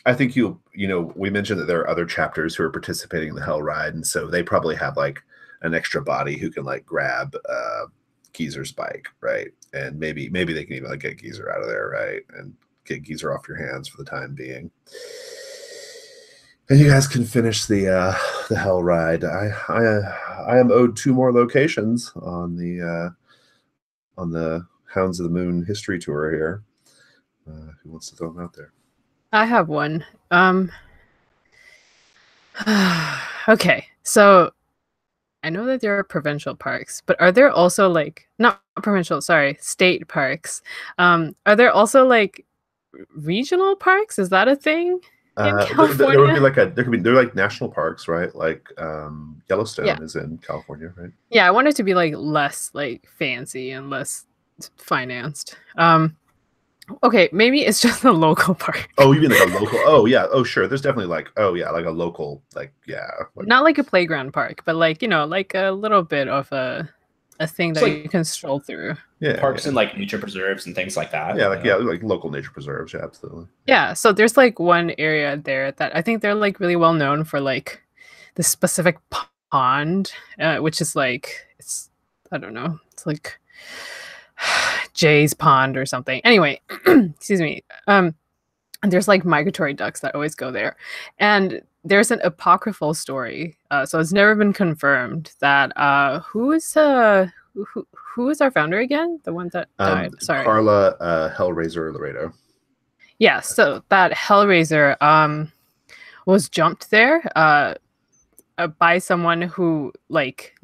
I think we mentioned that there are other chapters who are participating in the Hell Ride, and so they probably have like an extra body who can like grab Geezer's bike, right? And maybe they can even like get Geezer out of there, right? And get Geezer off your hands for the time being. And you guys can finish the Hell Ride. I am owed 2 more locations on the Hounds of the Moon history tour here. Who wants to throw them out there? I have one. Okay, so I know that there are provincial parks, but are there also like not provincial, sorry, state parks? Are there also like regional parks? Is that a thing in California? There would be they're like national parks, right? Like Yellowstone is in California, right? Yeah, I want it to be like less like fancy and less financed. Okay, maybe it's just a local park. Oh, you mean like a local? Oh, yeah. Oh, sure. There's definitely like a local, like, yeah. Like, not like a playground park, but like, like a little bit of a thing that you can stroll through. Yeah. Parks and like nature preserves and things like that. Yeah, like local nature preserves. Yeah, absolutely. Yeah. So there's like one area there that I think they're like really well known for like this specific pond, which is like, it's, I don't know, it's like Jay's pond or something. Anyway, excuse me. And there's like migratory ducks that always go there. And there's an apocryphal story, so it's never been confirmed, that who is our founder again? The one that died. Sorry, Carla Hellraiser Laredo. Yeah, so that Hellraiser was jumped there by someone who, like,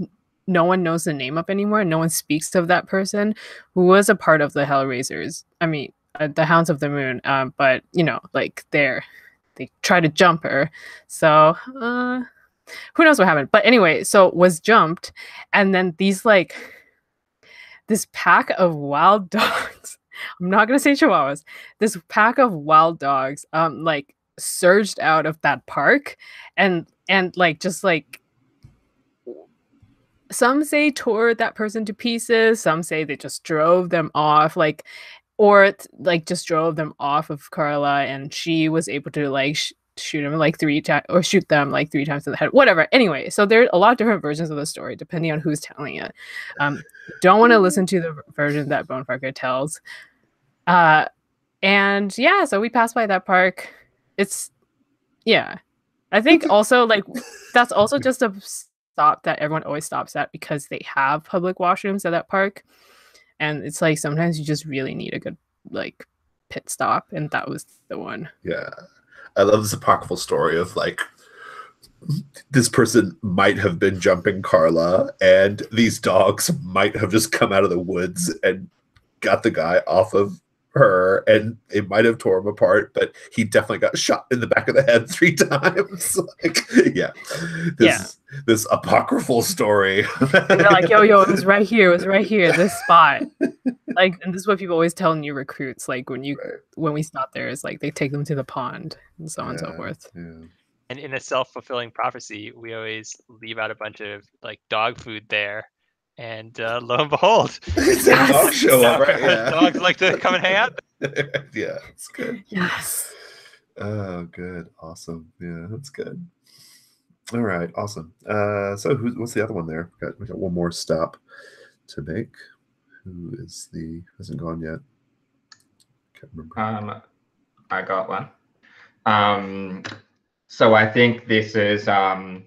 no one knows the name of anymore. No one speaks of that person who was a part of the Hellraisers. I mean, the Hounds of the Moon. But you know, like they try to jump her. So who knows what happened? But anyway, so was jumped, and then this pack of wild dogs. I'm not gonna say chihuahuas. This pack of wild dogs, like surged out of that park, and like just like. Some say tore that person to pieces. Some say they just drove them off, like, or like just drove them off of Carla, and she was able to like shoot him like 3 times, or shoot them like 3 times to the head. Whatever. Anyway, so there's a lot of different versions of the story depending on who's telling it. Don't want to listen to the version that Bonefucker tells. And yeah, so we passed by that park. It's I think also like that's also just a stop that everyone always stops at because they have public washrooms at that park, and it's like sometimes you just really need a good like pit stop, and that was the one. Yeah, I love this apocryphal story of like this person might have been jumping Carla, and these dogs might have just come out of the woods and got the guy off of her, and it might have tore him apart, but he definitely got shot in the back of the head 3 times. Like, this apocryphal story. And they're like, yo, it was right here, this spot. Like, and this is what people always tell new recruits. Like when we stop there, is like they take them to the pond and so on and so forth. Yeah. And in a self-fulfilling prophecy, we always leave out a bunch of like dog food there. And lo and behold, dogs show up, right? Yeah. Dogs like to come and hang out. Yeah, it's good. Yes. Oh, good. Awesome. Yeah, that's good. All right, awesome. So what's the other one there? We got one more stop to make. Who hasn't gone yet? Can't remember. I got one. So I think this is I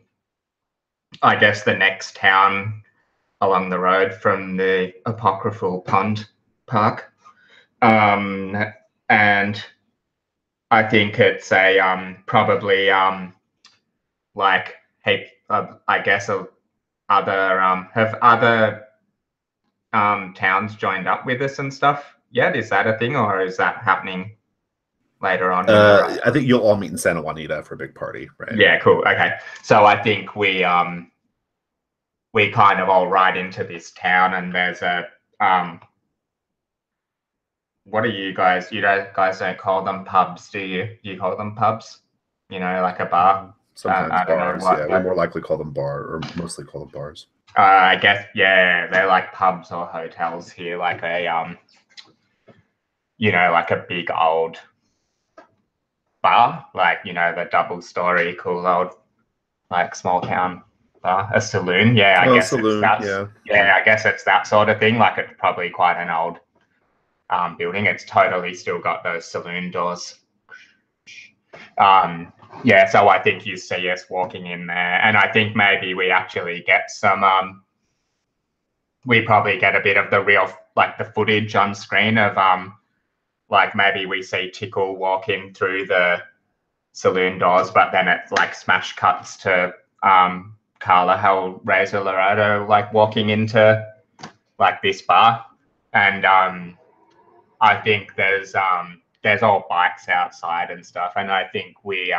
guess the next town along the road from the apocryphal pond park, and I think it's a probably like I guess have other towns joined up with us and stuff yet? Is that a thing, or is that happening later on? I think you'll all meet in Santa Juanita for a big party, right? Yeah, cool. Okay, so I think we kind of all ride into this town, and there's a what do you guys? You guys don't call them pubs, do you? You call them pubs? You know, like a bar. Sometimes I don't bars. know what, we more likely call them bar, or mostly call them bars. I guess they're like pubs or hotels here, like a like a big old bar, like the double-story cool old like small town. A saloon, I guess saloon, I guess it's that sort of thing. Like it's probably quite an old building. It's totally still got those saloon doors. So I think you see us walking in there, and I think maybe we actually get some. We probably get a bit of the real like the footage on screen of like maybe we see Tickle walking through the saloon doors, but then it's like smash cuts to Carla Hellraiser Laredo like walking into like this bar, and I think there's all bikes outside and stuff, and I think we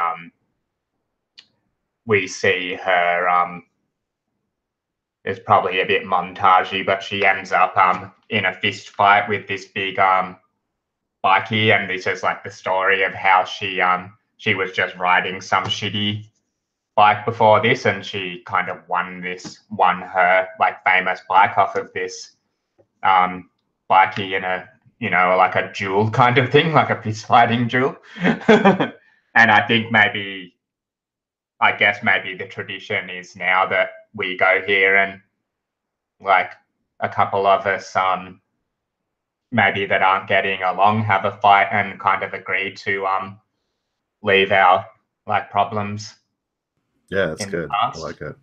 see her it's probably a bit montagey, but she ends up in a fist fight with this big bikie, and this is like the story of how she was just riding some shitty bike before this, and she kind of won her like famous bike off of this bikie in a like a duel kind of thing, like a fist fighting duel. And I think maybe I guess maybe the tradition is now that we go here and like a couple of us maybe that aren't getting along have a fight and kind of agree to leave our like problems. Yeah, that's in the good. I past. like it.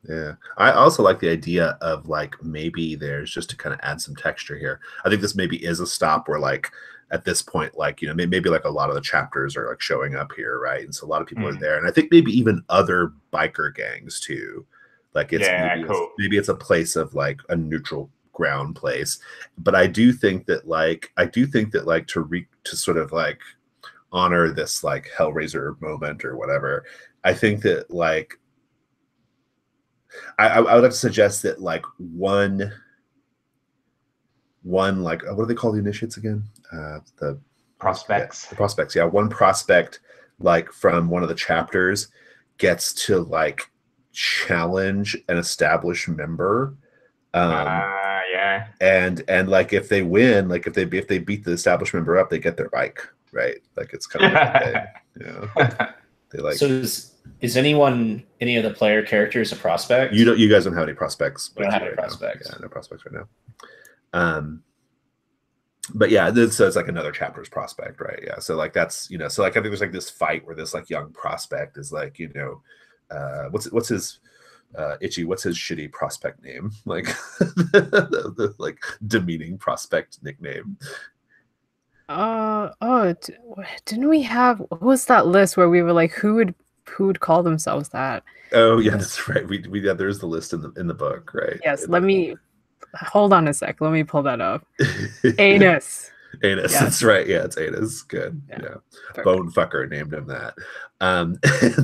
Yeah. I also like the idea of like maybe there's just to kind of add some texture here. I think this maybe is a stop where like at this point, like, you know, maybe like a lot of the chapters are like showing up here, right? And so a lot of people are there. And I think maybe even other biker gangs too. Like it's cool. maybe it's a place of like a neutral ground place. But I do think that like to sort of like honor this like Hellraiser moment or whatever, I think that like I would like to suggest that like one like what do they call the initiates again? The Prospects. The prospects. Yeah, one prospect like from one of the chapters gets to like challenge an established member. Yeah. And like if they win, like if they beat the established member up, they get their bike, right? Like it's kind of like a thing, you know. They like. So is any of the player characters a prospect? You guys don't have any prospects. We don't have any right prospects. Yeah, no prospects right now. But yeah, so it's like another chapter's prospect, right? Yeah. So like that's, you know, so like I think there's like this fight where this like young prospect is like, you know, what's his Itchy, what's his shitty prospect name? Like the like demeaning prospect nickname. Didn't we have, what was that list where we were like, who would call themselves that? Oh yeah, that's right. We yeah, there's the list in the book, right? Yes, let me hold on a sec. Let me pull that up. Anus. Yes. That's right. Yeah, it's Anus. Good. Yeah. Bone fucker named him that. And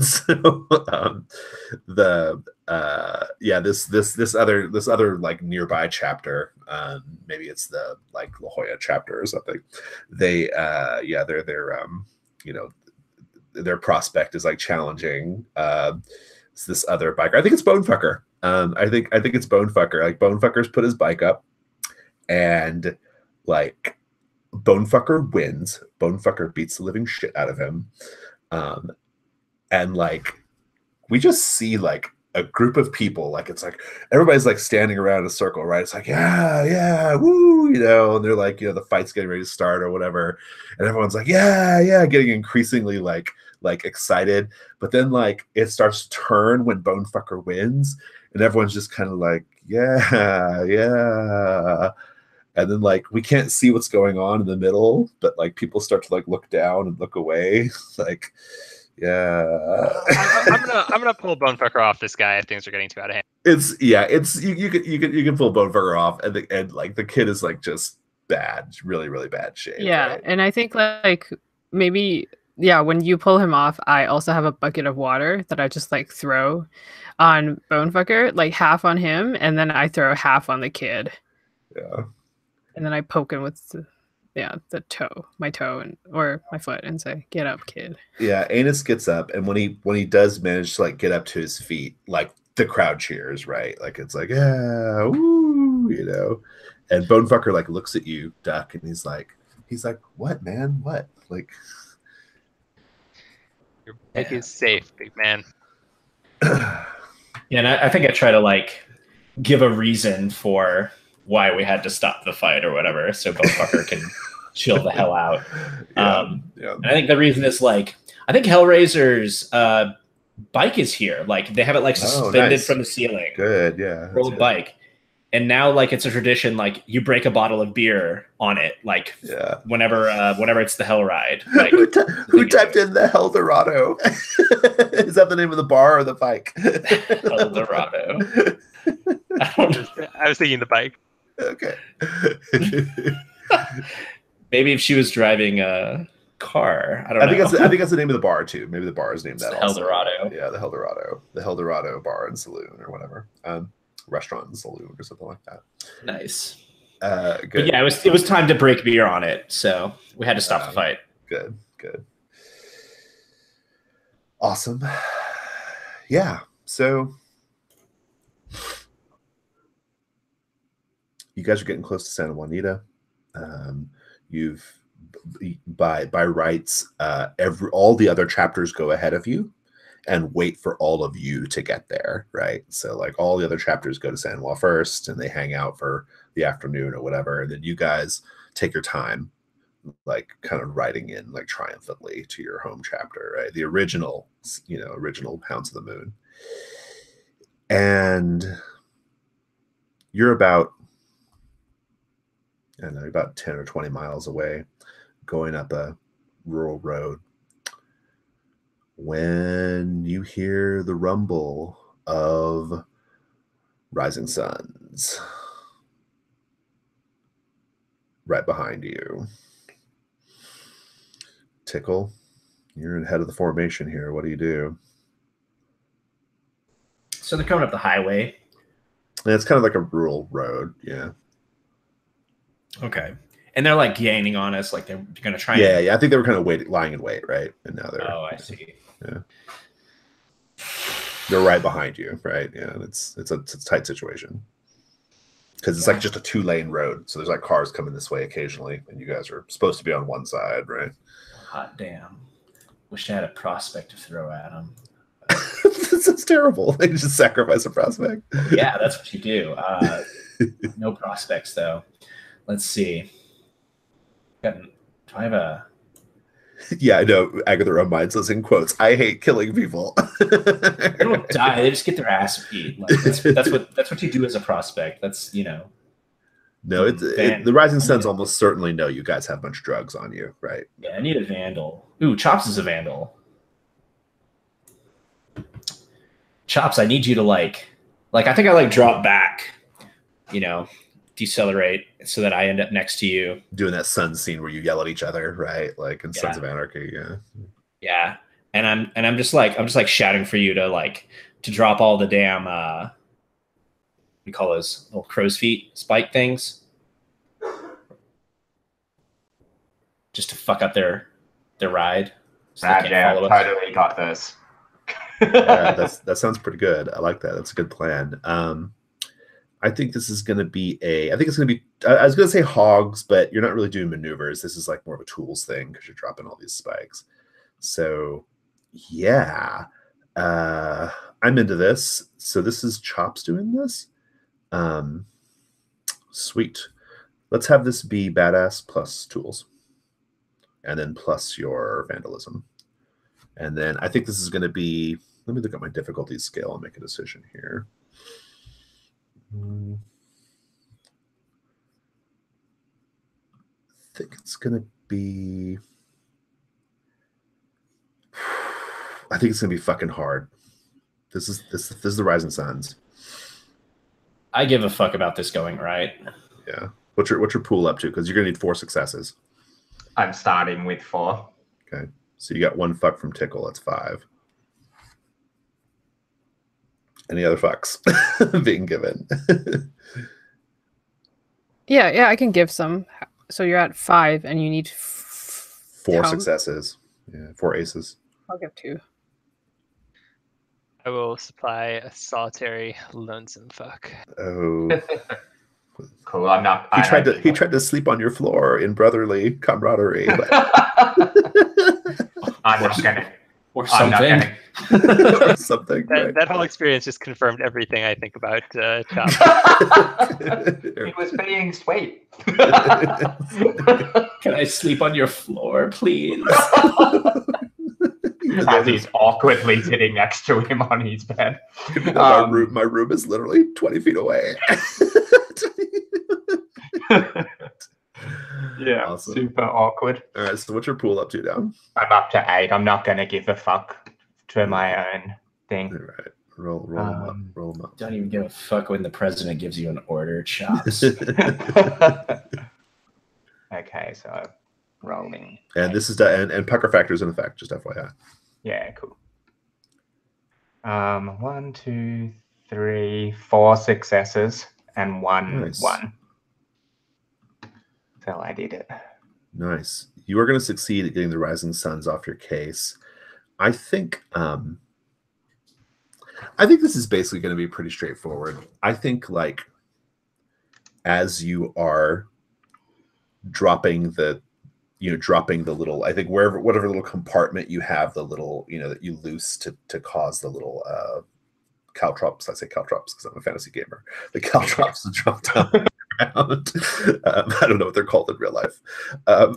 so this other like nearby chapter, maybe it's the like La Jolla chapter or something. They they're you know, their prospect is like challenging this other biker. I think it's Bonefucker. I think it's Bonefucker. Like Bonefucker's put his bike up, and like Bonefucker wins. Bonefucker beats the living shit out of him, and like we just see like a group of people. Like it's like everybody's like standing around in a circle, right? It's like yeah, woo, you know, and they're like, you know, the fight's getting ready to start or whatever, and everyone's like yeah, getting increasingly like excited. But then like it starts to turn when Bonefucker wins, and everyone's just kind of like yeah. And then like we can't see what's going on in the middle, but like people start to like look down and look away. Like, yeah. I'm gonna pull Bonefucker off this guy if things are getting too out of hand. It's you can pull Bonefucker off, and like the kid is like just bad, really bad shape. Yeah, right? and I think like maybe when you pull him off, I also have a bucket of water that I just like throw on Bonefucker, like half on him, and then I throw half on the kid. Yeah. And then I poke him with my toe or my foot and say, "Get up, kid." Yeah, Anus gets up, and when he does manage to like get up to his feet, like the crowd cheers, right? Like it's like yeah, woo, you know. And Bonefucker like looks at you, Duck, and he's like, "What, man? What?" Like, your bike is safe, big man. Yeah, and I think I try to like give a reason for why we had to stop the fight or whatever, so Bonefucker can chill the hell out. And I think the reason is like I think Hellraiser's bike is here. Like they have it like suspended from the ceiling. Good, yeah. Old bike. And now like it's a tradition, like you break a bottle of beer on it, like whenever it's the Hell Ride. Like, who typed in the Hell Dorado? Is that the name of the bar or the bike? Hell Dorado. I was thinking the bike. Okay. Maybe if she was driving a car, I don't know. I think that's the name of the bar too. Maybe the bar is named that. Hell Dorado. Yeah, the Hell Dorado Bar and Saloon or whatever. Restaurant and saloon or something like that. Nice. Good. But yeah, it was time to break beer on it, so we had to stop the fight. Good. Awesome. Yeah. So you guys are getting close to Santa Juanita. You've by rights, all the other chapters go ahead of you, and wait for all of you to get there, right? So like all the other chapters go to San Juan first, and they hang out for the afternoon or whatever, and then you guys take your time, like kind of riding in like triumphantly to your home chapter, right? The original, original Hounds of the Moon. And you're about, I don't know, about 10 or 20 miles away, going up a rural road, when you hear the rumble of rising suns right behind you. Tickle, you're in head of the formation here. What do you do? So they're coming up the highway. And it's kind of like a rural road, yeah. Okay. And they're like gaining on us, like they're going to try. Yeah. I think they were kind of lying in wait, right? And now they're. Oh, I see. Yeah. They're right behind you, right? Yeah, and it's a tight situation because it's like just a 2-lane road, so there's like cars coming this way occasionally, and you guys are supposed to be on one side, right? Hot damn! Wish I had a prospect to throw at them. This is terrible. They just sacrifice a prospect. Yeah, that's what you do. No prospects though. Let's see. Do I have a? Yeah, I know. Agatha reminds us in quotes, "I hate killing people." They don't die; they just get their ass beat. Like, that's what you do as a prospect. That's No, the Rising Suns almost certainly know you guys have a bunch of drugs on you, right? Yeah, I need a vandal. Ooh, Chops is a vandal. Chops, I need you to like I think I drop back, decelerate so that I end up next to you. Doing that sun scene where you yell at each other, right? Like in Sons of Anarchy, yeah. Yeah. And I'm just shouting for you to drop all the damn we call those little crow's feet spike things. Just to fuck up their ride. So totally got this. Yeah, that sounds pretty good. I like that. That's a good plan. I think this is going to be I was going to say hogs, but you're not really doing maneuvers. This is like more of a tools thing because you're dropping all these spikes. So yeah, I'm into this. So this is Chops doing this. Sweet. Let's have this be badass plus tools. And then plus your vandalism. And then I think this is going to be, let me look at my difficulty scale and make a decision here. I think it's going to be, I think it's going to be fucking hard. This is the Rising Suns. I give a fuck about this going right. Yeah. What's your pool up to? Because you're going to need 4 successes. I'm starting with 4. Okay. So you got 1 fuck from Tickle. That's 5. Any other fucks being given? Yeah, I can give some. So you're at 5, and you need 4 successes. Yeah, 4 aces. I'll give 2. I will supply a solitary lonesome fuck. Oh. Cool. I'm not. He tried to sleep on your floor in brotherly camaraderie. But... I'm not gonna. Or something. Or something. That whole experience just confirmed everything I think about Chops. He was being sweet. Can I sleep on your floor, please? As he's awkwardly sitting next to him on his bed. My room is literally 20 feet away. Yeah, awesome. Super awkward. All right, so what's your pool up to now? I'm up to 8. I'm not going to give a fuck to my own thing. All right, roll them up. Roll them up. Don't even give a fuck when the president gives you an order, Chops. Okay, so rolling. And this is and pucker factors in effect, just FYI. Yeah, cool. 1, 2, 3, 4 successes and 1 Nice. 1. So I did it. Nice. You are going to succeed at getting the Rising Suns off your case. I think this is basically going to be pretty straightforward. I think as you are dropping the dropping the little, I think whatever little compartment you have, the little, that you loose to cause the little caltrops. I say caltrops because I'm a fantasy gamer. The caltrops to drop down the ground. I don't know what they're called in real life. I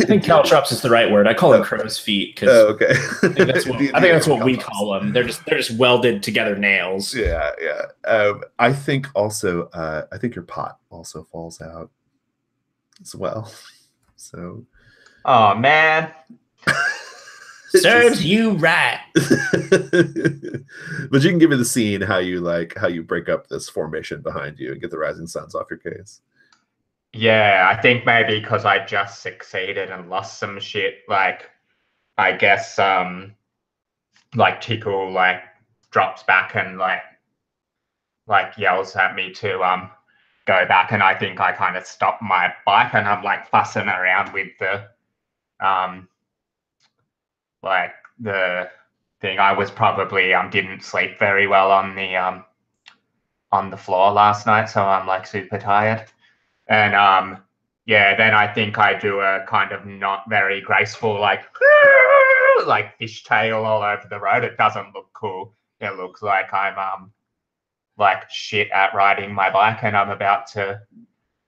think caltrops is the right word. I call them crow's feet because okay. I think that's what we call them. They're just welded together nails. Yeah. I think also, I think your pot also falls out as well. So. Oh man. Serves you right. But you can give me the scene how you break up this formation behind you and get the rising suns off your case. Yeah, I think maybe because I just succeeded and lost some shit. Like, I guess like Tickle like drops back and like yells at me to go back, and I think I kind of stop my bike and I'm like fussing around with the like the thing. I was probably didn't sleep very well on the floor last night, so I'm like super tired. And yeah, then I think I do a kind of not very graceful like fishtail all over the road. It doesn't look cool. It looks like I'm like shit at riding my bike and I'm about to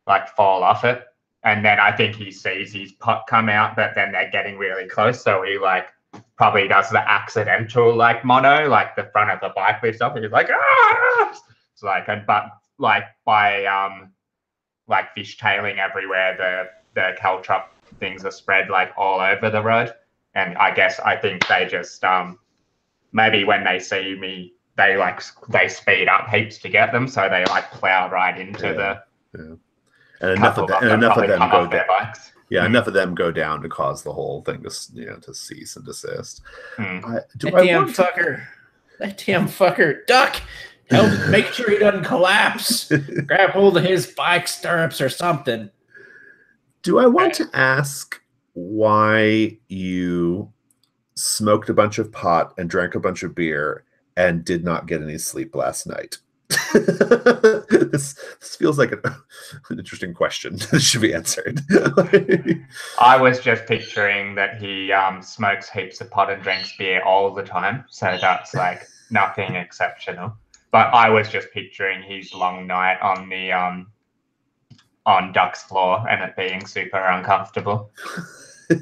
like fall off it. And then I think he sees his pot come out, but then they're getting really close, so he like probably does the accidental like mono, like the front of the bike lifts up and he's like, ah! It's like, but like by like fishtailing everywhere, the caltrop things are spread like all over the road. And I think they just maybe when they see me, they speed up heaps to get them, so they like plow right into the. And enough of them go down. Bikes. Yeah, enough of them go down to cause the whole thing to cease and desist. That damn fucker, duck! Help make sure he doesn't collapse. Grab hold of his bike stirrups or something. Do I want to ask why you smoked a bunch of pot and drank a bunch of beer and did not get any sleep last night? This feels like an interesting question that should be answered. I was just picturing that he smokes heaps of pot and drinks beer all the time, so that's like nothing exceptional. But I was just picturing his long night on the on Duck's floor and it being super uncomfortable.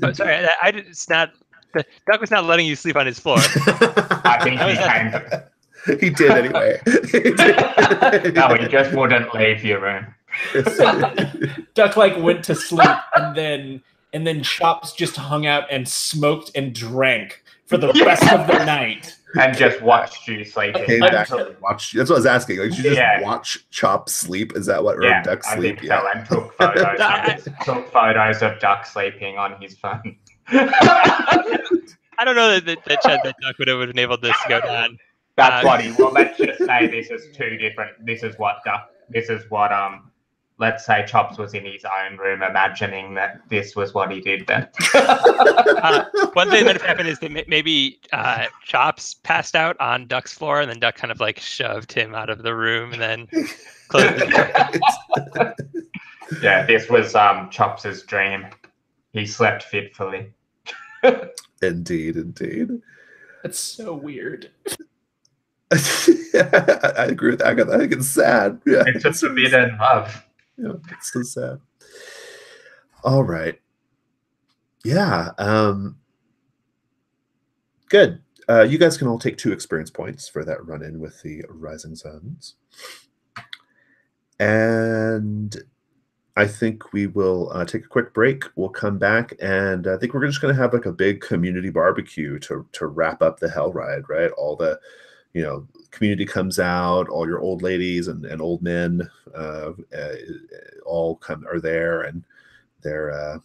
Oh, sorry, it's not. Duck was not letting you sleep on his floor. I think he came to. He did anyway. No, he just wouldn't leave your room. Duck like went to sleep and then Chops just hung out and smoked and drank for the rest of the night. And just watched you sleeping. Came back and watched. That's what I was asking. Like, you just watch Chop sleep? Is that what Duck sleep? I think so. And took photos of Duck sleeping on his phone. I don't know that Chad, that Duck would have enabled this to go down. That's what he. Well, let's just say this is two different. This is what let's say Chops was in his own room imagining that this was what he did then. One thing that happened is that maybe Chops passed out on Duck's floor and then Duck kind of like shoved him out of the room and then closed the door. Yeah, this was Chops' dream. He slept fitfully. Indeed. That's so weird. Yeah, I agree with Agatha. I think it's sad. Yeah, it's a forbidden love. Yeah, it's so sad. All right. Yeah. Good. You guys can all take 2 experience points for that run-in with the Rising Suns. And I think we will take a quick break. We'll come back, and I think we're just going to have like a big community barbecue to wrap up the Hell Ride, right? All the community comes out, all your old ladies and old men all are there, and they're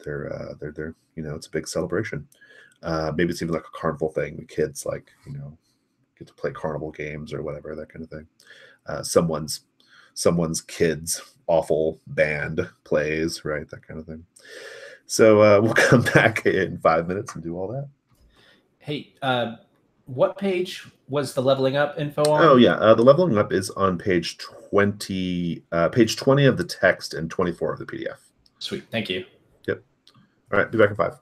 it's a big celebration. Maybe it's even like a carnival thing. The kids get to play carnival games or whatever, that kind of thing. Someone's kids awful band plays, right? That kind of thing. So we'll come back in 5 minutes and do all that. Hey, what page was the leveling up info on? Oh yeah, the leveling up is on page 20 of the text and 24 of the PDF. Sweet, thank you. Yep. All right, be back in 5.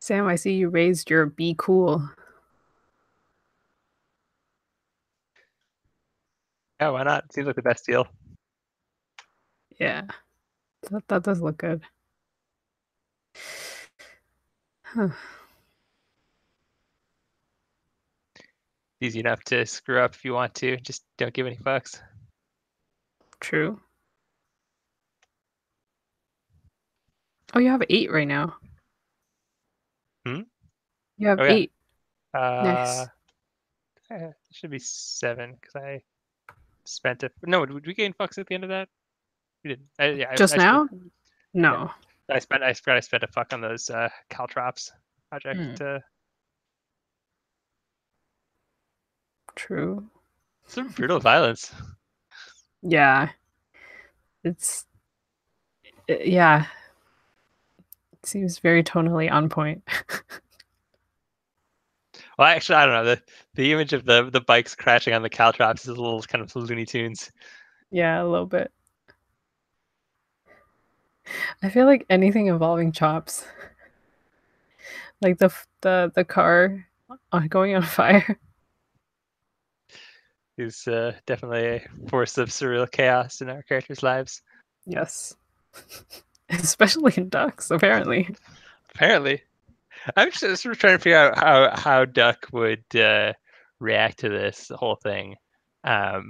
Sam, I see you raised your be cool. Yeah, why not? Seems like the best deal. Yeah, that does look good. Huh. Easy enough to screw up if you want to. Just don't give any fucks. True. Oh, you have 8 right now. Hmm? You have Oh, yeah. 8. Nice. It should be 7 because I spent it. No, did we gain fucks at the end of that? We didn't. Just I now? spent. No. I spent a fuck on those caltrops project. True. Some brutal violence. Yeah. It's yeah. It seems very tonally on point. Well, actually, I don't know. The image of the bikes crashing on the caltrops is a little kind of Looney Tunes. Yeah, a little bit. I feel like anything involving chops, like the car going on fire. Is definitely a force of surreal chaos in our characters' lives. Yes. Especially in ducks, apparently. Apparently, I'm just sort of trying to figure out how Duck would react to this whole thing. I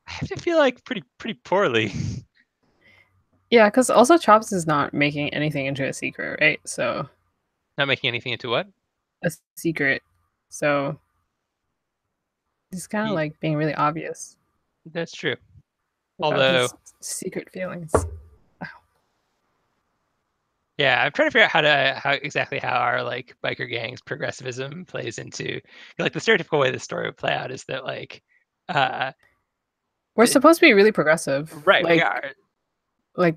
have to feel like pretty poorly. Yeah, because also Chops is not making anything into a secret, right? So Not making anything into what? a secret. So he's kind of He, like being really obvious that's true. about Although, his secret feelings. yeah, I'm trying to figure out how our like biker gangs progressivism plays into like the stereotypical way the story would play out is that like We're supposed to be really progressive, right? Like, We are. like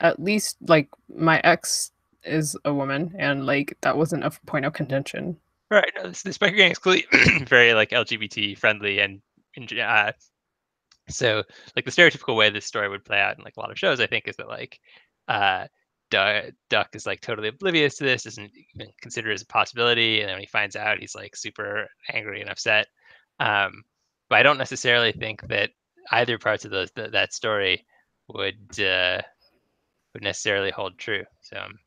at least like my ex is a woman, and like that wasn't a point of contention. Right. No, this biker gang is clearly very like LGBT friendly, and so like the stereotypical way this story would play out in like a lot of shows, I think, is that like uh, Duck is like totally oblivious to this, doesn't even consider it as a possibility, and then when he finds out, he's like super angry and upset. But I don't necessarily think that either parts of that story would necessarily hold true. So I'm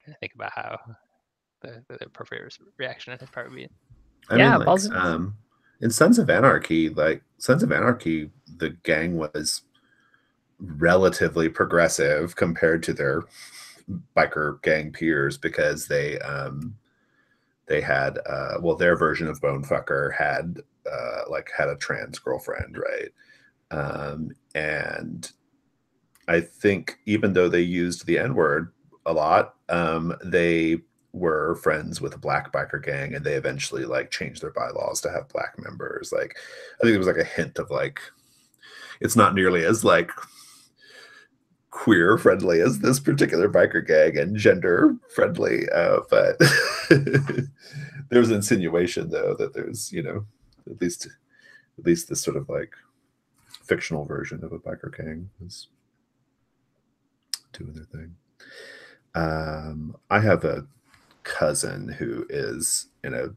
trying to think about how the appropriate reaction I think probably be. I Yeah, mean, like, in Sons of Anarchy, the gang was relatively progressive compared to their biker gang peers because they had well, their version of Bonefucker had had a trans girlfriend, right? And I think even though they used the N-word a lot, they were friends with a black biker gang, and they eventually like changed their bylaws to have black members. Like, I think there was like a hint of like, it's not nearly as like queer friendly as this particular biker gang and gender friendly, but there was insinuation though that there's, you know, at least this sort of like fictional version of a biker gang is doing their thing. I have a cousin who is in a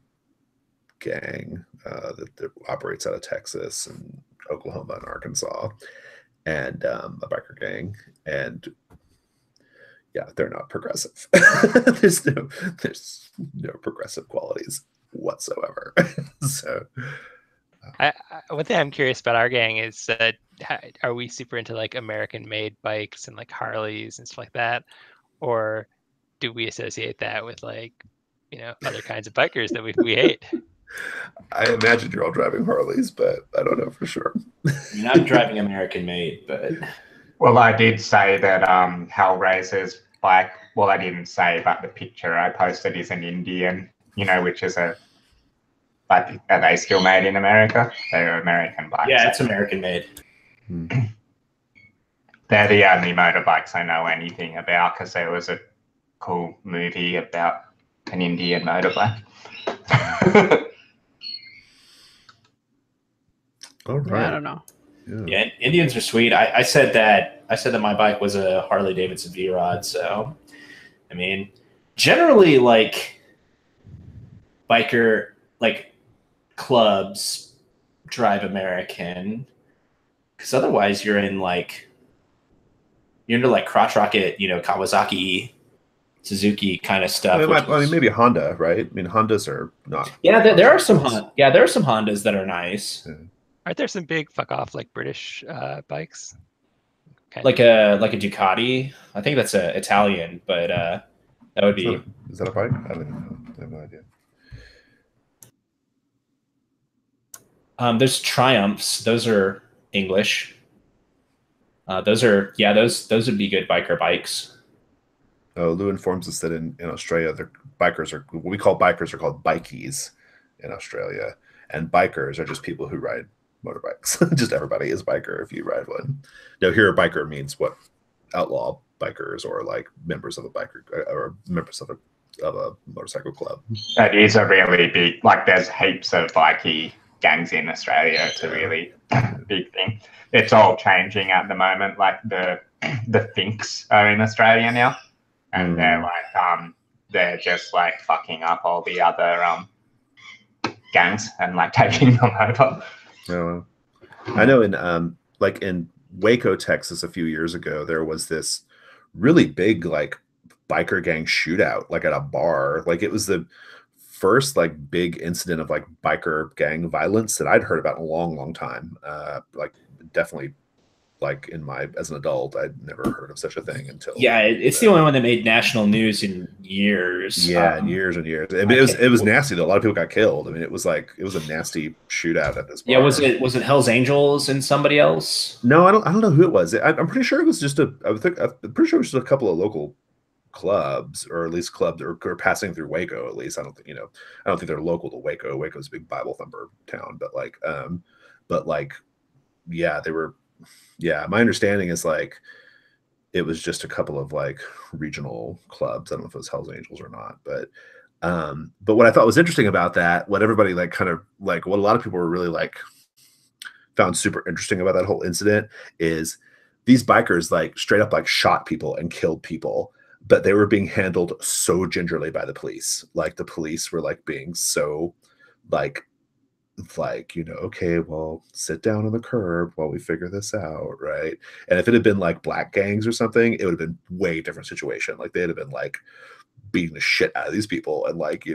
gang that operates out of Texas and Oklahoma and Arkansas, and a biker gang, and yeah, they're not progressive. there's no progressive qualities whatsoever. So one thing I'm curious about our gang is are we super into like American made bikes and like Harleys and stuff like that, or do we associate that with like, you know, other kinds of bikers that we hate? I imagine you're all driving Harleys, but I don't know for sure. You're not driving American made, but well, I did say that Hellraiser's bike. Well, I didn't say, but the picture I posted is an Indian, you know, which is a. But are they still made in America? They're American bikes. Yeah, it's American made. They're the only motorbikes I know anything about because there was a cool movie about an Indian motorbike. All right. Yeah, I don't know. Yeah, Indians are sweet. I said that my bike was a Harley Davidson V-Rod. So, I mean, generally, like biker like clubs drive American, because otherwise you're into like crotch rocket, you know, Kawasaki, Suzuki kind of stuff. I mean, maybe Honda, right? I mean, Hondas are not. Yeah, there are some Hondas that are nice. Yeah. Aren't there some big fuck off like British bikes? Like a Ducati. I think that's a Italian, but that would be. Is that a bike? I don't even know. I have no idea. There's Triumphs. Those are English. Those would be good biker bikes. Oh, Lou informs us that in Australia, what we call bikers are called bikies in Australia, and bikers are just people who ride motorbikes. Just everybody is biker if you ride one. Now, here a biker means what outlaw bikers or like members of a biker or members of a motorcycle club. That is a really big, like there's heaps of bikey gangs in Australia. It's a really big thing. It's all changing at the moment. Like the Finks are in Australia now, and they're like they're just like fucking up all the other gangs and like taking them over. Oh, I know in Waco, Texas, a few years ago, there was this really big like biker gang shootout, like at a bar. Like it was the first like big incident of like biker gang violence that I'd heard about in a long, long time. Like definitely like as an adult, I'd never heard of such a thing until. Yeah, it's the only one that made national news in years. Yeah, years and years. I mean, it was nasty though. A lot of people got killed. I mean, it was a nasty shootout at this bar. Yeah, was it Hell's Angels and somebody else? No, I don't know who it was. I'm pretty sure it was just I'm pretty sure it was just a couple of local clubs, or at least clubs, or passing through Waco. At least I don't think they're local to Waco. Waco's a big Bible thumper town, but yeah, they were. Yeah, my understanding is like it was just a couple of like regional clubs. I don't know if it was Hell's Angels or not, but what I thought was interesting about that, what everybody like kind of like, what a lot of people were really like found super interesting about that whole incident is these bikers like straight up like shot people and killed people, but they were being handled so gingerly by the police. Like the police were like being so like, okay, well, sit down on the curb while we figure this out, right? And if it had been like black gangs or something, it would have been way different situation. Like they'd have been like beating the shit out of these people, and like,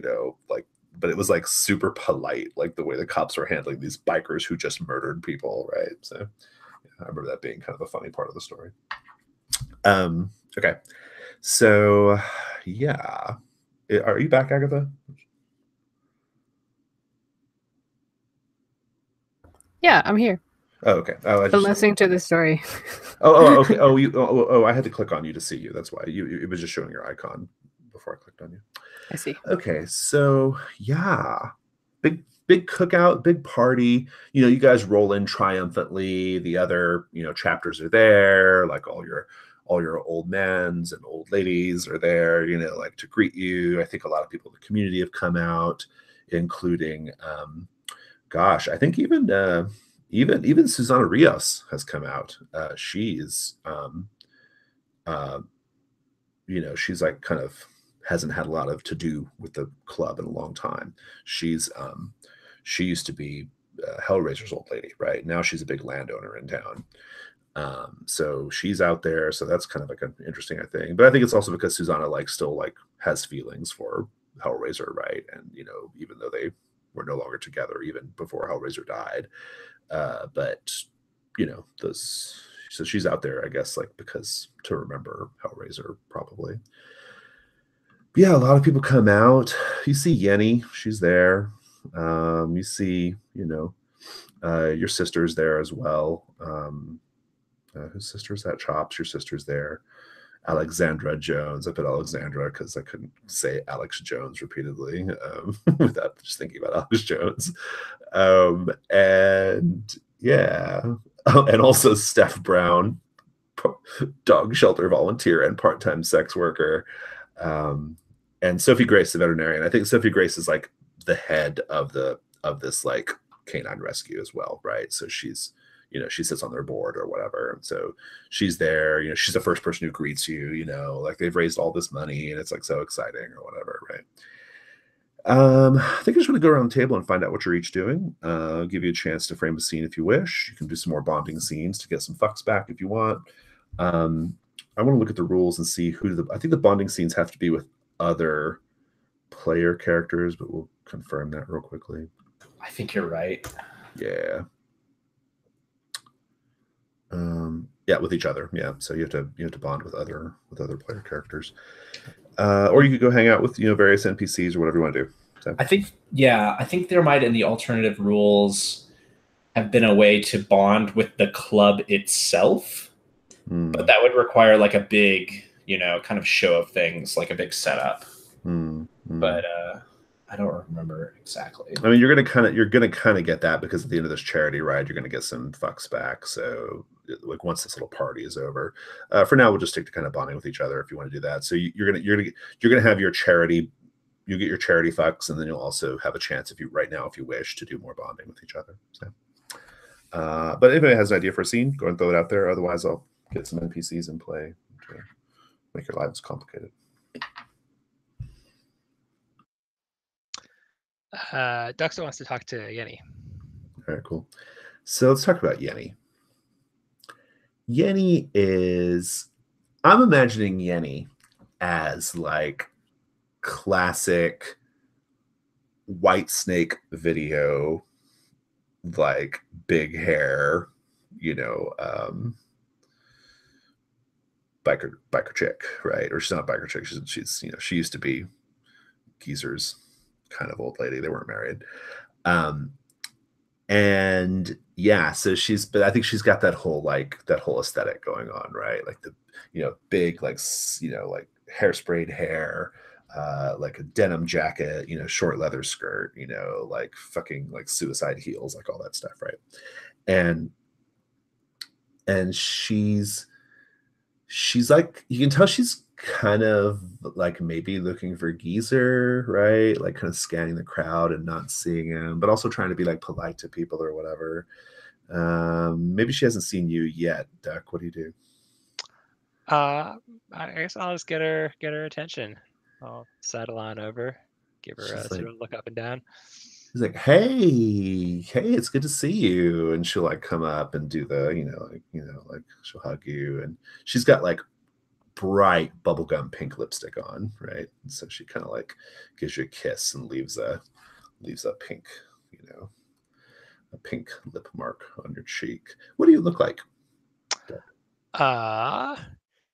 but it was like super polite, like the way the cops were handling these bikers who just murdered people, right? So yeah, I remember that being kind of a funny part of the story. Okay, so yeah, are you back, Agatha? Yeah, I'm here. Oh, okay. I'm listening to the story. Okay. I had to click on you to see you. That's why it was just showing your icon before I clicked on you. I see. Okay, so yeah, big cookout, big party. You guys roll in triumphantly. The other chapters are there. Like all your old mans and old ladies are there. Like to greet you. I think a lot of people in the community have come out, including gosh, I think even Susana Rios has come out. She's she's like kind of hasn't had a lot of to do with the club in a long time. She used to be Hellraiser's old lady, right? Now she's a big landowner in town. So she's out there. So that's kind of like an interesting thing. But I think it's also because Susana like still like has feelings for Hellraiser, right? And even though they were no longer together even before Hellraiser died. But so she's out there, I guess, like because to remember Hellraiser probably. Yeah, a lot of people come out. You see Yenny, she's there. You see, your sister's there as well. Whose sister's that? Chops, your sister's there. Alexandra Jones. I put Alexandra because I couldn't say Alex Jones repeatedly without just thinking about Alex Jones. And yeah. And also Steph Brown, dog shelter volunteer and part-time sex worker. And Sophie Grace, the veterinarian. I think Sophie Grace is like the head of this like canine rescue as well, right? So she's she sits on their board or whatever. And so she's there, she's the first person who greets you, like they've raised all this money and it's like so exciting or whatever, right? I think I just want to go around the table and find out what you're each doing. Give you a chance to frame a scene if you wish. You can do some more bonding scenes to get some fucks back if you want. I want to look at the rules and see I think the bonding scenes have to be with other player characters, but we'll confirm that real quickly. I think you're right. Yeah. Yeah, with each other. Yeah, so you have to bond with other player characters, or you could go hang out with various NPCs or whatever you want to do. So. I think there might in the alternative rules have been a way to bond with the club itself, but that would require like a big kind of show of things, like a big setup. But I don't remember exactly. I mean, you're gonna kind of get that because at the end of this charity ride, you're gonna get some fucks back. So, like once this little party is over, for now we'll just stick to kind of bonding with each other if you want to do that. So you're gonna have your charity, you get your charity fucks, and then you'll also have a chance if you wish to do more bonding with each other. So, but if anybody has an idea for a scene, go and throw it out there. Otherwise, I'll get some NPCs in play to make your lives complicated. Duxter wants to talk to Yenny. All right, cool. So let's talk about Yenny. Yenny I'm imagining Yenny as like classic White Snake video, like big hair, biker chick, right? Or she's not a biker chick. She's she used to be Geezer's kind of old lady. They weren't married. And yeah, so but I think she's got that whole aesthetic going on, right? Like the, big, like hairsprayed hair, like a denim jacket, short leather skirt, like fucking like suicide heels, like all that stuff, right? And she's like, you can tell she's kind of like maybe looking for Geezer, right? Like kind of scanning the crowd and not seeing him, but also trying to be like polite to people or whatever. Maybe she hasn't seen you yet, Duck. What do you do? I guess I'll just get her attention. I'll sidle on over, give her a sort of look up and down. He's like, hey, it's good to see you. And she'll like come up and do the, like she'll hug you. And she's got like bright bubblegum pink lipstick on, right? And so she kind of like gives you a kiss and leaves a pink, a pink lip mark on your cheek. What do you look like?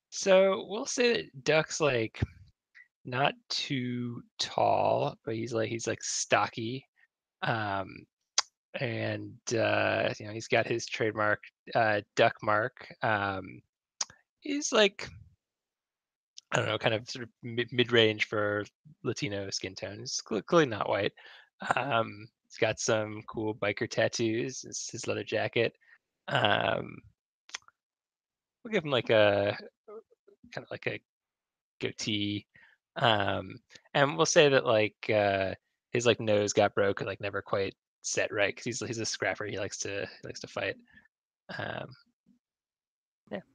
So we'll say that Duck's like not too tall, but he's like stocky. And he's got his trademark duck mark. He's like, I don't know, kind of sort of mid-range for Latino skin tone. He's clearly not white. He's got some cool biker tattoos. It's his leather jacket. We'll give him like a kind of like a goatee. And we'll say that like his like nose got broke and like never quite set right because he's a scrapper. He likes to fight. Yeah.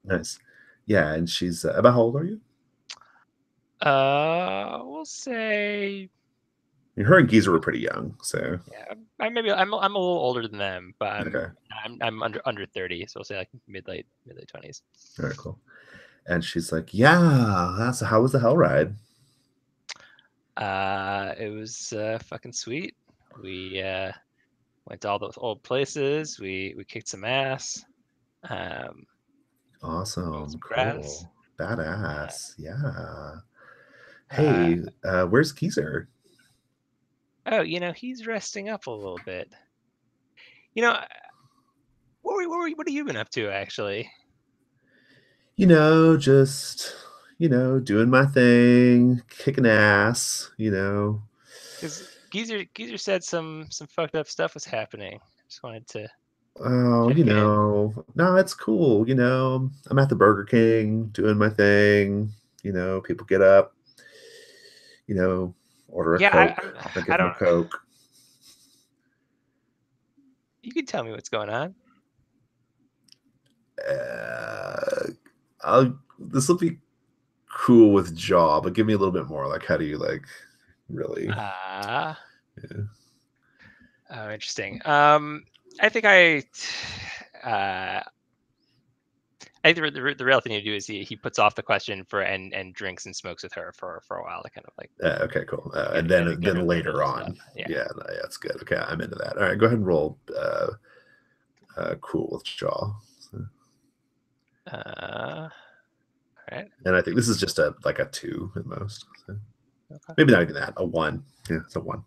Nice. Yeah, and she's about how old are you? We'll say. Her and Geezer were pretty young, so yeah. I'm a little older than them, but I'm under 30, so we'll say like mid late 20s. All right, cool. And she's like, yeah, how was the hell ride? It was fucking sweet. We went to all those old places. We kicked some ass. Awesome, cool, badass, yeah. Hey, where's Geezer? Oh, he's resting up a little bit. What have you been up to, actually? Just doing my thing, kicking ass. Because Geezer said some fucked up stuff was happening. Just wanted to. Oh, no, it's cool. I'm at the Burger King doing my thing. People get up. Order a Coke. I give them a Coke. You can tell me what's going on. This will be cool with Jaw, but give me a little bit more. Like, how do you like really? Yeah. Oh, interesting. I think the real thing to do is he puts off the question and drinks and smokes with her for a while to kind of like. Okay, cool. And then later on, yeah, that's good. Okay, I'm into that. All right, go ahead and roll. Cool with Jaw. All right. And I think this is just a 2 at most. So. Okay. Maybe not even that. A 1. Yeah, it's a 1.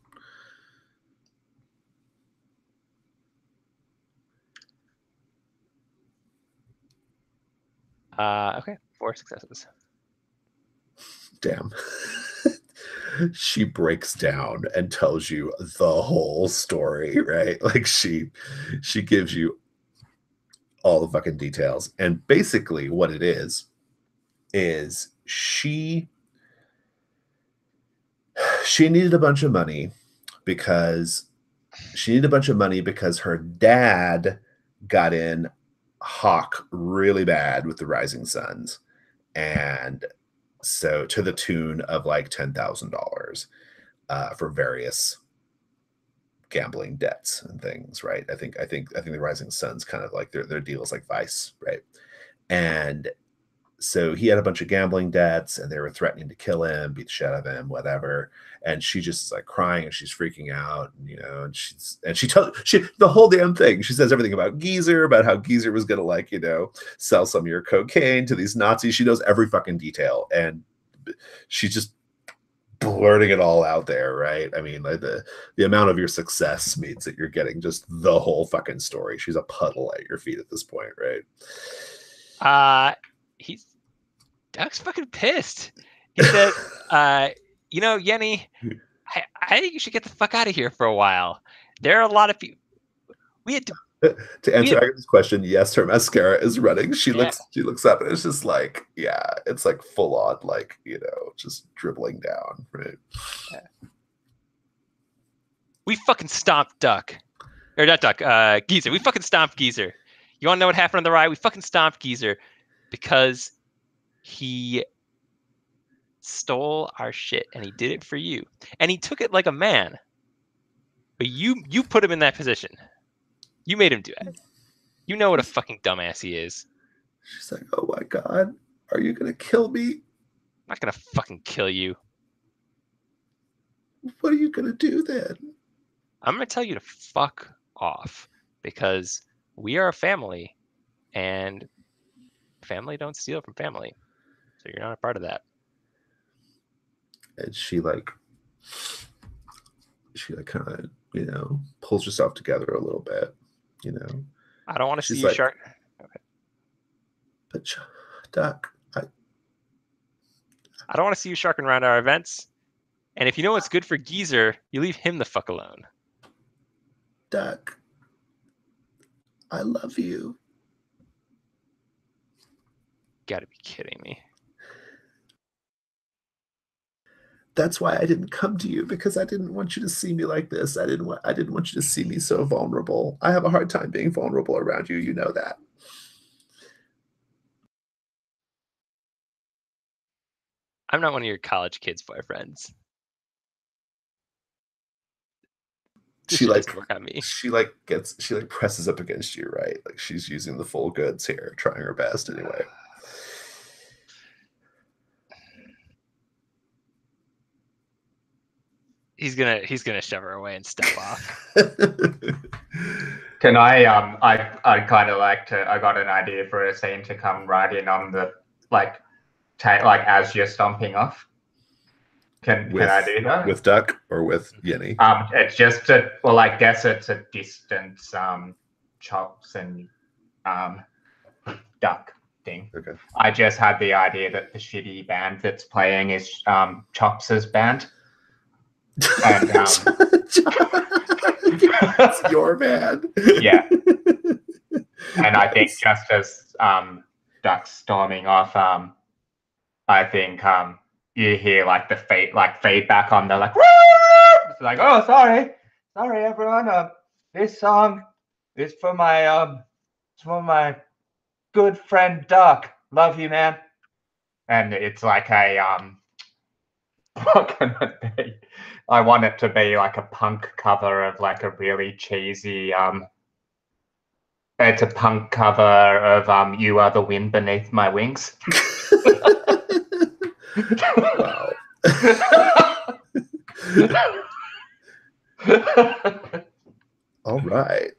Okay, 4 successes. Damn. She breaks down and tells you the whole story, right? Like she gives you all the fucking details. And basically what it is she needed a bunch of money because her dad got in Hawk really bad with the Rising Suns, and so to the tune of like $10,000 for various gambling debts and things, right? I think the Rising Suns kind of like their deal is like Vice, right? And so he had a bunch of gambling debts and they were threatening to kill him, beat the shit out of him, whatever. And she just is like crying and she's freaking out, and she tells the whole damn thing. She says everything about Geezer, about how Geezer was going to like, sell some of your cocaine to these Nazis. She knows every fucking detail. And she's just blurting it all out there, right? I mean, like the amount of your success means that you're getting just the whole fucking story. She's a puddle at your feet at this point, right? Duck's fucking pissed. He said, you know, Yenny, I think you should get the fuck out of here for a while. There are a lot of people. We had to. To answer Agatha's question, yes, her mascara is running. She Yeah. looks up and it's just like, yeah, it's like full on, like, you know, just dribbling down, right? Yeah. We fucking stomped Duck. Or not Duck, Geezer. We fucking stomped Geezer. You want to know what happened on the ride? We fucking stomped Geezer because he stole our shit and he did it for you. And he took it like a man. But you put him in that position. You made him do it. You know what a fucking dumbass he is. She's like, oh my God, are you going to kill me? I'm not going to fucking kill you. What are you going to do then? I'm going to tell you to fuck off because we are a family and family don't steal from family. So you're not a part of that. And she kind of, you know, pulls herself together a little bit, you know. I don't want to see She's you like, shark. Okay. But Duck, I don't want to see you sharking around our events. And if you know what's good for Geezer, you leave him the fuck alone. Duck, I love you. Gotta be kidding me. That's why I didn't come to you, because I didn't want you to see me like this. I didn't want you to see me so vulnerable. I have a hard time being vulnerable around you. You know that. I'm not one of your college kids' boyfriends. This She shit like doesn't work on me. she presses up against you, right? Like she's using the full goods here, trying her best anyway. He's gonna shove her away and step off. Can I kind of like to, I got an idea for a scene to come right in on the, like as you're stomping off. Can I do that? With Duck or with Yenny? It's just I guess it's a distance chops and Duck thing. Okay. I just had the idea that the shitty band that's playing is Chops' band. And it's your man. Yeah. And I think just as Duck's storming off, I think you hear like the feedback on the like, woo! It's like, oh, sorry everyone. This song is for my good friend Duck. Love you, man. And it's like a what can it be? I want it to be like a punk cover of like a really cheesy it's a punk cover of You Are the Wind Beneath My Wings. Wow. All right.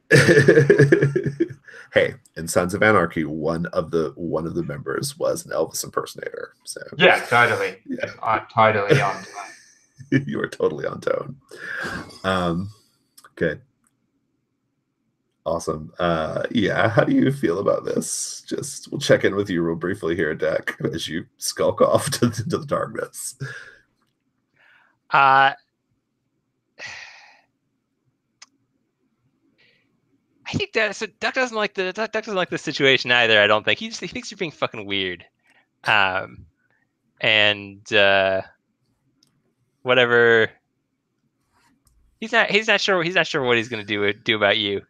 Hey, in Sons of Anarchy, one of the members was an Elvis impersonator. So yeah, totally. Yeah. I'm totally on tone. You are totally on tone. Good. Awesome. Yeah, how do you feel about this? Just we'll check in with you real briefly here, Deck, as you skulk off to the darkness. I think Duck doesn't like the situation either. I don't think he thinks you're being fucking weird, and whatever. He's not sure what he's gonna do about you.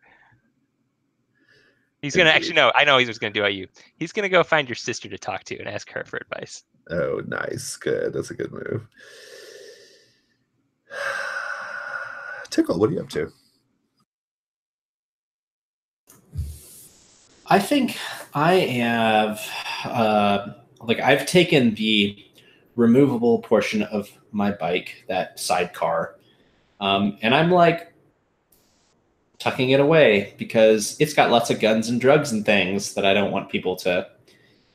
He's gonna actually no. I know he's gonna do about you. He's gonna go find your sister to talk to and ask her for advice. Oh, nice, good. That's a good move. Tickle, what are you up to? I think I have, I've taken the removable portion of my bike, that sidecar, and I'm like tucking it away because it's got lots of guns and drugs and things that I don't want people to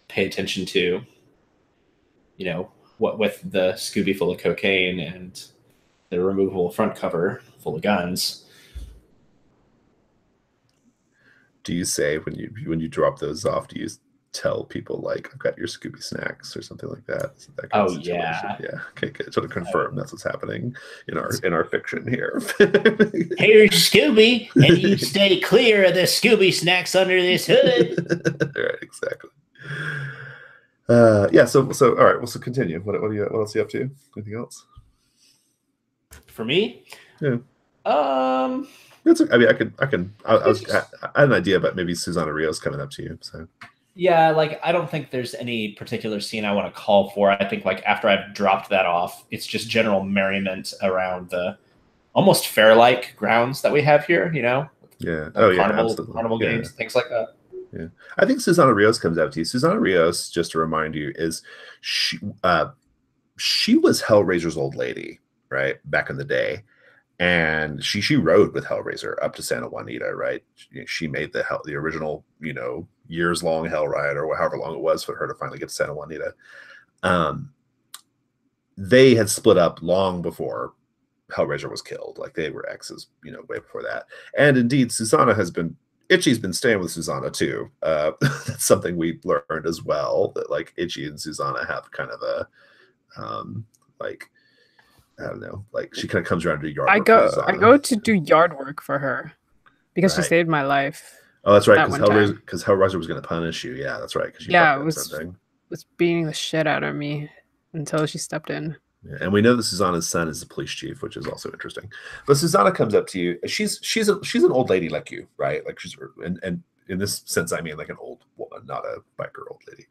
pay attention to. You know, what with the Scooby full of cocaine and the removable front cover full of guns. Do you say when you drop those off, do you tell people like, I've got your Scooby snacks or something like that. That Oh, of situation. yeah. Yeah. Okay, good. So to confirm that's what's happening in our fiction here. Here's Scooby, and you stay clear of the Scooby snacks under this hood. Right, exactly. Yeah, so all right, well, so continue. What else are you up to? Anything else? For me? Yeah. It's I mean, I had an idea, but maybe Susana Rios coming up to you. So yeah, like I don't think there's any particular scene I want to call for. I think like after I've dropped that off, it's just general merriment around the almost fair-like grounds that we have here. You know? Yeah. Carnival games, things like that. Yeah, I think Susana Rios comes out to you. Susana Rios, just to remind you, is she was Hellraiser's old lady, right, back in the day. And she rode with Hellraiser up to Santa Juanita, right? She made the original, years long hell ride, or however long it was for her to finally get to Santa Juanita. They had split up long before Hellraiser was killed. Like they were exes, way before that. And indeed, Itchy's been staying with Susana too. That's something we learned as well, that like Itchy and Susana have kind of a like, I don't know, like she kind of comes around to yard work. I go to do yard work for her because she saved my life. Oh, that's right, because Hellraiser was going to punish you. Yeah, that's right. Because was beating the shit out of me until she stepped in. Yeah, and we know that Susana's son is the police chief, which is also interesting. But Susana comes up to you. She's an old lady like you, right? Like and in this sense, I mean like an old woman, not a biker old lady.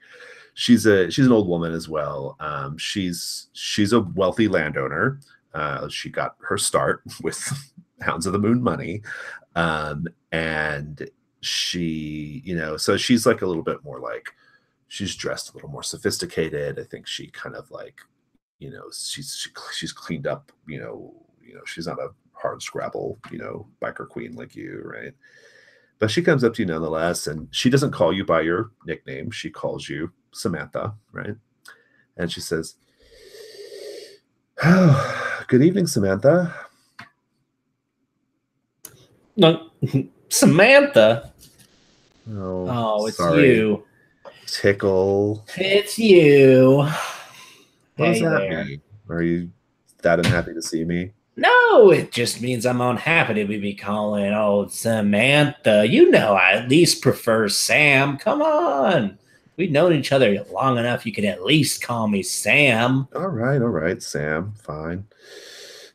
She's an old woman as well. She's a wealthy landowner. She got her start with Hounds of the Moon money, and she, so she's like a little bit more like, she's dressed a little more sophisticated. I think she kind of like, she's cleaned up. She's not a hard scrabble, biker queen like you, right? But she comes up to you nonetheless, and she doesn't call you by your nickname. She calls you Samantha, right? And she says, "Oh, good evening, Samantha." No, Samantha. Oh, it's you. Tickle. It's you. What does that mean? Are you that unhappy to see me? No, it just means I'm unhappy to be calling old Samantha. I at least prefer Sam. Come on. We've known each other long enough. You can at least call me Sam. All right, Sam. Fine.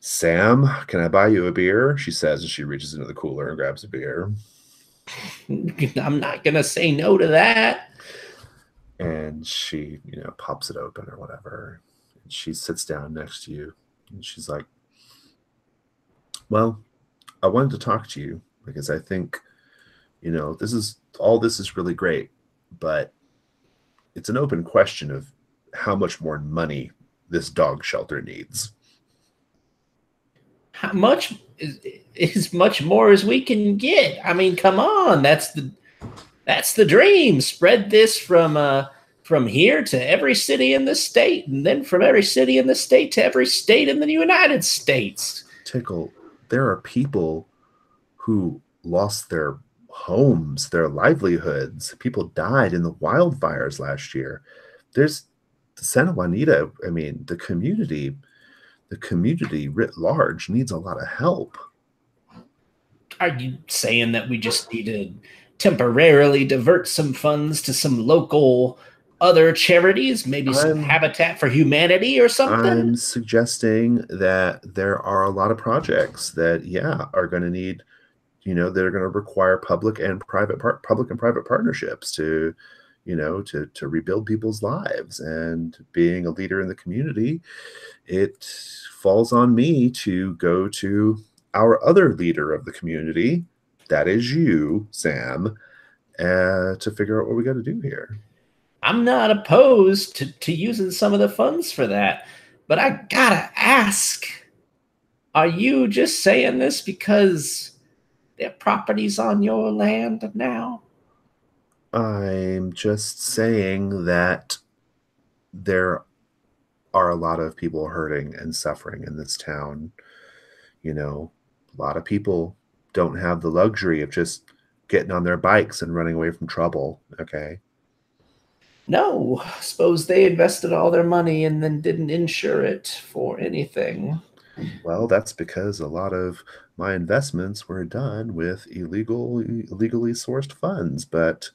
Sam, can I buy you a beer? She says as she reaches into the cooler and grabs a beer. I'm not going to say no to that. And she, pops it open or whatever. And she sits down next to you. And she's like, well, I wanted to talk to you because I think, this is really great, but it's an open question of how much more money this dog shelter needs. How much is much more as we can get? I mean, come on, that's the dream. Spread this from here to every city in the state, and then from every city in the state to every state in the United States. Tickle, there are people who lost their homes, their livelihoods. People died in the wildfires last year. There's Santa Juanita. I mean, the community writ large needs a lot of help. Are you saying that we just need to temporarily divert some funds to some local other charities, maybe some Habitat for Humanity or something? I'm suggesting that there are a lot of projects that, are going to need, that are going to require public and private partnerships to, to rebuild people's lives. And being a leader in the community, it falls on me to go to our other leader of the community, that is you, Sam, to figure out what we got to do here. I'm not opposed to using some of the funds for that, but I gotta ask, are you just saying this because their property's on your land now? I'm just saying that there are a lot of people hurting and suffering in this town. A lot of people don't have the luxury of just getting on their bikes and running away from trouble, okay? No, suppose they invested all their money and then didn't insure it for anything. Well, that's because a lot of my investments were done with illegally sourced funds, but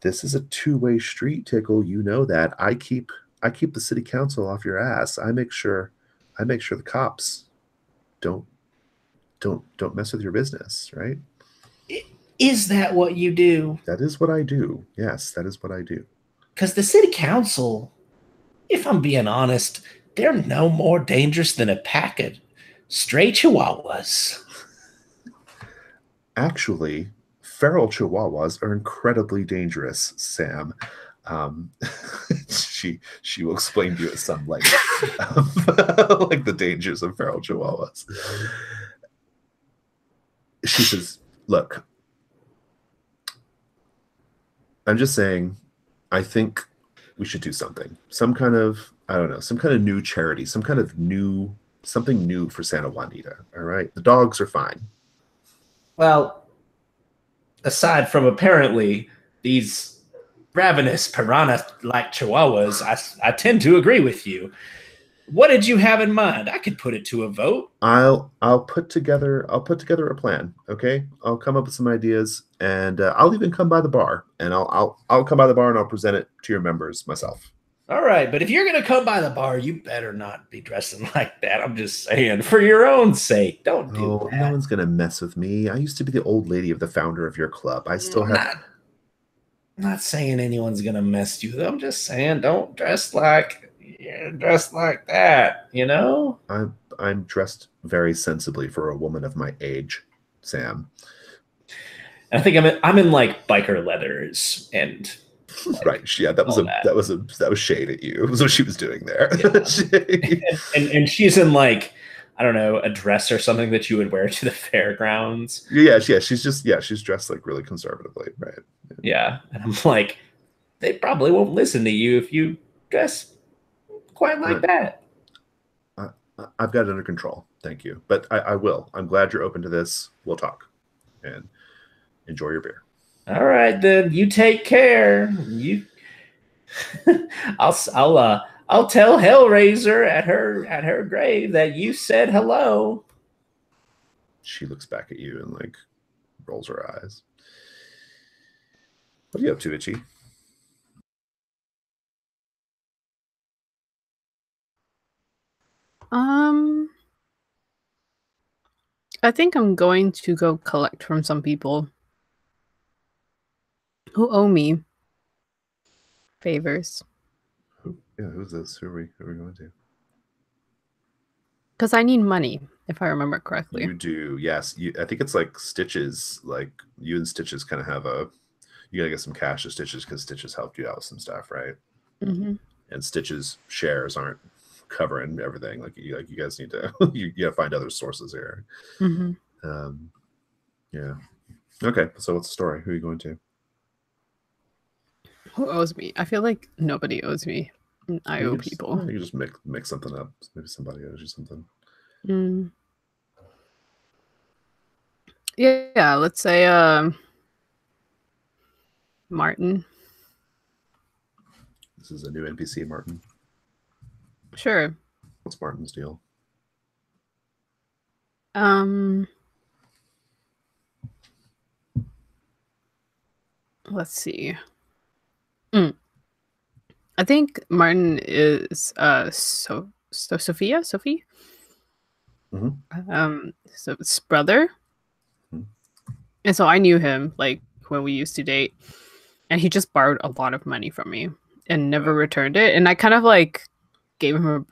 this is a two-way street, Tickle. You know that. I keep the city council off your ass. I make sure the cops don't don't mess with your business, right? Is that what you do? That is what I do. Yes, that is what I do. Because the city council, if I'm being honest, they're no more dangerous than a pack of stray chihuahuas. Actually, feral chihuahuas are incredibly dangerous, Sam. Um, she will explain to you at some length, like the dangers of feral chihuahuas. She says, "Look, I'm just saying, I think we should do something. Some kind of, I don't know, some kind of new charity, something new for Santa Juanita. All right, the dogs are fine. Well, aside from apparently these ravenous piranha like chihuahuas, I tend to agree with you. What did you have in mind? I could put it to a vote. I'll put together a plan. Okay, I'll come up with some ideas, and I'll even come by the bar, and I'll come by the bar and I'll present it to your members myself. All right, but if you're going to come by the bar, you better not be dressing like that. I'm just saying, for your own sake, don't do Oh, that. no one's gonna mess with me. I used to be the old lady of the founder of your club. I still have. Not saying anyone's going to mess you. I'm just saying, don't dress like that. You know. I'm dressed very sensibly for a woman of my age, Sam. And I think I'm in like biker leathers and like, right. Yeah, that was shade at you. That was what she was doing there. Yeah. and she's in like, I don't know, a dress or something that you would wear to the fairgrounds. She's dressed like really conservatively, right? Yeah. And I'm like, they probably won't listen to you if you dress quite like that. I've got it under control. Thank you. But I will. I'm glad you're open to this. We'll talk. And enjoy your beer. All right, then you take care. You, I'll tell Hellraiser at her grave that you said hello. She looks back at you and like rolls her eyes. What are you up to, Itchy? I think I'm going to go collect from some people who owe me favors. Who's this? Who are we going to? Because I need money, if I remember correctly. You do, yes. I think it's like Stitches. Like you and Stitches kind of have you gotta get some cash to Stitches because Stitches helped you out with some stuff, right? Mm-hmm. And Stitches shares aren't covering everything. Like you guys need to you gotta find other sources here. Mm-hmm. Yeah. Okay. So what's the story? Who are you going to? Who owes me? I feel like nobody owes me. I owe people. You just make something up. Maybe somebody owes you something. Yeah, let's say Martin. This is a new NPC, Martin. Sure. What's Martin's deal? Let's see. I think Martin is Sophie. Mm-hmm. So it's brother. Mm-hmm. And so I knew him like when we used to date, and he just borrowed a lot of money from me and never returned it. And I kind of like gave him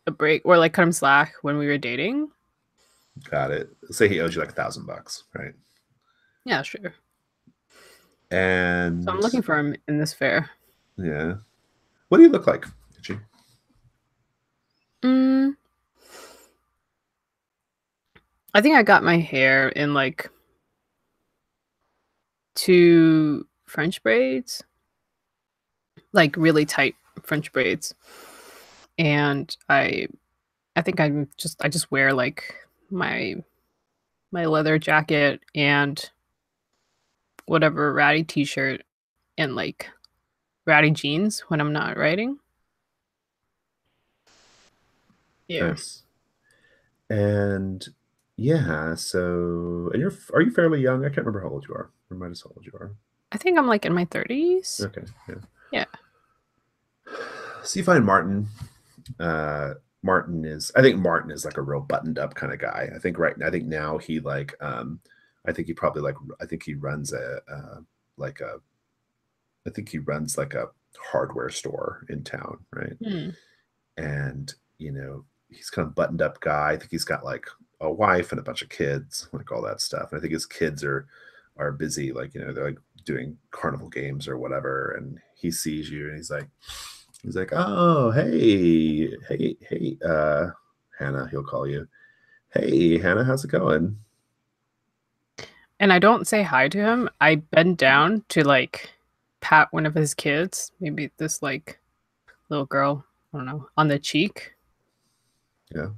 a break or like cut him slack when we were dating. Got it. Say he owes you like $1,000, right? Yeah, sure. And so I'm looking for him in this fair. Yeah. What do you look like, Itchy? I think I got my hair in like 2 French braids, like really tight French braids, and I think I just wear like my leather jacket and whatever ratty t-shirt and like ratty jeans when I'm not writing. Yeah. Nice. And yeah, so and are you fairly young? I can't remember how old you are. Remind us how old you are. I think I'm like in my 30s. Okay, yeah. Yeah. So you find Martin. I think Martin is like a real buttoned up kind of guy. I think now he like I think he probably like I think he runs like a I think he runs like a hardware store in town, right? Hmm. And he's kind of buttoned up guy. I think he's got like a wife and a bunch of kids, like all that stuff. And I think his kids are busy, like they're like doing carnival games or whatever. And he sees you and he's like, oh, hey, Hannah, he'll call you. Hey, Hannah, how's it going? And I don't say hi to him. I bend down to like pat one of his kids, maybe this like little girl, I don't know, on the cheek. Yeah.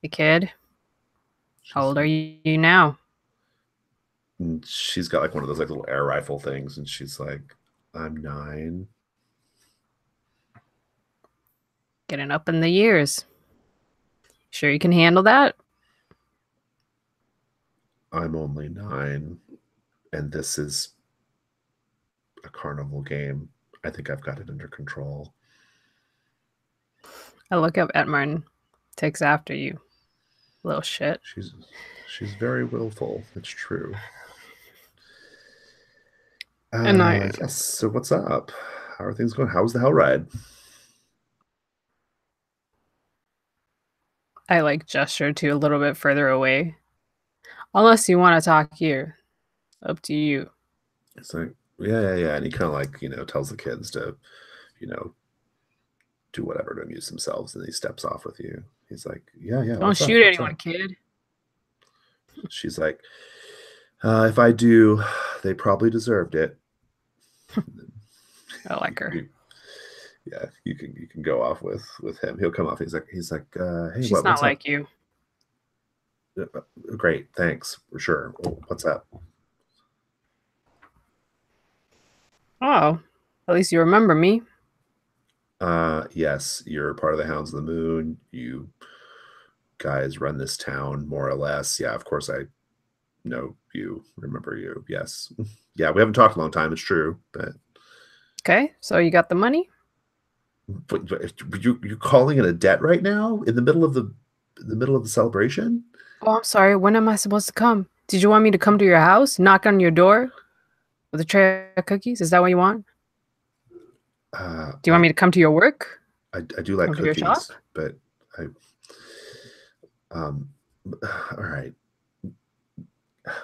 The kid. How old are you now? And she's got like one of those like little air rifle things, and she's like, I'm 9. Getting up in the years. Sure you can handle that? I'm only 9, and this is a carnival game. I think I've got it under control. I look up at Martin. Takes after you. Little shit. She's very willful. It's true. And yes. So what's up? How are things going? How was the hell ride? I like gesture to a little bit further away. Unless you want to talk here. Up to you. It's like, yeah. And he kind of like, tells the kids to, do whatever to amuse themselves. And he steps off with you. He's like, yeah. Don't shoot anyone, kid. She's like, if I do, they probably deserved it. I like her. You can go off with him. He'll come off. He's like, hey, she's what's not up? like you. Great, thanks for sure. What's up? Oh, at least you remember me. Yes, you're part of the Hounds of the Moon. You guys run this town more or less. Yeah, of course I know you. Remember you? Yes. Yeah, we haven't talked a long time. It's true, but okay. So you got the money? But you calling it a debt right now in the middle of the celebration? Oh, I'm sorry. When am I supposed to come? Did you want me to come to your house, knock on your door with a tray of cookies? Is that what you want? Do you want me to come to your work? I do like cookies, but all right.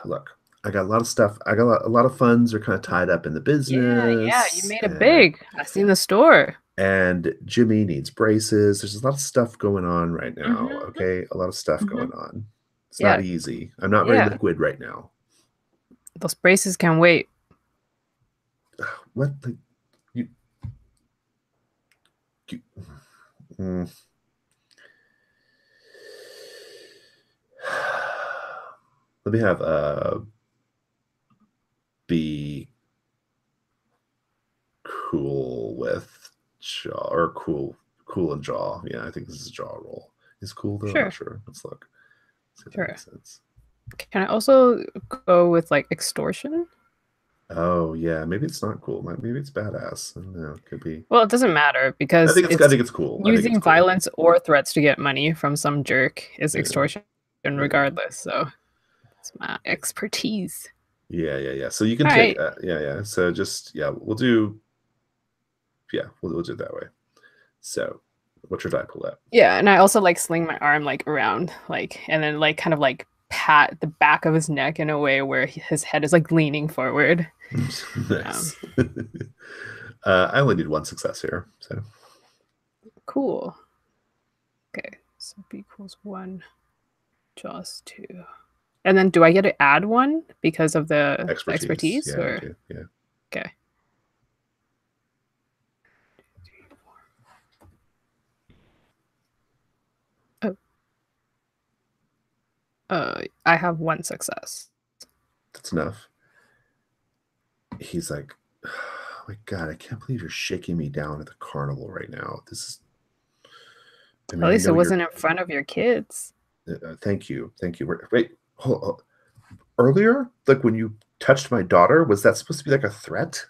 Look, I got a lot of stuff. I got a lot of funds are kind of tied up in the business. Yeah, you made it big. I seen the store. And Jimmy needs braces. There's a lot of stuff going on right now. Okay, a lot of stuff going on. It's not easy. I'm not very liquid right now. Those braces can wait. What? Let me have be cool with jaw or cool and jaw. Yeah, I think this is a jaw roll. Is cool though? Sure. I'm not sure. Let's look. See if that makes sense. Can I also go with like extortion? Oh yeah, maybe it's not cool. Maybe it's badass. I don't know. It could be. Well, it doesn't matter because I think it's cool. Using violence or threats to get money from some jerk is extortion, regardless. So it's my expertise. Yeah. So you can take. Yeah. So just we'll do. Yeah, we'll do it that way. So, what's your die pull at? Yeah, and I also like sling my arm like around, like, and then like kind of like pat the back of his neck in a way where his head is like leaning forward. Nice. I only need 1 success here, so cool. Okay, so B equals 1, Jaws 2, and then do I get to add 1 because of the expertise yeah, or yeah. Okay. I have 1 success. That's enough. He's like, Oh my god, I can't believe you're shaking me down at the carnival right now. This is. I mean, At I least know it wasn't in front of your kids. thank you. Wait, hold. Earlier, like when you touched my daughter, was that supposed to be like a threat?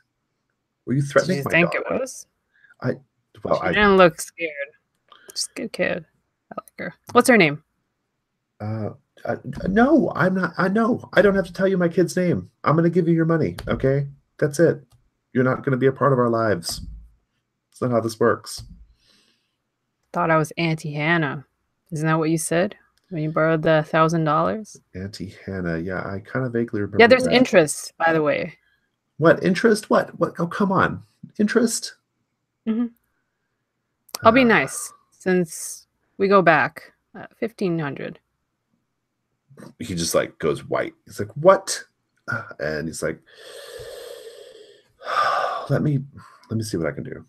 Were you Did threatening you my think daughter? it was? Well, She didn't look scared. Just a good kid. I like her. What's her name? No, I'm not. I know. I don't have to tell you my kid's name. I'm going to give you your money. Okay, that's it. You're not going to be a part of our lives. That's not how this works. Thought I was Auntie Hannah. Isn't that what you said when you borrowed the $1,000? Auntie Hannah. Yeah, I kind of vaguely remember. Yeah, there's that. interest, by the way. What interest? What? Oh, come on. Interest? I'll be nice since we go back 1,500. He just like goes white. He's like, what? And he's like, let me see what I can do.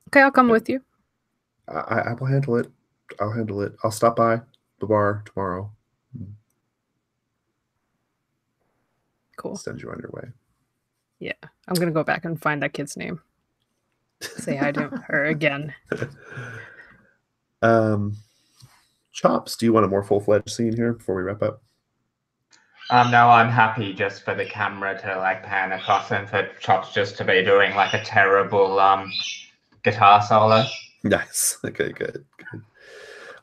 Okay, I'll come with you. I will handle it. I'll handle it. I'll stop by the bar tomorrow. Cool. Send you on your way. Yeah, I'm gonna go back and find that kid's name. Say hi to her again. Chops, do you want a more full-fledged scene here before we wrap up? No, I'm happy just for the camera to like pan across and for Chops just to be doing like a terrible guitar solo. Nice. Okay, good.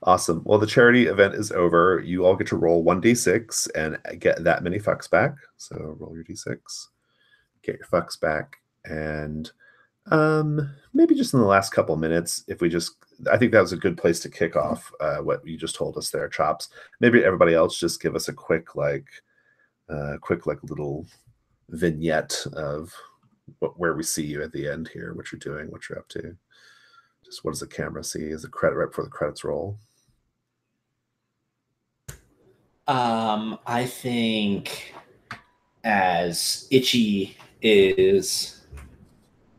Awesome. Well, the charity event is over. You all get to roll 1d6 and get that many fucks back. So roll your d6, get your fucks back, and maybe just in the last couple minutes, I think that was a good place to kick off what you just told us there, Chops. Maybe everybody else just give us a quick little vignette of where we see you at the end here, what you're doing, what you're up to. Just what does the camera see? Is the credit right before the credits roll? I think as Itchy is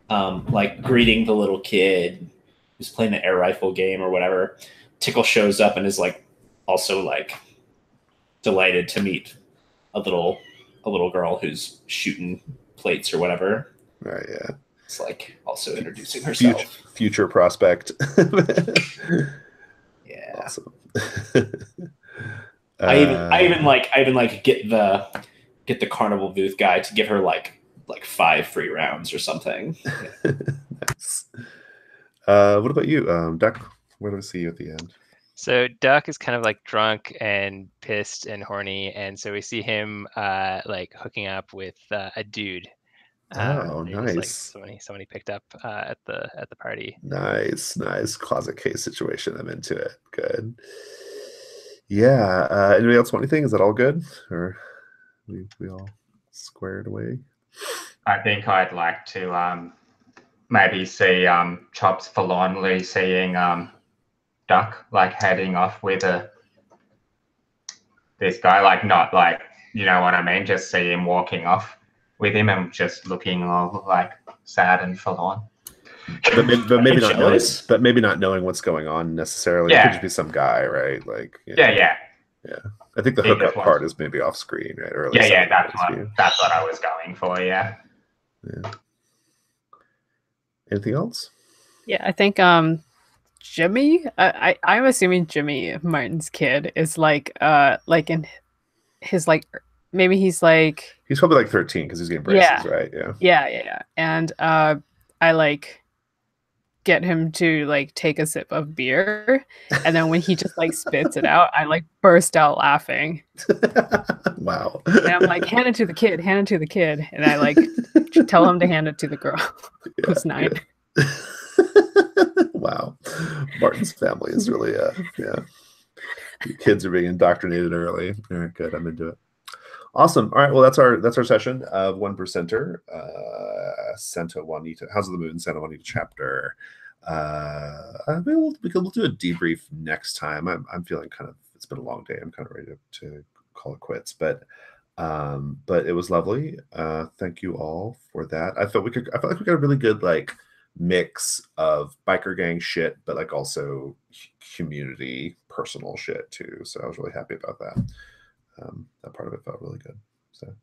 like greeting the little kid who's playing the air rifle game or whatever, Tickle shows up and is like also like delighted to meet a little girl who's shooting plates or whatever. Right, yeah. It's like also introducing herself. Future prospect. Yeah. Awesome. I even like get the carnival booth guy to give her like 5 free rounds or something. Nice. What about you, Duck? Where do we see you at the end? So Duck is kind of like drunk and pissed and horny, and so we see him like hooking up with a dude. Nice. Like somebody picked up at the party. Nice closet case situation. I'm into it. Good. Yeah. Anybody else want anything? Is that all good, or we all squared away? I think I'd like to maybe see Chops forlornly seeing Duck like heading off with this guy, like not like, you know what I mean, just see him walking off with him and just looking all like sad and forlorn. But maybe not knowing what's going on necessarily. Yeah. It could just be some guy, right? Like Yeah. I think the hookup part is maybe off screen, right? Or That's what I was going for. Yeah. Anything else? Yeah, I think Jimmy. I'm assuming Jimmy, Martin's kid, is like in his like maybe he's probably like 13 because he's getting braces, right? Yeah. And I like get him to like take a sip of beer, and then when he just like spits it out, I like burst out laughing. Wow. And I'm like, hand it to the kid, and I like tell him to hand it to the girl who's 9. Yeah. Wow. Martin's family is really The kids are being indoctrinated early. All right, good. I'm into it. Awesome. All right. Well, that's our session of 1%er. Santa Juanita, Hounds of the Moon, Santa Juanita chapter. We'll do a debrief next time. I'm feeling it's been a long day. I'm kind of ready to call it quits, but it was lovely. Thank you all for that. I felt like we got a really good mix of biker gang shit, but also community personal shit too. So I was really happy about that. That part of it felt really good. So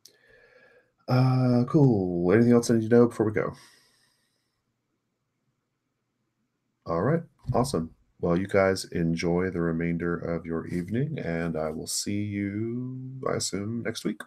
Cool. Anything else I need to know before we go? All right. Awesome. Well, you guys enjoy the remainder of your evening, and I will see you, I assume, next week.